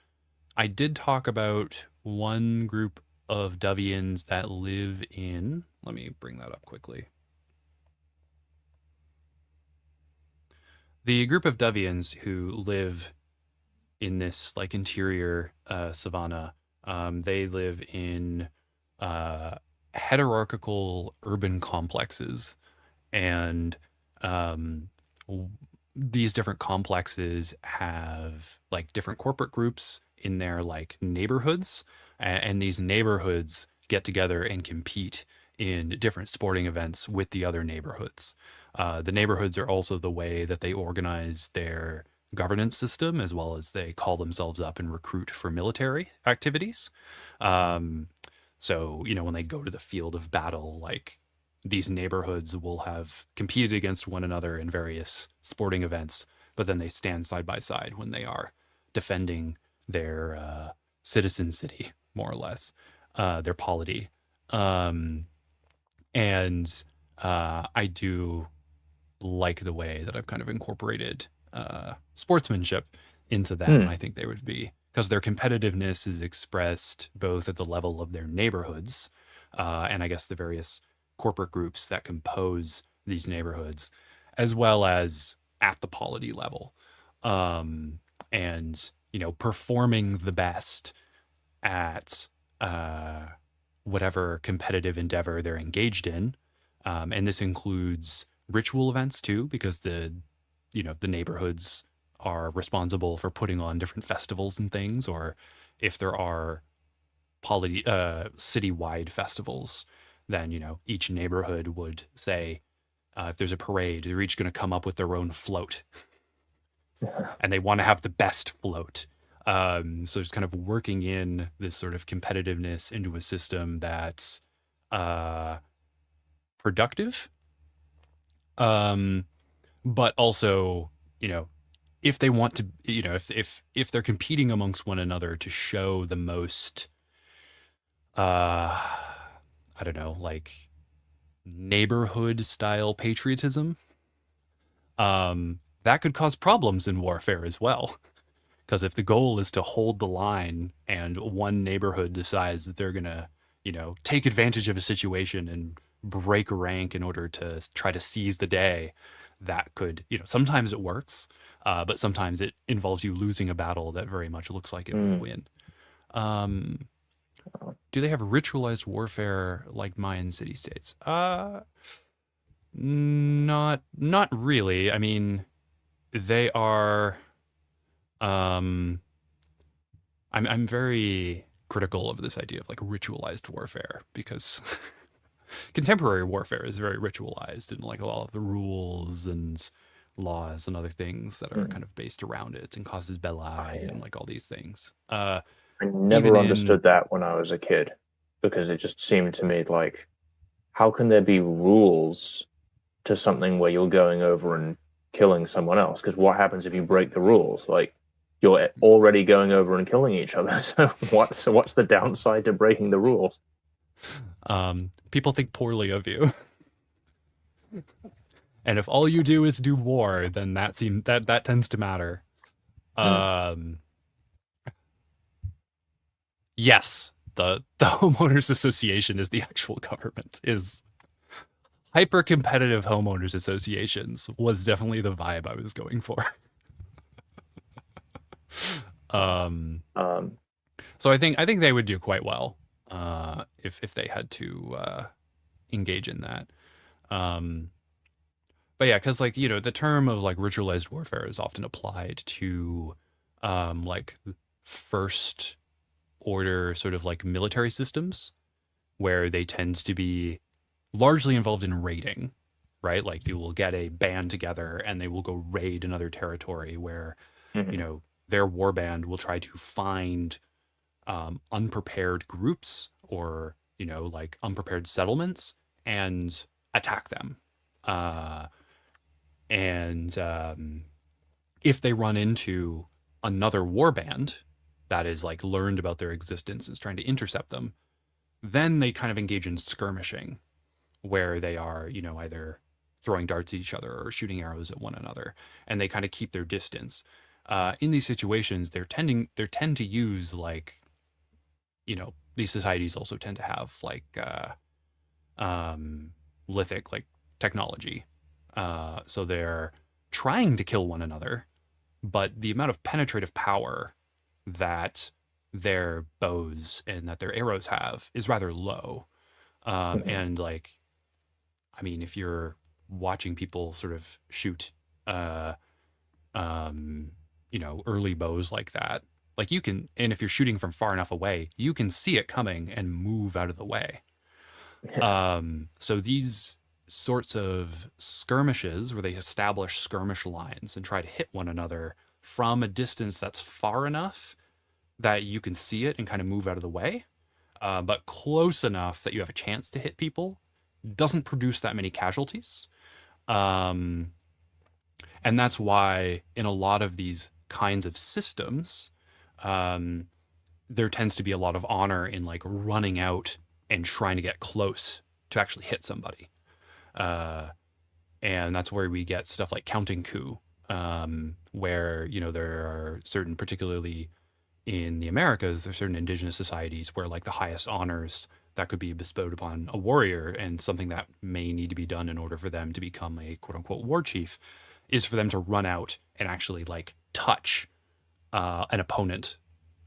I did talk about one group of Devians that live in. Let me bring that up quickly. The group of Devians who live in this like interior savanna, they live in uh, hierarchical urban complexes, and um, these different complexes have like different corporate groups in their like neighborhoods, and these neighborhoods get together and compete in different sporting events with the other neighborhoods. The neighborhoods are also the way that they organize their governance system, as well as they call themselves up and recruit for military activities. Um, so, when they go to the field of battle, like these neighborhoods will have competed against one another in various sporting events, but then they stand side by side when they are defending their citizen city, more or less, their polity. Um, and I do like the way that I've kind of incorporated sportsmanship into them. And hmm. I think they would be, because their competitiveness is expressed both at the level of their neighborhoods and I guess the various corporate groups that compose these neighborhoods, as well as at the polity level. And, performing the best at whatever competitive endeavor they're engaged in. And this includes ritual events too, because the neighborhoods are responsible for putting on different festivals and things, or if there are citywide festivals, then each neighborhood would say, if there's a parade, they're each going to come up with their own float, and they want to have the best float. So it's kind of working in this sort of competitiveness into a system that's uh, productive, but also if they want to, if they're competing amongst one another to show the most, I don't know, like neighborhood style patriotism, that could cause problems in warfare as well. Because if the goal is to hold the line and one neighborhood decides that they're going to, take advantage of a situation and break rank in order to try to seize the day, that could, sometimes it works, but sometimes it involves you losing a battle that very much looks like it will win. Um, do they have ritualized warfare like Mayan city states? Not really. I mean, they are. Um, I'm very critical of this idea of like ritualized warfare because contemporary warfare is very ritualized and like all of the rules and laws and other things that are kind of based around it and causes belli and like all these things. I Even never in understood that when I was a kid because it just seemed to me like, how can there be rules to something where you're going over and killing someone else? Because what happens if you break the rules? Like, you're already going over and killing each other. So what's the downside to breaking the rules? people think poorly of you. And if all you do is do war, then that tends to matter. Um, yes, the homeowners association is the actual government. Is hyper competitive homeowners associations was definitely the vibe I was going for. Um, So I think they would do quite well if they had to engage in that. Um, but yeah, because like the term of like ritualized warfare is often applied to like first order sort of like military systems where they tend to be largely involved in raiding, right? Like you will get a band together and they will go raid another territory where mhm. their war band will try to find unprepared groups or like unprepared settlements and attack them. And if they run into another war band that is like learned about their existence and is trying to intercept them, then they kind of engage in skirmishing where they are, either throwing darts at each other or shooting arrows at one another, and they kind of keep their distance. In these situations, they tend to use like, these societies also tend to have like lithic like technology, so they're trying to kill one another, but the amount of penetrative power that their bows and that their arrows have is rather low. And like, I mean, if you're watching people sort of shoot, uh, early bows like that, like you can, and if you're shooting from far enough away, you can see it coming and move out of the way. So these sorts of skirmishes where they establish skirmish lines and try to hit one another from a distance that's far enough that you can see it and kind of move out of the way, but close enough that you have a chance to hit people, doesn't produce that many casualties. Um, and that's why in a lot of these kinds of systems, um, there tends to be a lot of honor in like running out and trying to get close to actually hit somebody. Uh, and that's where we get stuff like counting coup, where there are certain, particularly in the Americas, there's certain indigenous societies where like the highest honors that could be bestowed upon a warrior and something that may need to be done in order for them to become a quote unquote war chief is for them to run out and actually like touch an opponent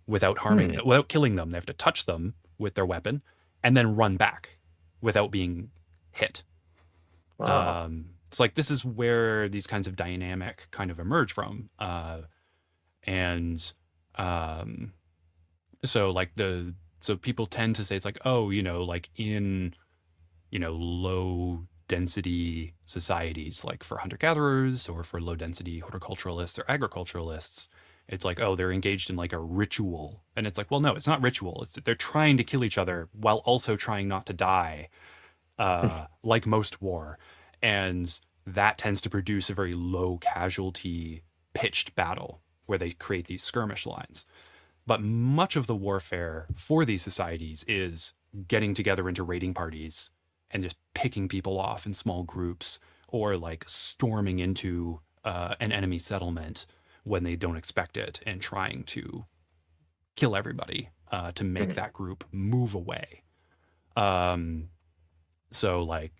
without harming them, without killing them. They have to touch them with their weapon and then run back without being hit. Wow. It's like this is where these kinds of dynamic kind of emerge from, and um, so like so people tend to say it's like, oh, like in low density societies, like for hunter gatherers or for low density horticulturalists or agriculturalists, it's like, oh, they're engaged in like a ritual, and it's like, well, no, it's not ritual. It's they're trying to kill each other while also trying not to die, like most war, and that tends to produce a very low casualty pitched battle where they create these skirmish lines. But much of the warfare for these societies is getting together into raiding parties and just picking people off in small groups, or like storming into an enemy settlement when they don't expect it and trying to kill everybody to make that group move away. So like,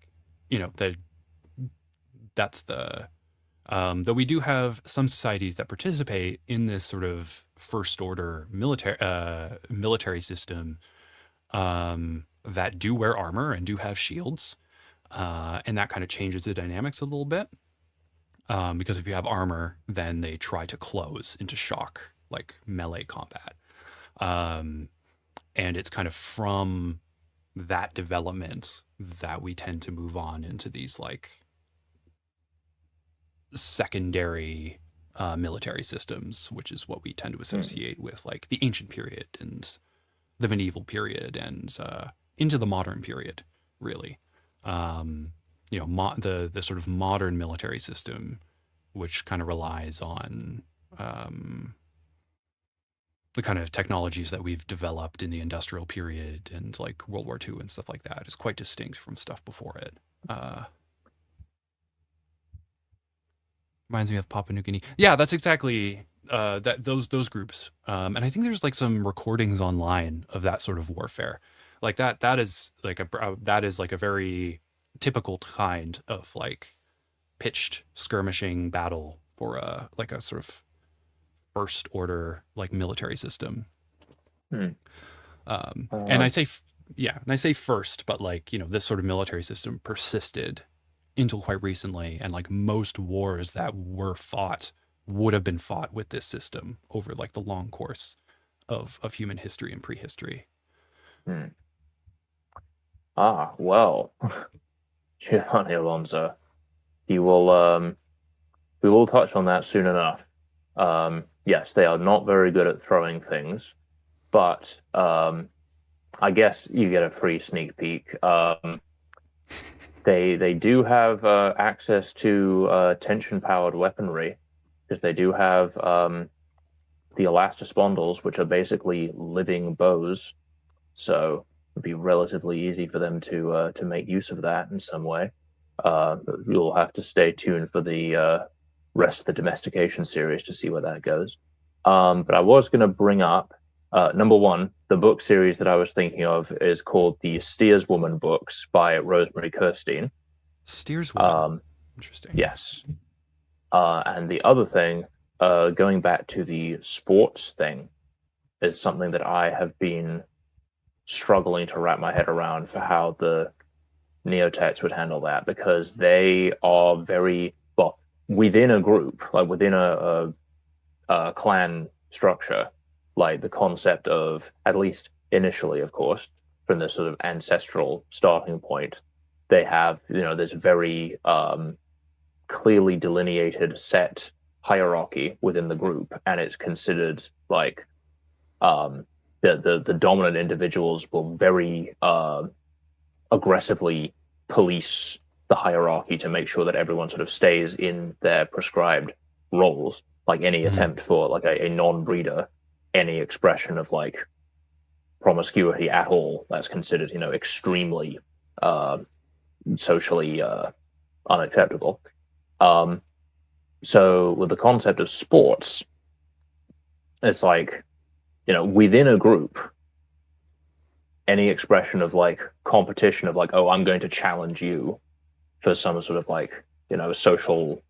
you know, that's the though we do have some societies that participate in this sort of first order military system that do wear armor and do have shields, and that kind of changes the dynamics a little bit, because if you have armor, then they try to close into shock, like melee combat, and it's kind of from that development that we tend to move on into these like secondary military systems, which is what we tend to associate with like the ancient period and the medieval period and into the modern period, really. You know, the sort of modern military system, which kind of relies on the kind of technologies that we've developed in the industrial period and like World War II and stuff like that, is quite distinct from stuff before it. Reminds me of Papua New Guinea. Yeah, that's exactly those groups. And I think there's like some recordings online of that sort of warfare. Like that is like a very typical kind of like pitched skirmishing battle for like a sort of first order like military system. And I say first, but like, you know, this sort of military system persisted until quite recently, and like most wars that were fought would have been fought with this system over like the long course of human history and prehistory. Well, Giovanni Alonso, we will touch on that soon enough. Yes, they are not very good at throwing things, but I guess you get a free sneak peek. They do have access to tension-powered weaponry, because they do have the elastospondals, which are basically living bows. So it'd be relatively easy for them to make use of that in some way. You'll have to stay tuned for the rest of the domestication series to see where that goes. But I was going to bring up, number one, the book series that I was thinking of is called the Steerswoman books by Rosemary Kirstein. Steerswoman. Interesting. Yes. And the other thing, going back to the sports thing, is something that I have been struggling to wrap my head around for how the Neotechs would handle that, because they are very, well, within a group, like within a clan structure, like the concept of, at least initially, of course, from the sort of ancestral starting point, they have, you know, this very clearly delineated set hierarchy within the group, and it's considered like the dominant individuals will very aggressively police the hierarchy to make sure that everyone sort of stays in their prescribed roles. Like any attempt for like a non-breeder, any expression of like promiscuity at all, that's considered, you know, extremely socially unacceptable. So with the concept of sports, it's like, you know, within a group, any expression of like competition of like, oh, I'm going to challenge you for some sort of like, you know, social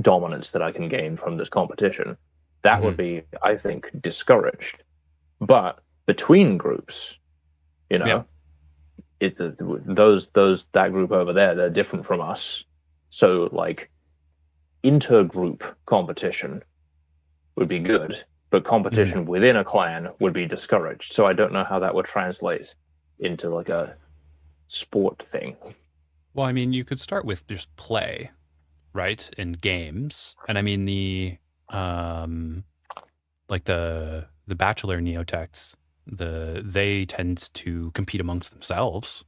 dominance that I can gain from this competition, that would be, I think, discouraged. But between groups, you know, that group over there, they're different from us. So like intergroup competition would be good, but competition within a clan would be discouraged. So I don't know how that would translate into like a sport thing. Well, I mean, you could start with just play, right, in games, and I mean like the bachelor Neotechs, they tend to compete amongst themselves.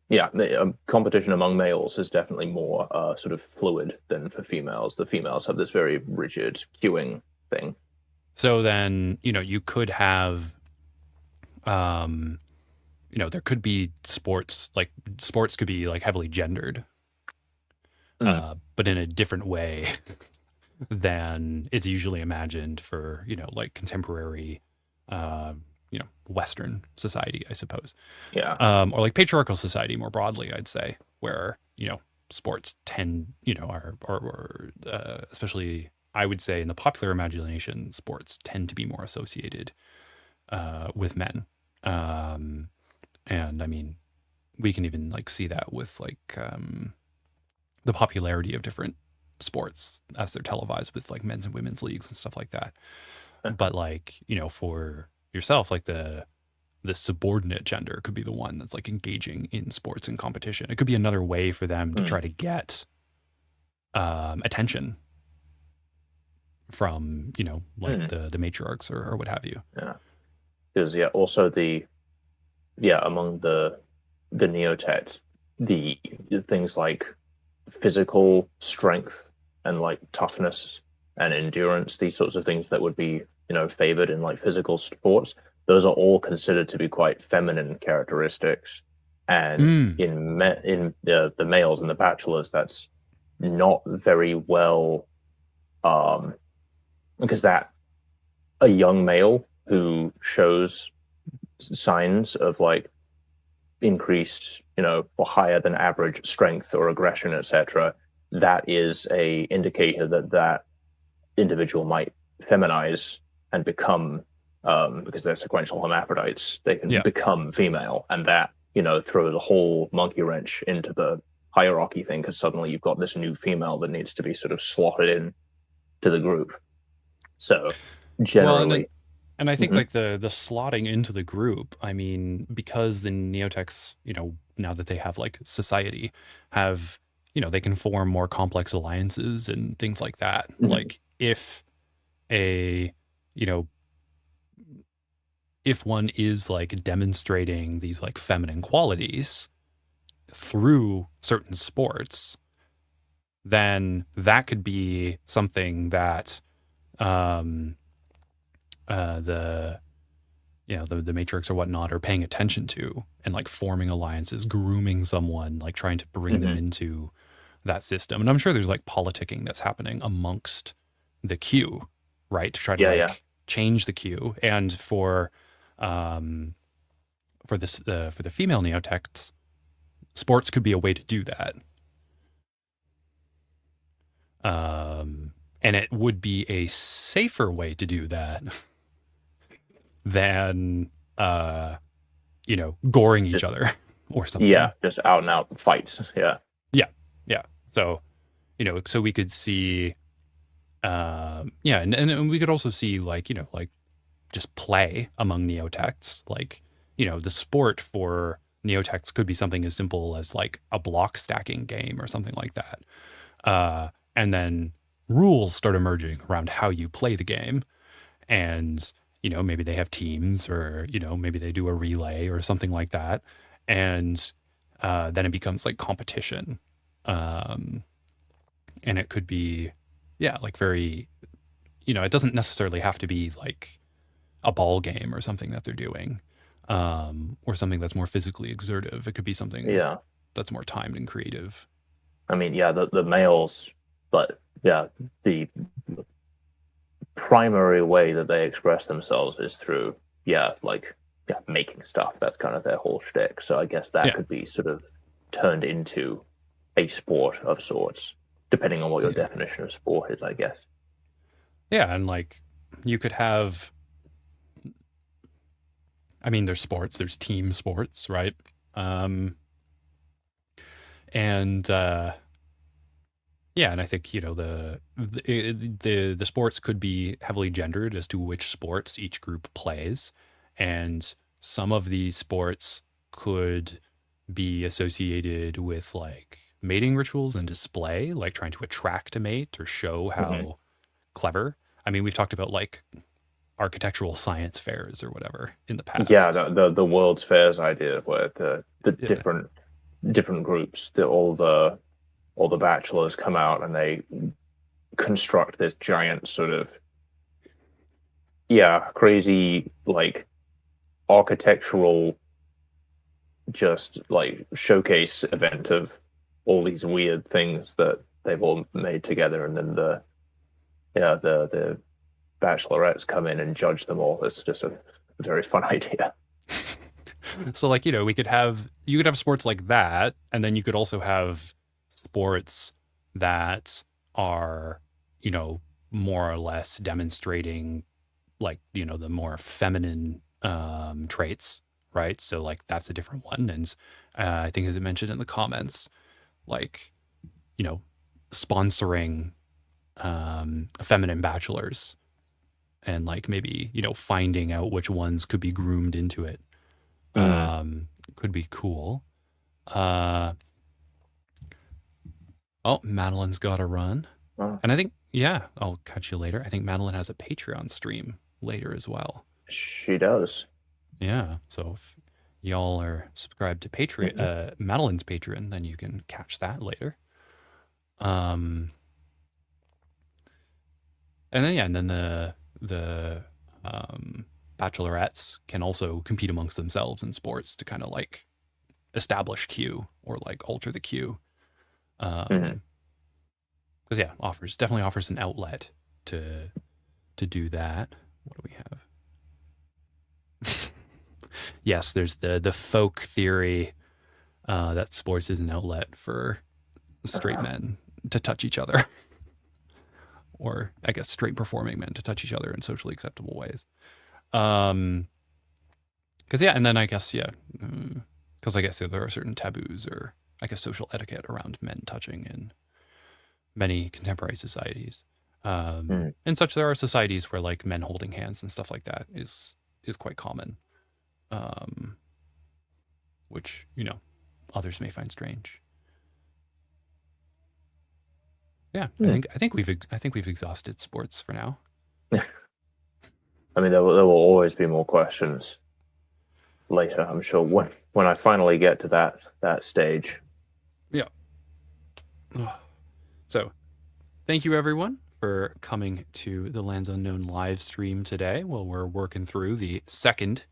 Yeah, competition among males is definitely more sort of fluid than for females. The females have this very rigid queuing thing. So then, you could have, um, there could be sports could be like heavily gendered, Mm, but in a different way than it's usually imagined for, like contemporary, Western society, I suppose. yeah. Or like patriarchal society more broadly, I'd say, where, sports tend, especially I would say in the popular imagination, sports tend to be more associated with men. Um, and I mean, we can even like see that with like the popularity of different sports as they're televised with like men's and women's leagues and stuff like that. But like, for yourself, like the subordinate gender could be the one that's like engaging in sports and competition. It could be another way for them to Mm, try to get attention from, like mm, the matriarchs or what have you. yeah. Because also among the neotext, the things like physical strength and like toughness and endurance, these sorts of things that would be, favored in like physical sports, those are all considered to be quite feminine characteristics. And Mm, in the males and the bachelors, that's not very well, um, because that a young male who shows signs of like increased, or higher than average strength or aggression, etc., that is a indicator that that individual might feminize and become, because they're sequential hermaphrodites, they can yeah. become female, and that throws a whole monkey wrench into the hierarchy thing because suddenly you've got this new female that needs to be sort of slotted in to the group. So Well, and then, generally, and I think mhm, like the slotting into the group, I mean, because the neotechs, now that they have like society, have, they can form more complex alliances and things like that. mhm, Like if a, you know, if one is like demonstrating these like feminine qualities through certain sports, then that could be something that um, the the matrix or whatnot are paying attention to and like forming alliances, grooming someone, like trying to bring them mhm. into that system. And I'm sure there's like politicking that's happening amongst the queue, right? To try to Yeah, yeah. like change the queue. And um, for the female neotechs, sports could be a way to do that. And it would be a safer way to do that than goring each Just other or yeah, something. just out and out fights. Yeah. Yeah, yeah. So so we could see, yeah, and we could also see like like just play among neotechs. Like the sport for neotechs could be something as simple as like a block stacking game or something like that. And then rules start emerging around how you play the game, and maybe they have teams, or maybe they do a relay or something like that, and then it becomes like competition, um, and it could be, yeah, like very, it doesn't necessarily have to be like a ball game or something that they're doing, or something that's more physically exertive. It could be something Yeah. that's more timed and creative. I mean, yeah, the males, but yeah, the primary way that they express themselves is through, like, making stuff. That's kind of their whole shtick. So I guess that Yeah, could be sort of turned into a sport of sorts, depending on what your yeah, definition of sport is, I guess. yeah, and like you could have, I mean, there's sports, there's team sports, right? Um, and yeah, and I think the sports could be heavily gendered as to which sports each group plays, and some of these sports could be associated with like mating rituals and display, like trying to attract a mate or show Hmm. how clever. I mean, we've talked about like architectural science fairs or whatever in the Yeah, past. the World's Fairs idea, where the the Yeah. different groups, all the bachelors come out and they construct this giant sort of crazy like architectural just like showcase event of all these weird things that they've all made together, and then the bachelorettes come in and judge them all. It's just a very fun idea. So like, we could have you could have sports like that, and then you could also have sports that are, more or less demonstrating like, the more feminine traits, right? So like that's a different one. And I think as it mentioned in the comments, like, you know, sponsoring feminine bachelors and like maybe, finding out which ones could be groomed into it. Could be cool. Oh, Madeline's got to run. Oh, And I think, yeah, I'll catch you later. I think Madeline has a Patreon stream later as well. she does. Yeah. So if y'all are subscribed to Patreon, Madeline's Patreon, then you can catch that later. And then, yeah, and then the bachelorettes can also compete amongst themselves in sports to kind of like establish queue or like alter the queue. Because yeah, definitely offers an outlet to do that. What do we have? Yes, there's the folk theory that sports is an outlet for straight men to touch each other. Or I guess straight performing men to touch each other in socially acceptable ways. Because yeah, and then I guess because I guess there are certain taboos or I guess social etiquette around men touching in many contemporary societies. And such there are societies where like men holding hands and stuff like that is quite common, which others may find strange. Yeah, I think we've exhausted sports for now. I mean, there will always be more questions later, I'm sure, when I finally get to that stage. Yeah. So, thank you everyone for coming to the Lands Unknown live stream today. While we're working through the second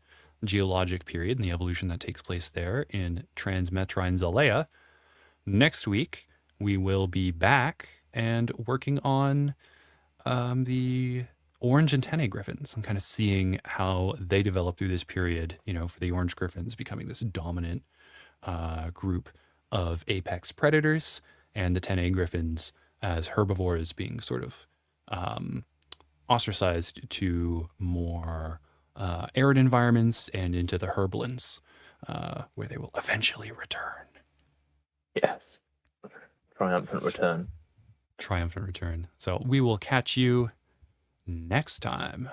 geologic period and the evolution that takes place there in Transmetrine Zaalea. Next week, we will be back and working on the orange antennae griffins and kind of seeing how they develop through this period, for the orange griffins becoming this dominant group of apex predators and the tennae griffins as herbivores being sort of ostracized to more arid environments and into the herblands where they will eventually return. Yes. Triumphant return. Triumphant return. So we will catch you next time.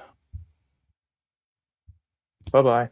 Bye-bye.